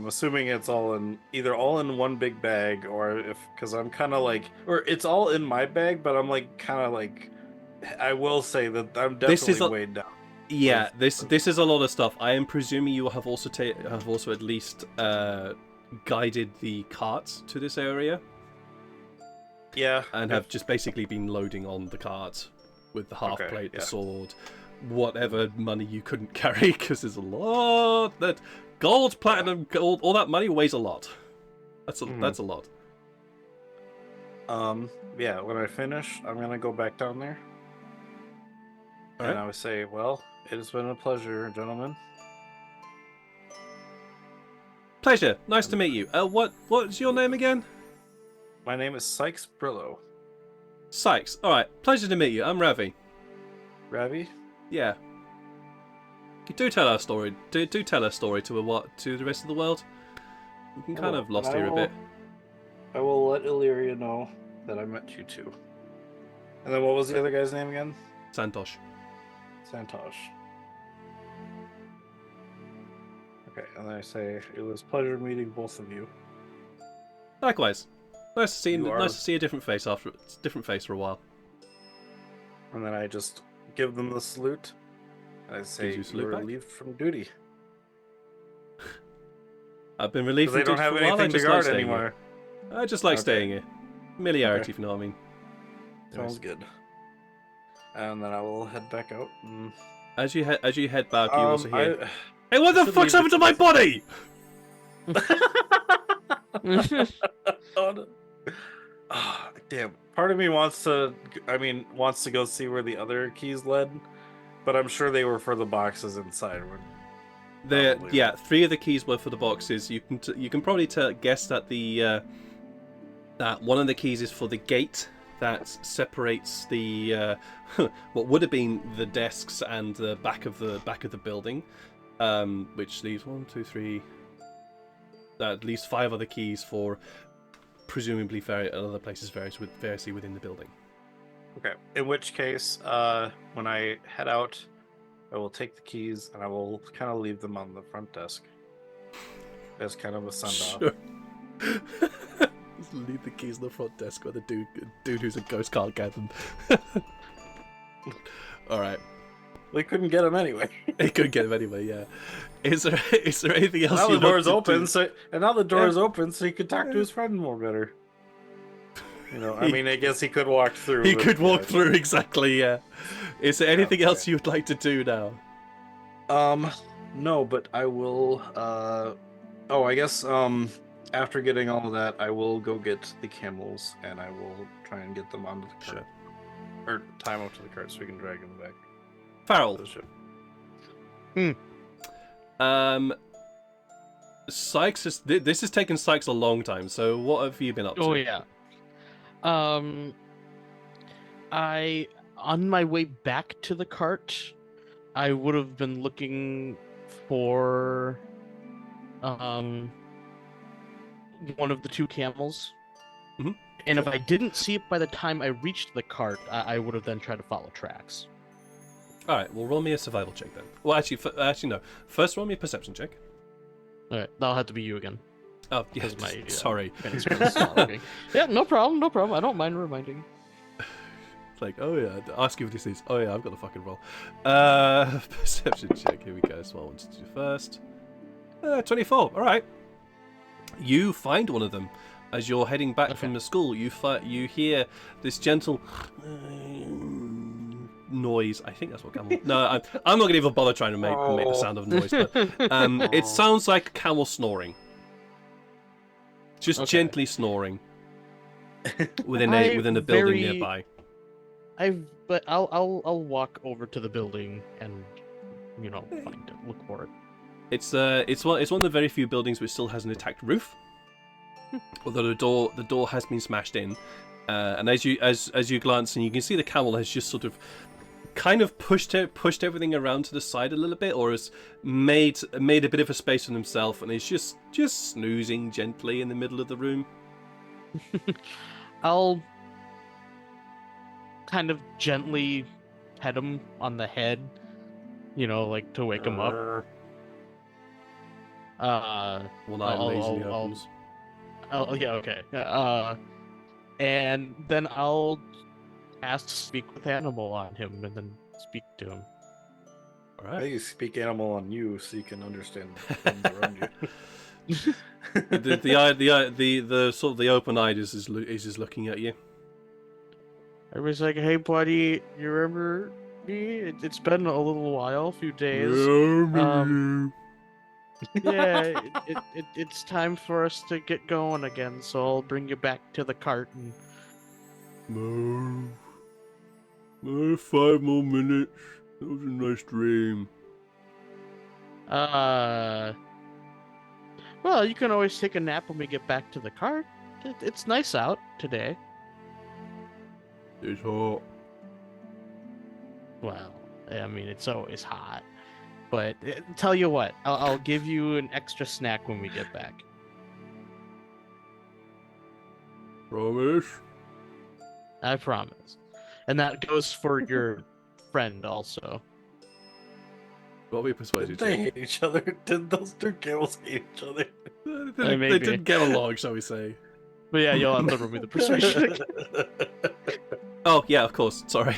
assuming it's all in one big bag, or because I'm kind of like, or it's all in my bag, but I'm like kind of like, I will say that I'm This is definitely weighed down. Yeah, this is a lot of stuff. I am presuming you have also at least guided the carts to this area, Yeah. and have just basically been loading on the carts with the half Okay, plate, yeah. the sword, whatever money you couldn't carry, because there's a lot that gold, platinum, gold, all that money weighs a lot. That's a lot. Yeah. When I finish, I'm gonna go back down there, Alright. and I would say, well, it has been a pleasure, gentlemen. Pleasure. Nice to meet you. What's your name again? My name is Sykes Brillo. Sykes. All right. Pleasure to meet you. I'm Ravi. Ravi? Yeah. Do tell our story. Do tell our story to the rest of the world. We can kind of lost here a bit. I will let Illyria know that I met you too. And then what was the other guy's name again? Santosh. Santosh. Okay, and then I say it was a pleasure meeting both of you. Likewise. Nice to see You are- nice to see a different face for a while. And then I just give them the salute. And I say Gives you a salute you're back? relieved from duty. I've been relieved Because they from don't have duty for a while. I anything to just like guard staying anymore. here. I just like Okay. staying here. Familiarity, Okay. if you know what I mean. Sounds good. And then I will head back out. And... As you head back, you also hear. I... Hey, what the should fuck's leave happened to my body? Oh, no. Ah, damn. Part of me wants to go see where the other keys led, but I'm sure they were for the boxes inside. Probably. 3 of the keys were for the boxes. You can probably guess that that one of the keys is for the gate that separates the what would have been the desks and the back of the building, which leaves 1, 2, 3. At least 5 other keys for presumably other places variously within the building. Okay. In which case, when I head out, I will take the keys and I will kind of leave them on the front desk as kind of a send-off. Sure. Just leave the keys on the front desk where the dude who's a ghost can't get them. All right. They couldn't get them anyway. He couldn't get them anyway. Yeah. Is there anything else? Now the you'd door's like to open, do? now the door is open, so he could talk to his friend more better. You know, I mean, I guess he could walk through. He but, could walk yeah. through, exactly. Yeah. Is there anything else okay. you would like to do now? No, but I will. I guess after getting all of that, I will go get the camels and I will try and get them onto the cart, or tie them up to the cart so we can drag them back to Farrell. the ship. Sykes this has taken Sykes a long time. So what have you been up to? Oh yeah. On my way back to the cart, I would have been looking for one of the 2 camels. Mhm. And if I didn't see it by the time I reached the cart, I would have then tried to follow tracks. All right. Well, roll me a survival check then. Well, actually no. First, roll me a perception check. All right, that'll have to be you again. Oh, yeah. Because my Sorry. screen's not working. Yeah, no problem. I don't mind reminding. It's like, oh yeah, ask you what this is. Oh yeah, I've got to fucking roll. Perception check. Here we go. So I want to do first. 24. All right. You find one of them as you're heading back from the school. You hear this gentle noise. I think that's what camel. No, I'm not gonna even bother trying to make the sound of noise. But it sounds like a camel snoring. Just gently snoring within a building nearby. But I'll walk over to the building and find it, look for it. It's one of the very few buildings which still has an intact roof. Although the door has been smashed in, and as you glance and you can see the camel has just sort of kind of pushed everything around to the side a little bit, or has made a bit of a space for himself, and is just snoozing gently in the middle of the room. I'll kind of gently pet him on the head, like to wake him up. One eye lazily opens. Oh yeah, okay. And then I'll ask to speak with animal on him, and then speak to him. All I right. you speak animal on you so you can understand things around you. the sort of the open eyed is just looking at you. I was like, "Hey, buddy, you remember me? It's been a little while, a few days. Yeah, it's time for us to get going again. So I'll bring you back to the cart." And 5 more minutes. That was a nice dream. well, you can always take a nap when we get back to the cart. It's nice out today. It's hot. Well, I mean, it's always hot. But tell you what, I'll give you an extra snack when we get back. Promise? I promise. And that goes for your friend also. Got me persuaded. Did they hate each other? Did those two camels hate each other? They maybe. didn't get along, shall we say? But yeah, you'll have to remove the persuasion. Oh, yeah, of course. Sorry.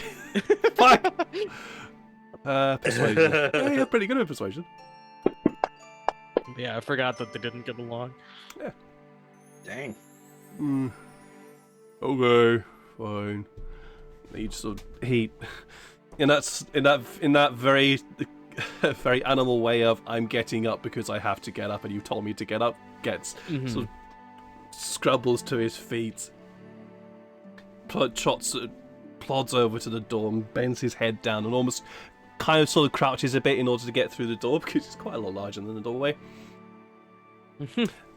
Fuck! Persuasion. Yeah, you're pretty good at persuasion. Yeah, I forgot that they didn't get along. Yeah. Dang. Okay, fine. He just sort of, in that very very animal way of I'm getting up because I have to get up and you told me to get up, gets sort of scrabbles to his feet, plods over to the door and bends his head down and almost kind of sort of crouches a bit in order to get through the door because it's quite a lot larger than the doorway.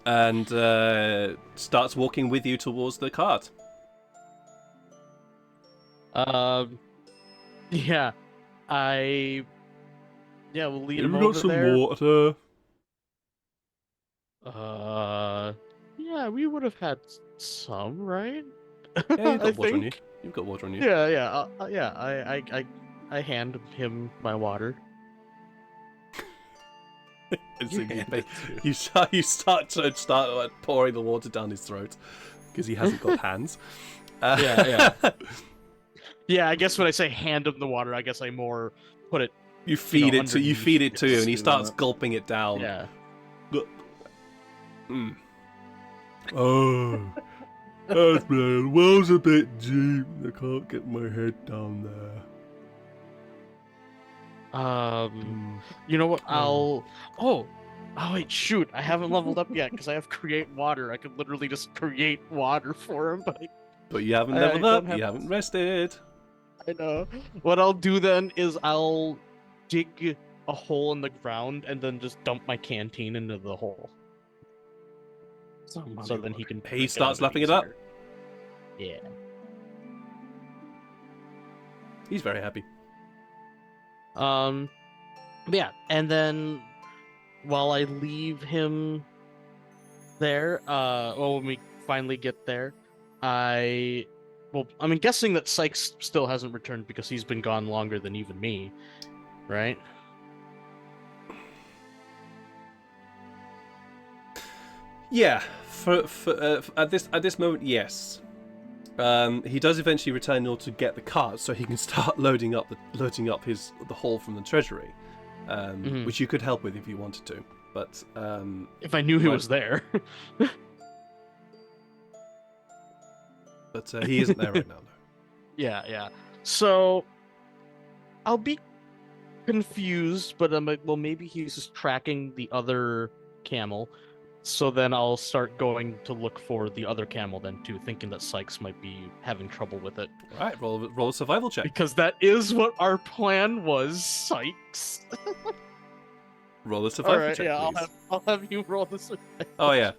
And starts walking with you towards the cart. Yeah, we'll lead him Have you got over some there. water? Yeah, we would have had some, right? Yeah, you've I got water on you. think. You've got water on you. Yeah. I hand him my water. And so hand it to- you start like, pouring the water down his throat because he hasn't got hands. Yeah. Yeah, I guess when I say hand him the water, I guess I more put it. You feed it to him, and he Yes, starts yeah. gulping it down. Yeah. Oh, that's bad. The well's a bit deep. I can't get my head down there. You know what? Oh wait, shoot! I haven't leveled up yet because I have create water. I could literally just create water for him, But you haven't I leveled don't up. have You haven't rested. I know. What I'll do then is I'll dig a hole in the ground and then just dump my canteen into the hole. So then he can. He starts lapping it up. Yeah. He's very happy. Yeah, and then while I leave him there, when we finally get there, I'm guessing that Sykes still hasn't returned because he's been gone longer than even me, right? Yeah, for at this moment, yes. He does eventually return in order to get the cart, so he can start loading up the haul from the treasury, which you could help with if you wanted to. But if I knew he was there. But he isn't there right now. No. Yeah. So I'll be confused, but I'm like, well, maybe he's just tracking the other camel. So then I'll start going to look for the other camel then too, thinking that Sykes might be having trouble with it. All right, roll a survival check. Because that is what our plan was, Sykes. Roll a All survival right, check, yeah, please. I'll have you roll this. Oh yeah.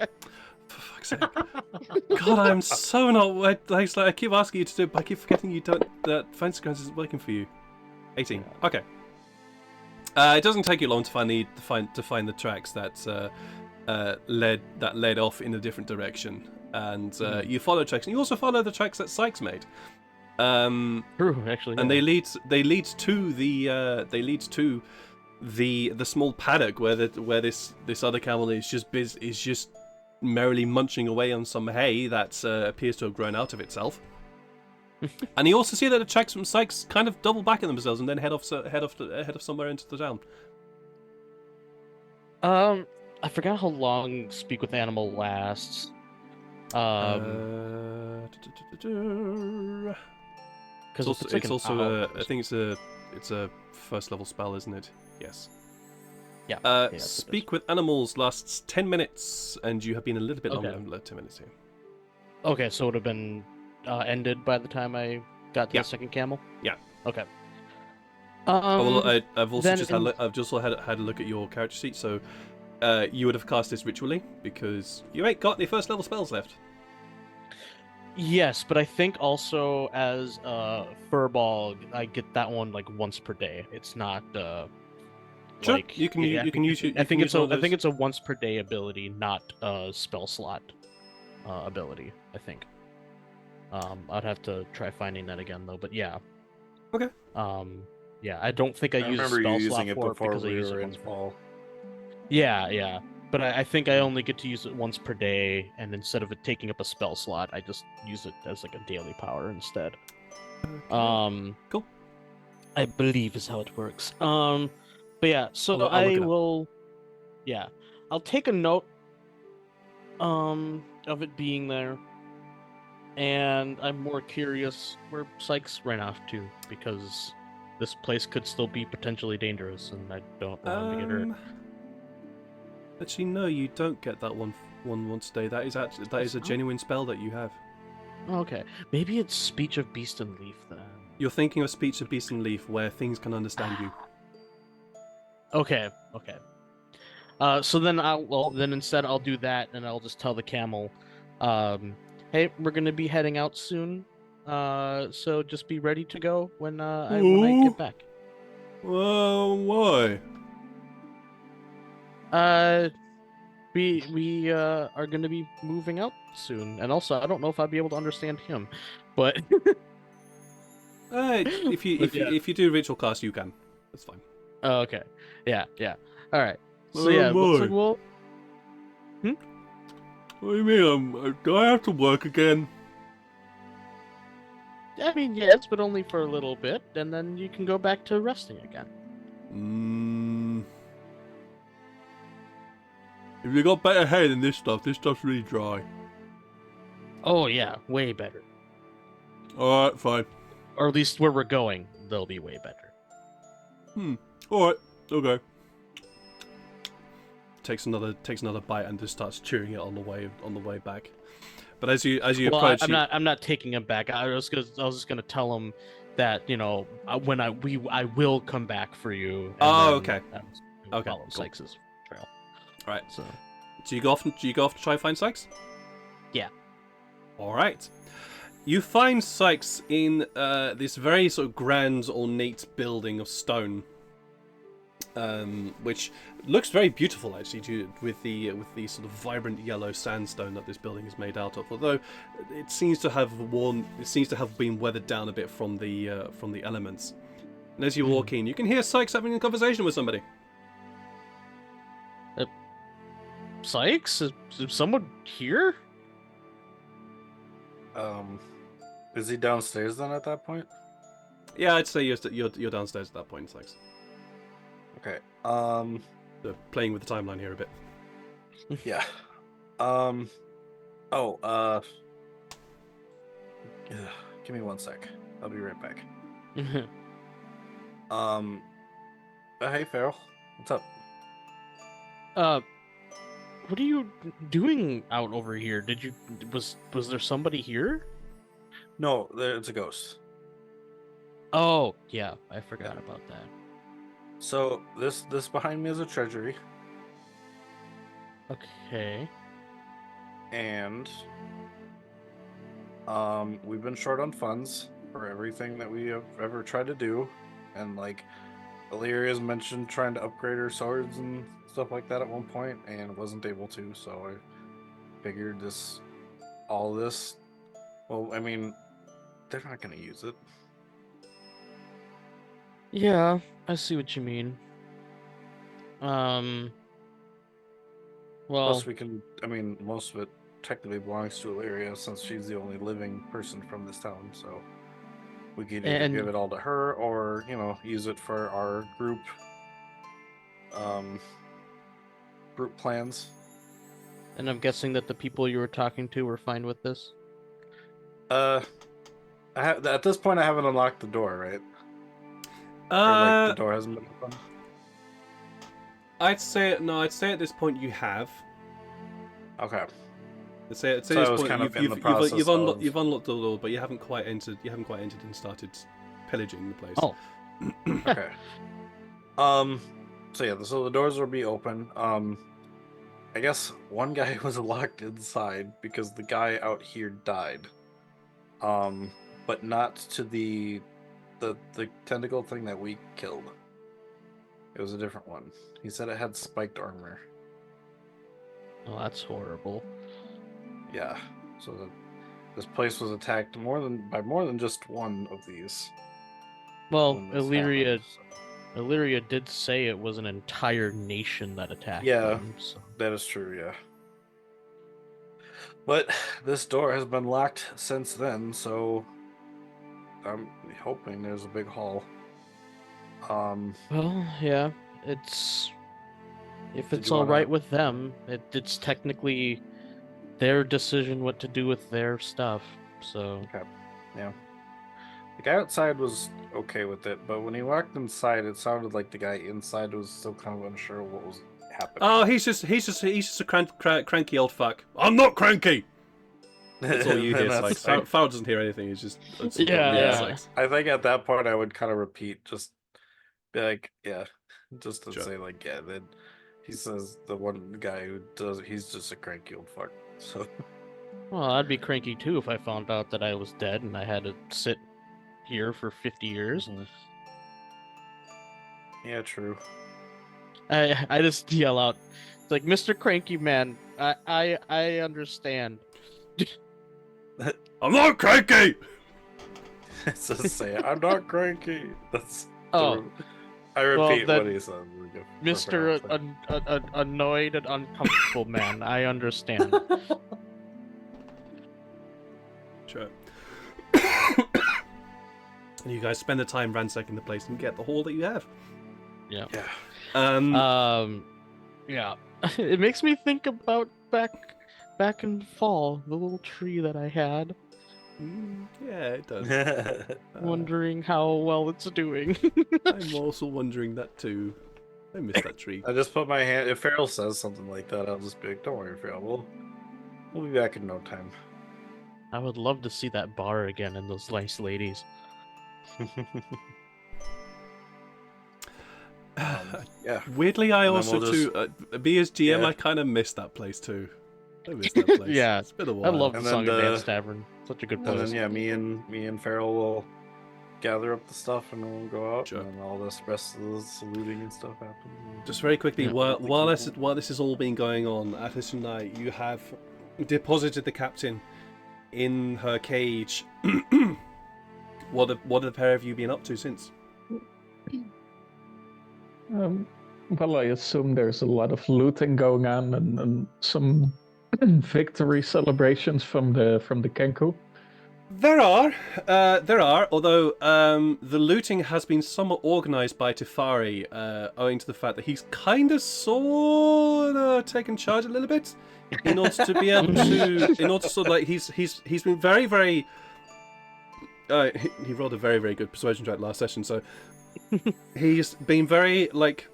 For fuck's sake. God, I'm so not. I keep asking you to do it, but I keep forgetting you don't. That Fancy Grounds isn't working for you. 18. Okay. It doesn't take you long to find the tracks that led off in a different direction, and you follow tracks, and you also follow the tracks that Sykes made. True, actually. And they lead to the small paddock where this other camel is just merrily munching away on some hay that appears to have grown out of itself. And you also see that the tracks from Sykes kind of double back on themselves and then head off somewhere into the town. I forgot how long Speak with Animal lasts. Because It's also I think it's a first level spell, isn't it? Yes. Yeah. Yeah, that's Speak with Animals lasts 10 minutes, and you have been a little bit longer than 10 minutes here. Okay, so it would have been ended by the time I got to the second camel. Yeah. Okay. I've also then just had a look at your character sheet, so you would have cast this ritually because you ain't got any first level spells left. Yes, but I think also as Furball, I get that one like once per day. It's not Sure, like you can use it. I think it's a once per day ability, not a spell slot ability. I think. I'd have to try finding that again though, but yeah. Okay. Yeah, I don't think I use a remember spell you slot using it for it before because I we use were it in once. fall. Yeah. But I think I only get to use it once per day, and instead of it taking up a spell slot, I just use it as like a daily power instead. Okay. Cool. I believe is how it works. But yeah, so I'll look it up. will. Yeah, I'll take a note. Of it being there, and I'm more curious where Sykes ran off to because this place could still be potentially dangerous, and I don't want him to get hurt. Actually, no, you don't get that one once a day. That is a genuine spell that you have. Okay, maybe it's Speech of Beast and Leaf then. You're thinking of Speech of Beast and Leaf, where things can understand you. Okay. So then instead I'll do that, and I'll just tell the camel, hey, we're gonna be heading out soon. So just be ready to go when I get back. Well, why? We are gonna be moving out soon, and also I don't know if I'll be able to understand him, but if you do ritual cast, you can. That's fine. Oh, okay. Yeah. All right. So Oh, yeah, looks boy. like we'll. What do you mean? Do I have to work again? I mean, yes, but only for a little bit, and then you can go back to resting again. If you got better hair than this stuff's really dry. Oh yeah, way better. Alright, fine. Or at least where we're going, they'll be way better. Alright, okay. Takes another bite and just starts chewing it on the way back. But as you approach, I'm not taking him back. I was just gonna tell him that when I will come back for you. Okay. Okay. Follow Cool. Sykes' trail. Right. So. Do you go off to try and find Sykes? Yeah. All right. You find Sykes in this very sort of grand, ornate building of stone, which looks very beautiful actually, with the sort of vibrant yellow sandstone that this building is made out of. Although it seems to have been weathered down a bit from the elements. And as you walk in, you can hear Sykes having a conversation with somebody. Sykes, is someone here? Is he downstairs then at that point? Yeah, I'd say you're downstairs at that point, Sykes. Okay. So playing with the timeline here a bit. Yeah. Give me 1 sec. I'll be right back. Hey Farrell, what's up? What are you doing out over here? Was there somebody here? No, it's a ghost. Oh, yeah, I forgot about that. So this behind me is a treasury, Okay. and we've been short on funds for everything that we have ever tried to do, and like Illyria's mentioned trying to upgrade her swords and stuff like that at one point, and wasn't able to. So I figured all this. Well, I mean, they're not going to use it. Yeah, I see what you mean. Well, Plus, we can. I mean, most of it technically belongs to Illyria since she's the only living person from this town. So we could either And- give it all to her, or use it for our group plans. and I'm guessing that the people you were talking to were fine with this. At this point, I haven't unlocked the door, right? Or like the door hasn't been opened. I'd say no. I'd say at this point you have. Okay. I'd say So I at was this kind point of in the process you've of- unlocked the door, but you haven't quite entered. You haven't quite entered and started pillaging the place. Oh. Okay. So yeah, so the doors will be open. I guess one guy was locked inside because the guy out here died. But not to the tentacle thing that we killed. It was a different one. He said it had spiked armor. Oh, that's horrible. Yeah. So this place was attacked by more than just one of these. Well, when this Illyria happened, so- Illyria did say it was an entire nation that attacked Yeah. them. So. That is true, yeah. But this door has been locked since then, so I'm hoping there's a big hall. Well, yeah, it's if Did it's you all right wanna- with them, it's technically their decision what to do with their stuff. So yeah. The guy outside was okay with it, but when he walked inside, it sounded like the guy inside was still kind of unsure what was happening. Oh, he's just a cranky old fuck. I'm not cranky. That's all you hear. That's Sykes. like- Farrell doesn't hear anything. It's just Yeah. Sykes. I think at that point I would kind of repeat, just be like, yeah, just to Sure. say like, yeah. Then he says the one guy who does, he's just a cranky old fuck. So well, I'd be cranky too if I found out that I was dead and I had to sit here for 50 years. yeah, true. I just yell out, it's like, Mr. Cranky Man, I understand. I'm not cranky. Just say I'm not cranky. That's Oh, I repeat then, what he said. Mr. Annoyed and uncomfortable man, I understand. Sure. And you guys spend the time ransacking the place and get the haul that you have. Yeah. Yeah. Yeah. It makes me think about back in fall, the little tree that I had, Yeah, it does. wondering how well it's doing. I'm also wondering that too. I miss that tree. I just put my hand. If Farrell says something like that, I'll just be like, "Don't worry, Farrell. We'll be back in no time." I would love to see that bar again and those nice ladies. Yeah. Weirdly, I And then also we'll too. Me as GM, Yeah. I kind of miss that place too. I miss that place. Yeah, it's been a I while. love the And Song then of Dance the- Tavern. Such a good And then place. yeah, me and Farrell will gather up the stuff and then we'll go out, Sure. and then all this rest of the saluting and stuff happens. Just very quickly, Yeah. while this is all been going on, Atlas and I, you have deposited the captain in her cage. What have the pair of you been up to since? Well, I assume there's a lot of looting going on and some victory celebrations from the Kenku. There are. Although the looting has been somewhat organised by Tefari, owing to the fact that he's kind of, sort of taken charge a little bit, in order to be able to, in order to sort of like he's been very, very. He rolled a very, very good persuasion check last session, so he's been very like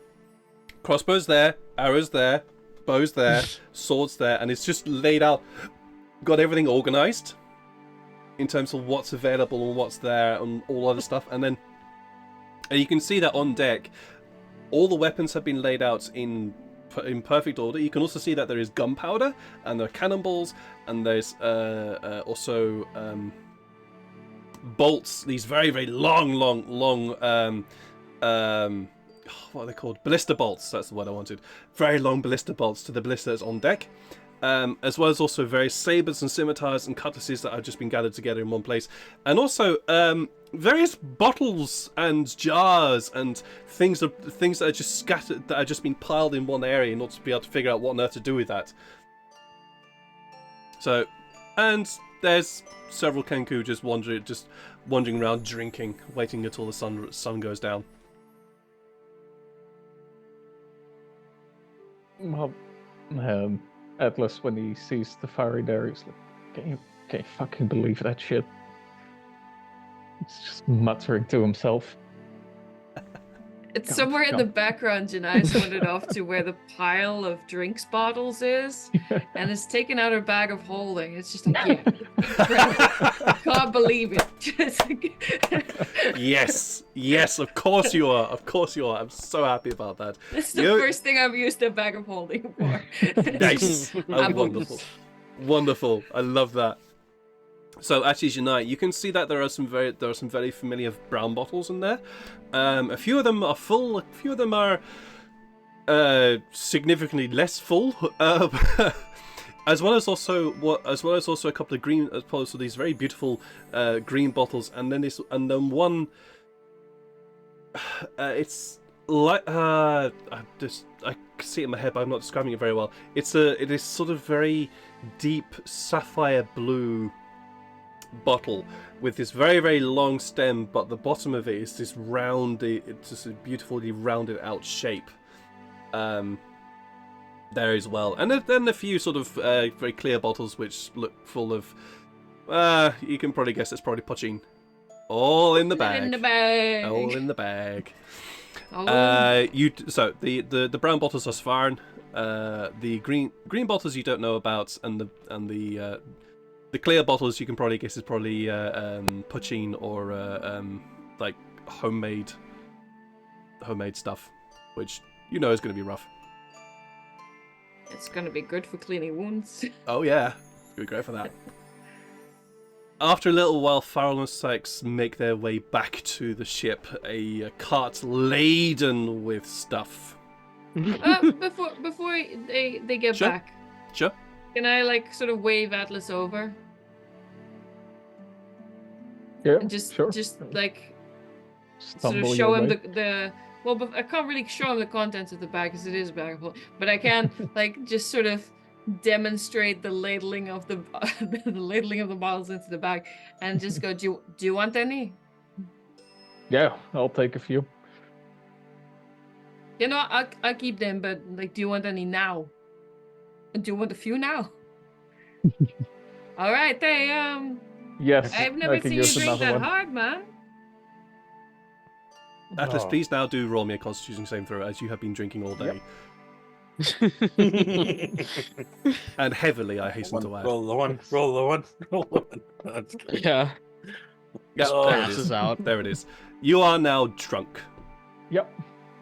crossbows there, arrows there, bows there, swords there, and it's just laid out, got everything organised in terms of what's available and what's there and all other stuff, and you can see that on deck All the weapons have been laid out in perfect order. You can also see that there is gunpowder, and there are cannonballs, and there's also bolts. These very, very long, what are they called? Ballista bolts. That's the word I wanted. Very long ballista bolts to the ballistas on deck. As well as also various sabers and scimitars and cutlasses that have just been gathered together in one place, and also various bottles and jars and things that are just scattered, that are just been piled in one area in order to be able to figure out what on earth to do with that. So, and there's several Kenku just wandering around drinking, waiting until the sun goes down. Well, Atlas, when he sees the fiery there, he's like, can you fucking believe that shit? He's just muttering to himself. It's Come, somewhere in come. the background. Janai's pointed off to where the pile of drinks bottles is, and it's taken out her bag of holding. It's just like, yeah, incredible. Can't believe it. Just like- Yes, of course you are. I'm so happy about that. This is the first thing I've used a bag of holding for. Nice. I'm- Wonderful. I love that. So actually, Yannae, you can see that there are some very familiar brown bottles in there. A few of them are full. A few of them are significantly less full. As well as also a couple of green, as opposed to these very beautiful green bottles, and then one. It's like I see it in my head, but I'm not describing it very well. It is sort of very deep sapphire blue bottle with this very, very long stem, but the bottom of it is this rounded, it's just a beautifully rounded out shape. There as well, and then a few sort of very clear bottles which look full of. You can probably guess it's probably poaching. All in the bag. All in the bag. Oh. So the brown bottles are Svarn. The green bottles you don't know about, and the clear bottles you can probably guess is probably poaching or like homemade stuff, which you know is going to be rough. It's gonna be good for cleaning wounds. Oh yeah, it's gonna be great for that. After a little while, Farrell and Sykes make their way back to the ship, a cart laden with stuff. Before they get Sure. back, Sure. can I like sort of wave Atlas over Yeah, and just sure. like sort Stumble of show your him way. the well, but I can't really show him the contents of the bag because it is a bag of holding. But I can like just sort of demonstrate the ladling of the ladling of the bottles into the bag and just go, do you want any? Yeah, I'll take a few. You know, I'll keep them, but like, do you want any now? Do you want a few now? All right, Yes, I've I never can seen you use drink another that one. hard, man. Atlas, Oh. please now do roll me a Constitution saving throw, as you have been drinking all day. And heavily, I hasten to add. Roll the one. Roll the one. Roll the one. That's good. Yeah. Yep, Oh. there it Passes is. out. There it is. You are now drunk. Yep.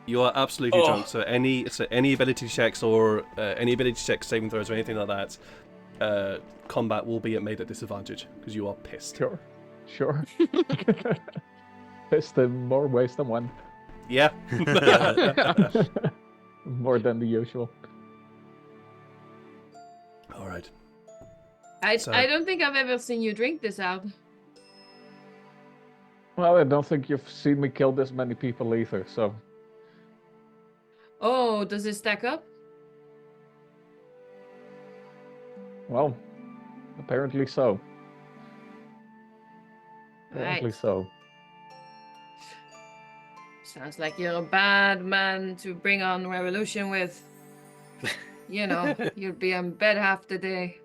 You are absolutely Oh. drunk. So any ability checks or saving throws or anything like that, combat will be made at disadvantage because you are pissed. Sure. Pissed in more ways than one. Yeah. More than the usual. All right. I So- don't think I've ever seen you drink this out. Well, I don't think you've seen me kill this many people either, so... Oh, does it stack up? Well, apparently so. Apparently Right. so. Sounds like you're a bad man to bring on revolution with. You know, you'd be in bed half the day.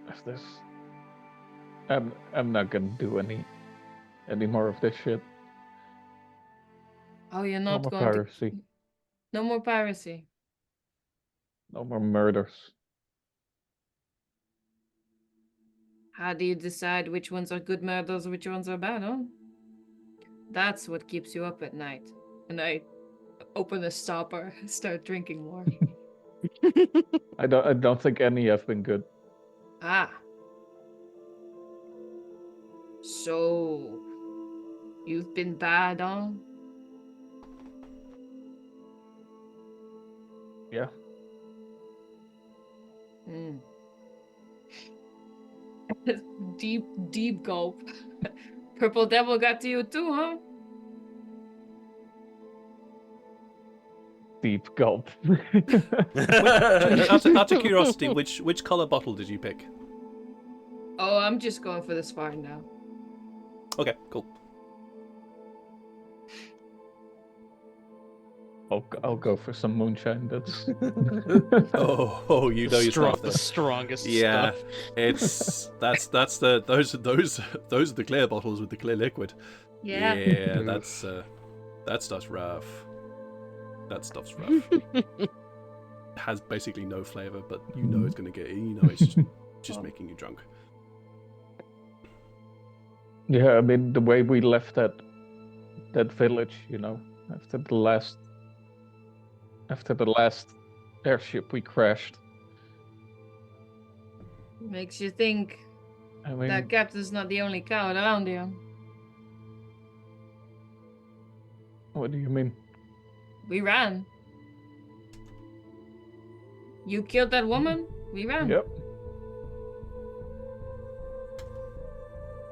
If this... I'm not gonna do any more of this shit. Oh, you're No not more going piracy. to... No more piracy. No more murders. How do you decide which ones are good murders, which ones are bad, huh? That's what keeps you up at night. And I open the stopper, start drinking more. I don't think any have been good. Ah. So, you've been bad, huh? Yeah. Mm. deep gulp. Purple Devil got to you too, huh? Deep gulp. Out of curiosity, which color bottle did you pick? Oh, I'm just going for this far now. Okay, cool. I'll go for some moonshine. That's Oh, you know your stuff. The strongest Yeah, stuff. those are the clear bottles with the clear liquid. Yeah. Yeah, that stuff's rough. That stuff's rough. It has basically no flavor, but you know it's gonna get. You know it's just making you drunk. Yeah, I mean the way we left that village, after the last airship we crashed. Makes you think I mean, that captain's not the only coward around here. what do you mean? We ran. You killed that woman? We ran. Yep.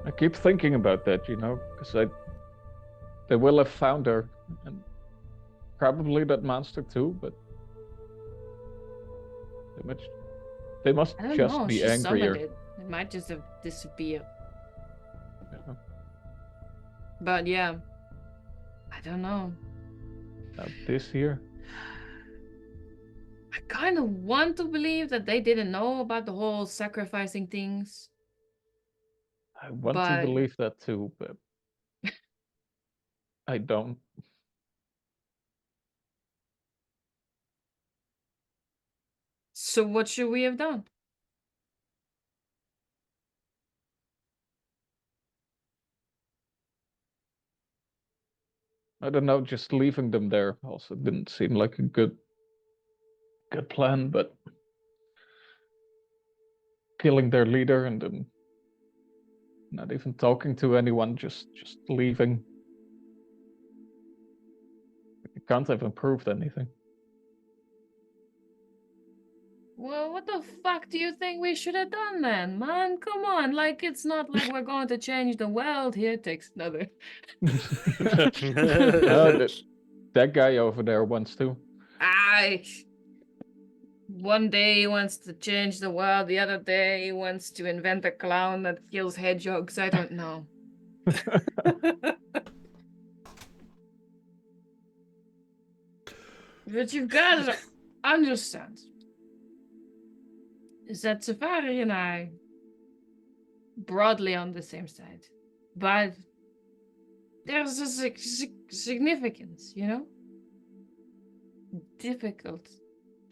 I keep thinking about that, because they will have found her, and probably that monster too, but they must I don't just know. be She angrier. summoned it. It might just have disappeared. Yeah. But yeah, I don't know. Now this here, I kind of want to believe that they didn't know about the whole sacrificing things. I want But- to believe that too, but I don't. So what should we have done? I don't know, just leaving them there also didn't seem like a good plan, but killing their leader and then not even talking to anyone, just leaving. It can't have improved anything. Well, what the fuck do you think we should have done then, man? Come on, like it's not like we're going to change the world here. Takes another. That guy over there wants to. One day he wants to change the world, the other day he wants to invent a clown that kills hedgehogs. I don't know. But you've got to understand is that Safari and I broadly on the same side, but there's a significance, difficult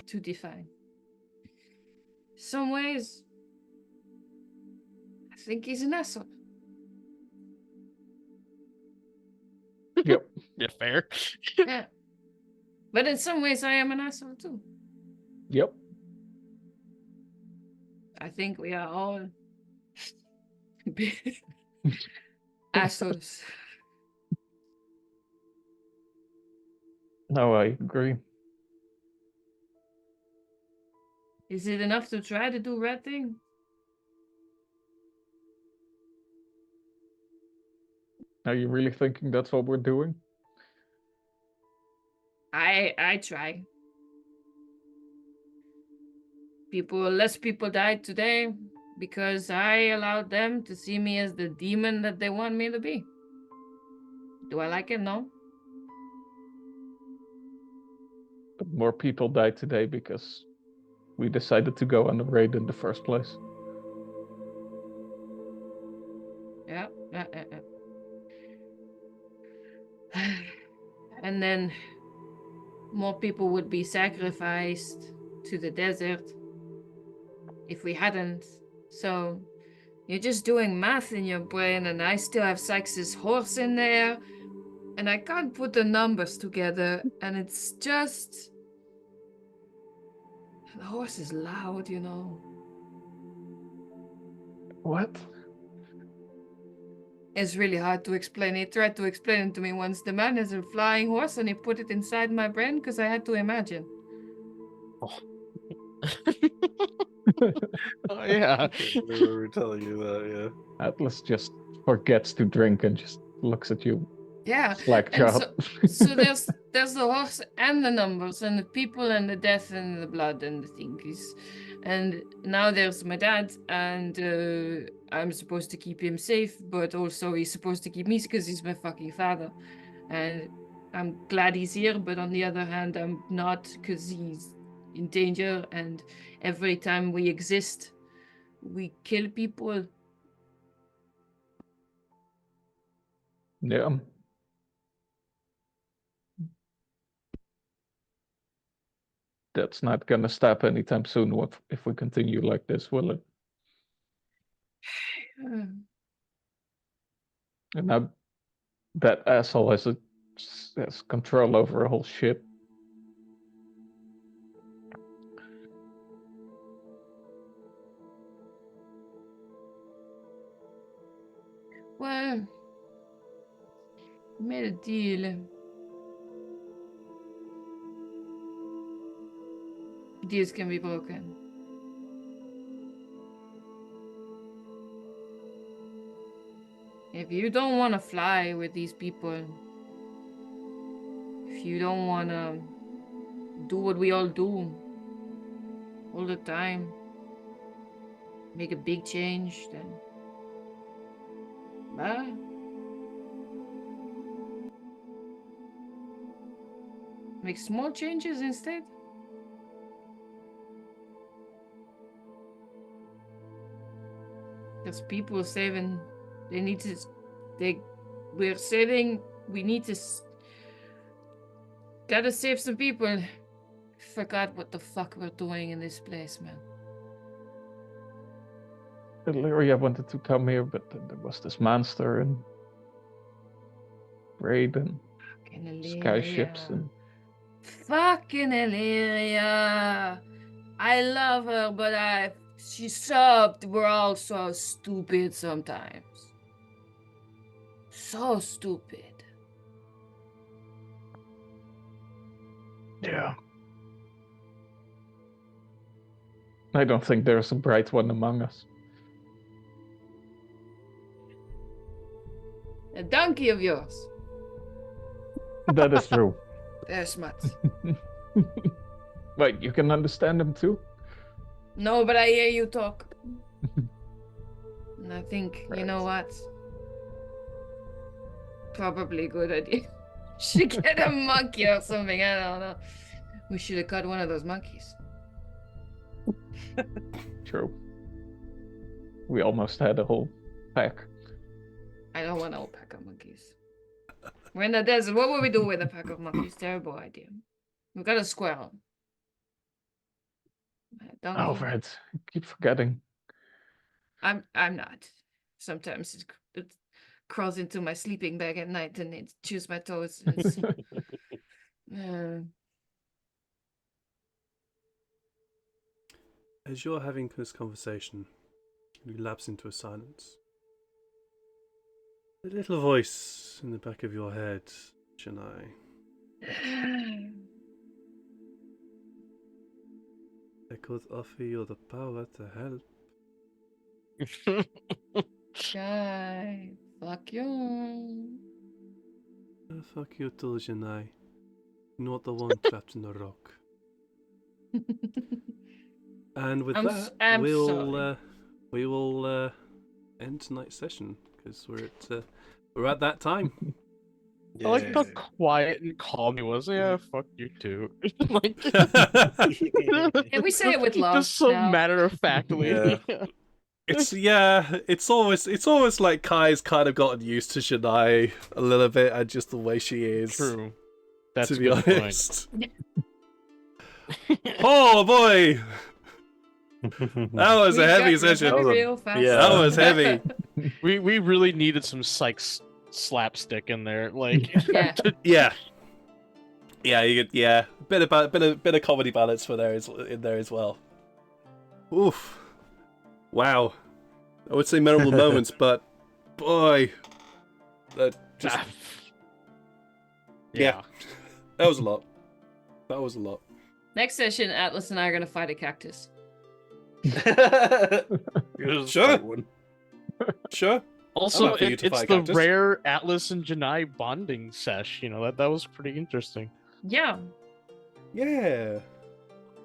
to define. Some ways, I think he's an asshole. Yep. Yeah, fair. Yeah. But in some ways, I am an asshole too. Yep. I think we are all assholes. No, I agree. Is it enough to try to do red thing? Are you really thinking that's what we're doing? I try. Less people died today because I allowed them to see me as the demon that they want me to be. Do I like it? No. But more people died today because we decided to go on a raid in the first place. Yeah. And then more people would be sacrificed to the desert if we hadn't. So you're just doing math in your brain, and I still have Sykes' horse in there. and I can't put the numbers together, and it's just... The horse is loud, you know. What? It's really hard to explain. He tried to explain it to me once. The man is a flying horse, and he put it inside my brain because I had to imagine. Oh, yeah. I remember telling you that, yeah. Atlas just forgets to drink and just looks at you. Yeah. Slack And job. so there's the horse and the numbers and the people and the death and the blood and the thingies. And now there's my dad, and I'm supposed to keep him safe, but also he's supposed to keep me because he's my fucking father. And I'm glad he's here, but on the other hand, I'm not, because he's in danger, and every time we exist, we kill people. Yeah. That's not gonna stop anytime soon if we continue like this, will it? And now that asshole has control over a whole ship. Well, we made a deal. Deals can be broken. If you don't want to fly with these people, if you don't want to do what we all do all the time, make a big change, then bye. Make small changes instead. There's people saving. They need to. We're saving. We need to. Gotta save some people. Forgot what the fuck we're doing in this place, man. Illyria wanted to come here, but then there was this monster and raid and skyships and. Fucking Illyria. I love her, but she's so. We're all so stupid sometimes. So stupid. Yeah. I don't think there's a bright one among us. A donkey of yours. That is true. They're smart. Wait, you can understand them too? No, but I hear you talk. And I think, you know what? Probably a good idea. Should get a monkey or something, I don't know. We should have caught one of those monkeys. True. We almost had a whole pack. I don't want a whole pack of monkeys. We're in the desert. What would we do with a pack of monkeys? Terrible idea. We got a squirrel. Oh, right. I keep forgetting. I'm not. Sometimes it crawls into my sleeping bag at night and it chews my toes. As you're having this conversation, you lapse into a silence. A little voice in the back of your head, Yannae. I could offer you the power to help. Shy, fuck you. Fuck you too, Yannae. You're not the one trapped in the rock. And with I'm we will end tonight's session because we're at that time. I like how quiet and calm he was. Yeah, fuck you too. Like, Yeah, we say it with love. just so now. matter of factly. Yeah. It's almost like Kai's kind of gotten used to Yannae a little bit and just the way she is. True. That's to a be good honest. Oh boy, that was a heavy session. That was a- Real fast. yeah. That was heavy. We really needed some Sykes slapstick in there. Like, Yeah. Yeah, you get bit of comedy balance for there in there as well. Oof, wow. I would say memorable moments, but boy, that just yeah, that was a lot. That was a lot. Next session, Atlas and I are gonna fight a cactus. Sure. Sure. Also, I'm up for you to it's fight the cactus. rare Atlas and Janai bonding sesh. You know, that was pretty interesting. Yeah. Yeah.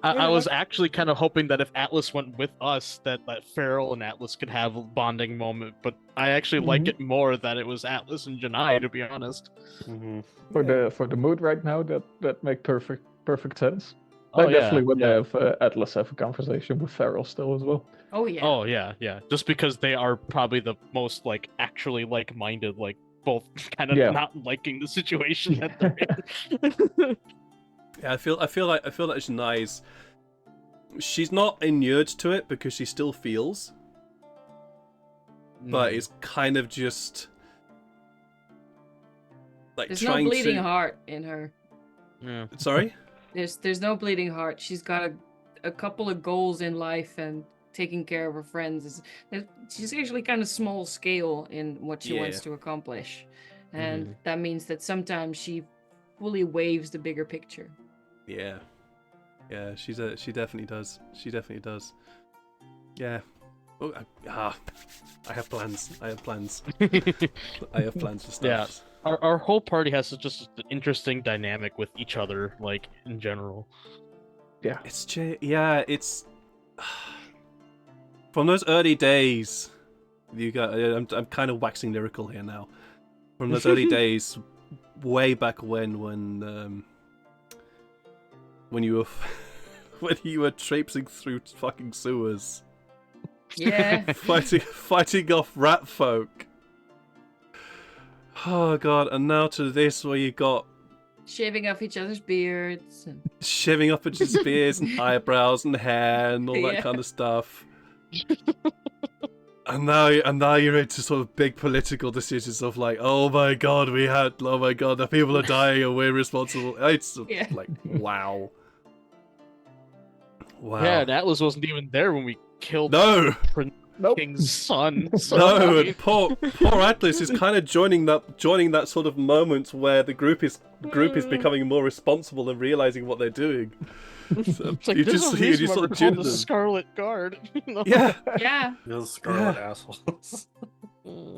I was actually kind of hoping that if Atlas went with us, that Farrell and Atlas could have a bonding moment. But I actually like it more that it was Atlas and Janai, to be honest. Mm-hmm. For the mood right now, that make perfect sense. Oh, I yeah, definitely would yeah. have Atlas have a conversation with Farrell still as well. Oh yeah. Oh yeah, yeah. Just because they are probably the most like actually like-minded, like both kind of Yeah. not liking the situation that they're in. Yeah, I feel like Janai's, she's not inured to it because she still feels, but it's kind of just like There's no trying bleeding to. heart in her. Yeah. Sorry. There's no bleeding heart. She's got a couple of goals in life, and taking care of her friends she's actually kind of small scale in what she wants to accomplish, and that means that sometimes she fully waves the bigger picture. Yeah. She definitely does. She definitely does. Yeah. Oh, I have plans. I have plans for stuff. Yeah. Our whole party has just an interesting dynamic with each other, like in general. Yeah. It's from those early days. I'm kind of waxing lyrical here now. From those early days, way back when you were traipsing through fucking sewers, Yeah. fighting off rat folk. Oh god! And now to this, where you got Shaving off each other's beards. And... shaving up each other's beards and eyebrows and hair and all that Yeah. kind of stuff. And now you're into sort of big political decisions of like, oh my god, the people are dying and we're responsible. It's Yeah. like, wow. Yeah, and Atlas wasn't even there when we killed Nope. King's son. So, No, and poor Atlas is kind of joining that sort of moment where the group is becoming more responsible and realizing what they're doing. So it's like, you this just is see it, you why sort we're of called gin the them. Scarlet Guard. You know? Yeah, Yeah. Those Scarlet assholes.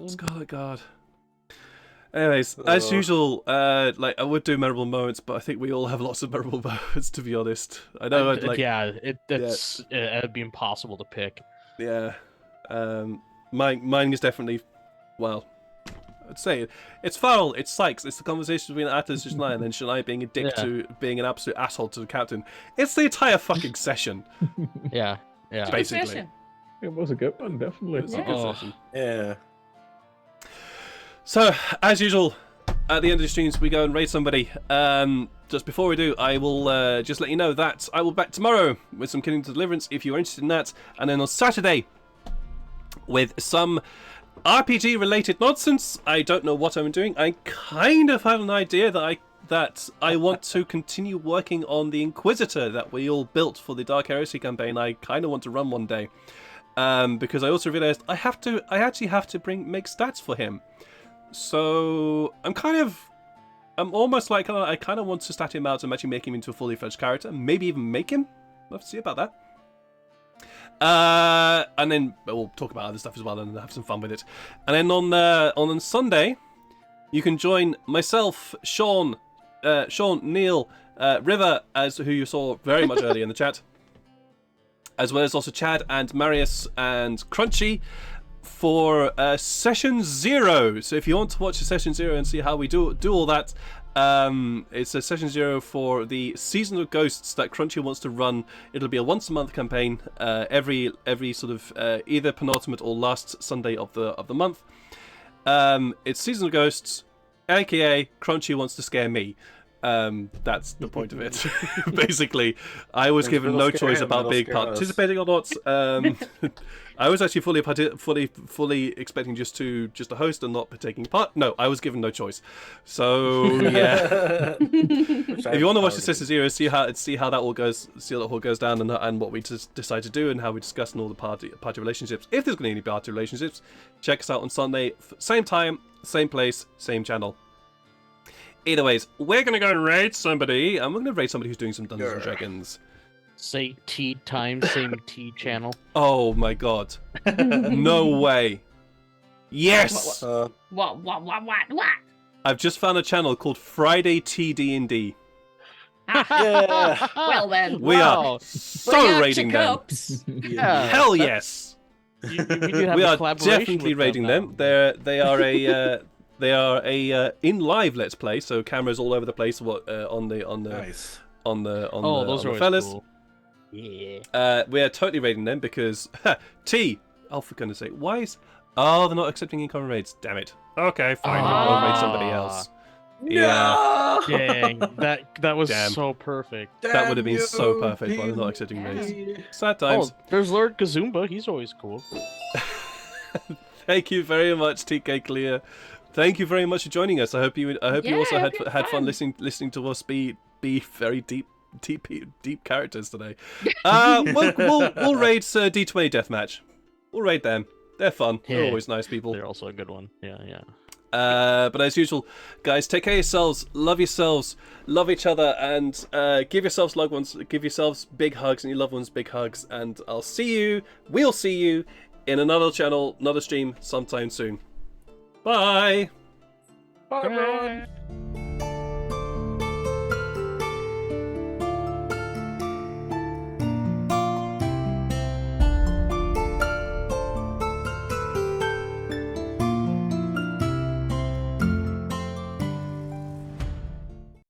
Scarlet Guard. Anyways, as usual, like I would do memorable moments, but I think we all have lots of memorable moments. To be honest, I know. It'd be impossible to pick. Yeah. Mine is definitely, well, I'd say it's Farrell, it's Sykes, it's the conversation between Atlas and Janai, and then Janai being a dick to being an absolute asshole to the captain. It's the entire fucking session. Yeah. Good Basically. session. It was a good one, definitely. It was a good Oh. session. Yeah. So, as usual, at the end of the streams, we go and raid somebody. Just before we do, I will just let you know that I will be back tomorrow with some Kingdom Deliverance if you're interested in that, and then on Saturday with some RPG-related nonsense. I don't know what I'm doing. I kind of have an idea that I want to continue working on the Inquisitor that we all built for the Dark Heresy campaign. I kind of want to run one day, because I also realized I actually have to make stats for him. So I'm almost like I kind of want to stat him out and actually make him into a fully fledged character. Maybe even make him. We'll have to see about that. And then we'll talk about other stuff as well and have some fun with it. And then on Sunday, you can join myself, Sean, Neil, River, who you saw very much earlier in the chat, as well as also Chad and Marius and Crunchy for Session 0. So if you want to watch Session 0 and see how we do all that, it's a Session 0 for the Season of Ghosts that Crunchy wants to run. It'll be a once-a-month campaign, every sort of either penultimate or last Sunday of the month. It's Season of Ghosts, aka Crunchy wants to scare me. That's the point of it. Basically, I was Thanks given for no the choice scam, about that'll being scare us. participating or not. I was actually fully expecting just to host and not taking part. No, I was given no choice. So yeah. If you want to watch the Sister Zero, see how that all goes, down, and what we just decide to do, and how we discuss and all the party relationships. If there's going to be any party relationships, check us out on Sunday, same time, same place, same channel. Either ways, we're going to go and raid somebody, and we're going to raid somebody who's doing some Dungeons and Dragons. Say tea time, same tea channel. Oh my god! No way! Yes! What? I've just found a channel called Friday TD&D. Yeah. Well then, We are so raiding them. cups. Yeah, Hell yes! we do have We a are collaboration definitely with raiding them. now. They are a in live Let's Play, so cameras all over the place. Nice. on the Those are always fellas. cool. Yeah. We are totally raiding them because T. Oh, for goodness sake, why is? Oh, they're not accepting incoming raids. Damn it. Okay, fine. I'll raid somebody else. Yeah, Dang, that was Damn. so perfect. that would have been so perfect, but they're not accepting raids. Sad times. Oh, there's Lord Kazumba. He's always cool. Thank you very much, TK Clear. Thank you very much for joining us. I hope you also had good fun fun. listening to us be very deep characters today. We'll raid D20 Deathmatch. We'll raid them. They're fun. They're Yeah. always nice people. They're also a good one. Yeah. But as usual, guys, take care of yourselves, love each other, and give yourselves loved ones, give yourselves big hugs, and your loved ones big hugs. And we'll see you in another channel, another stream sometime soon. Bye. Bye, everyone.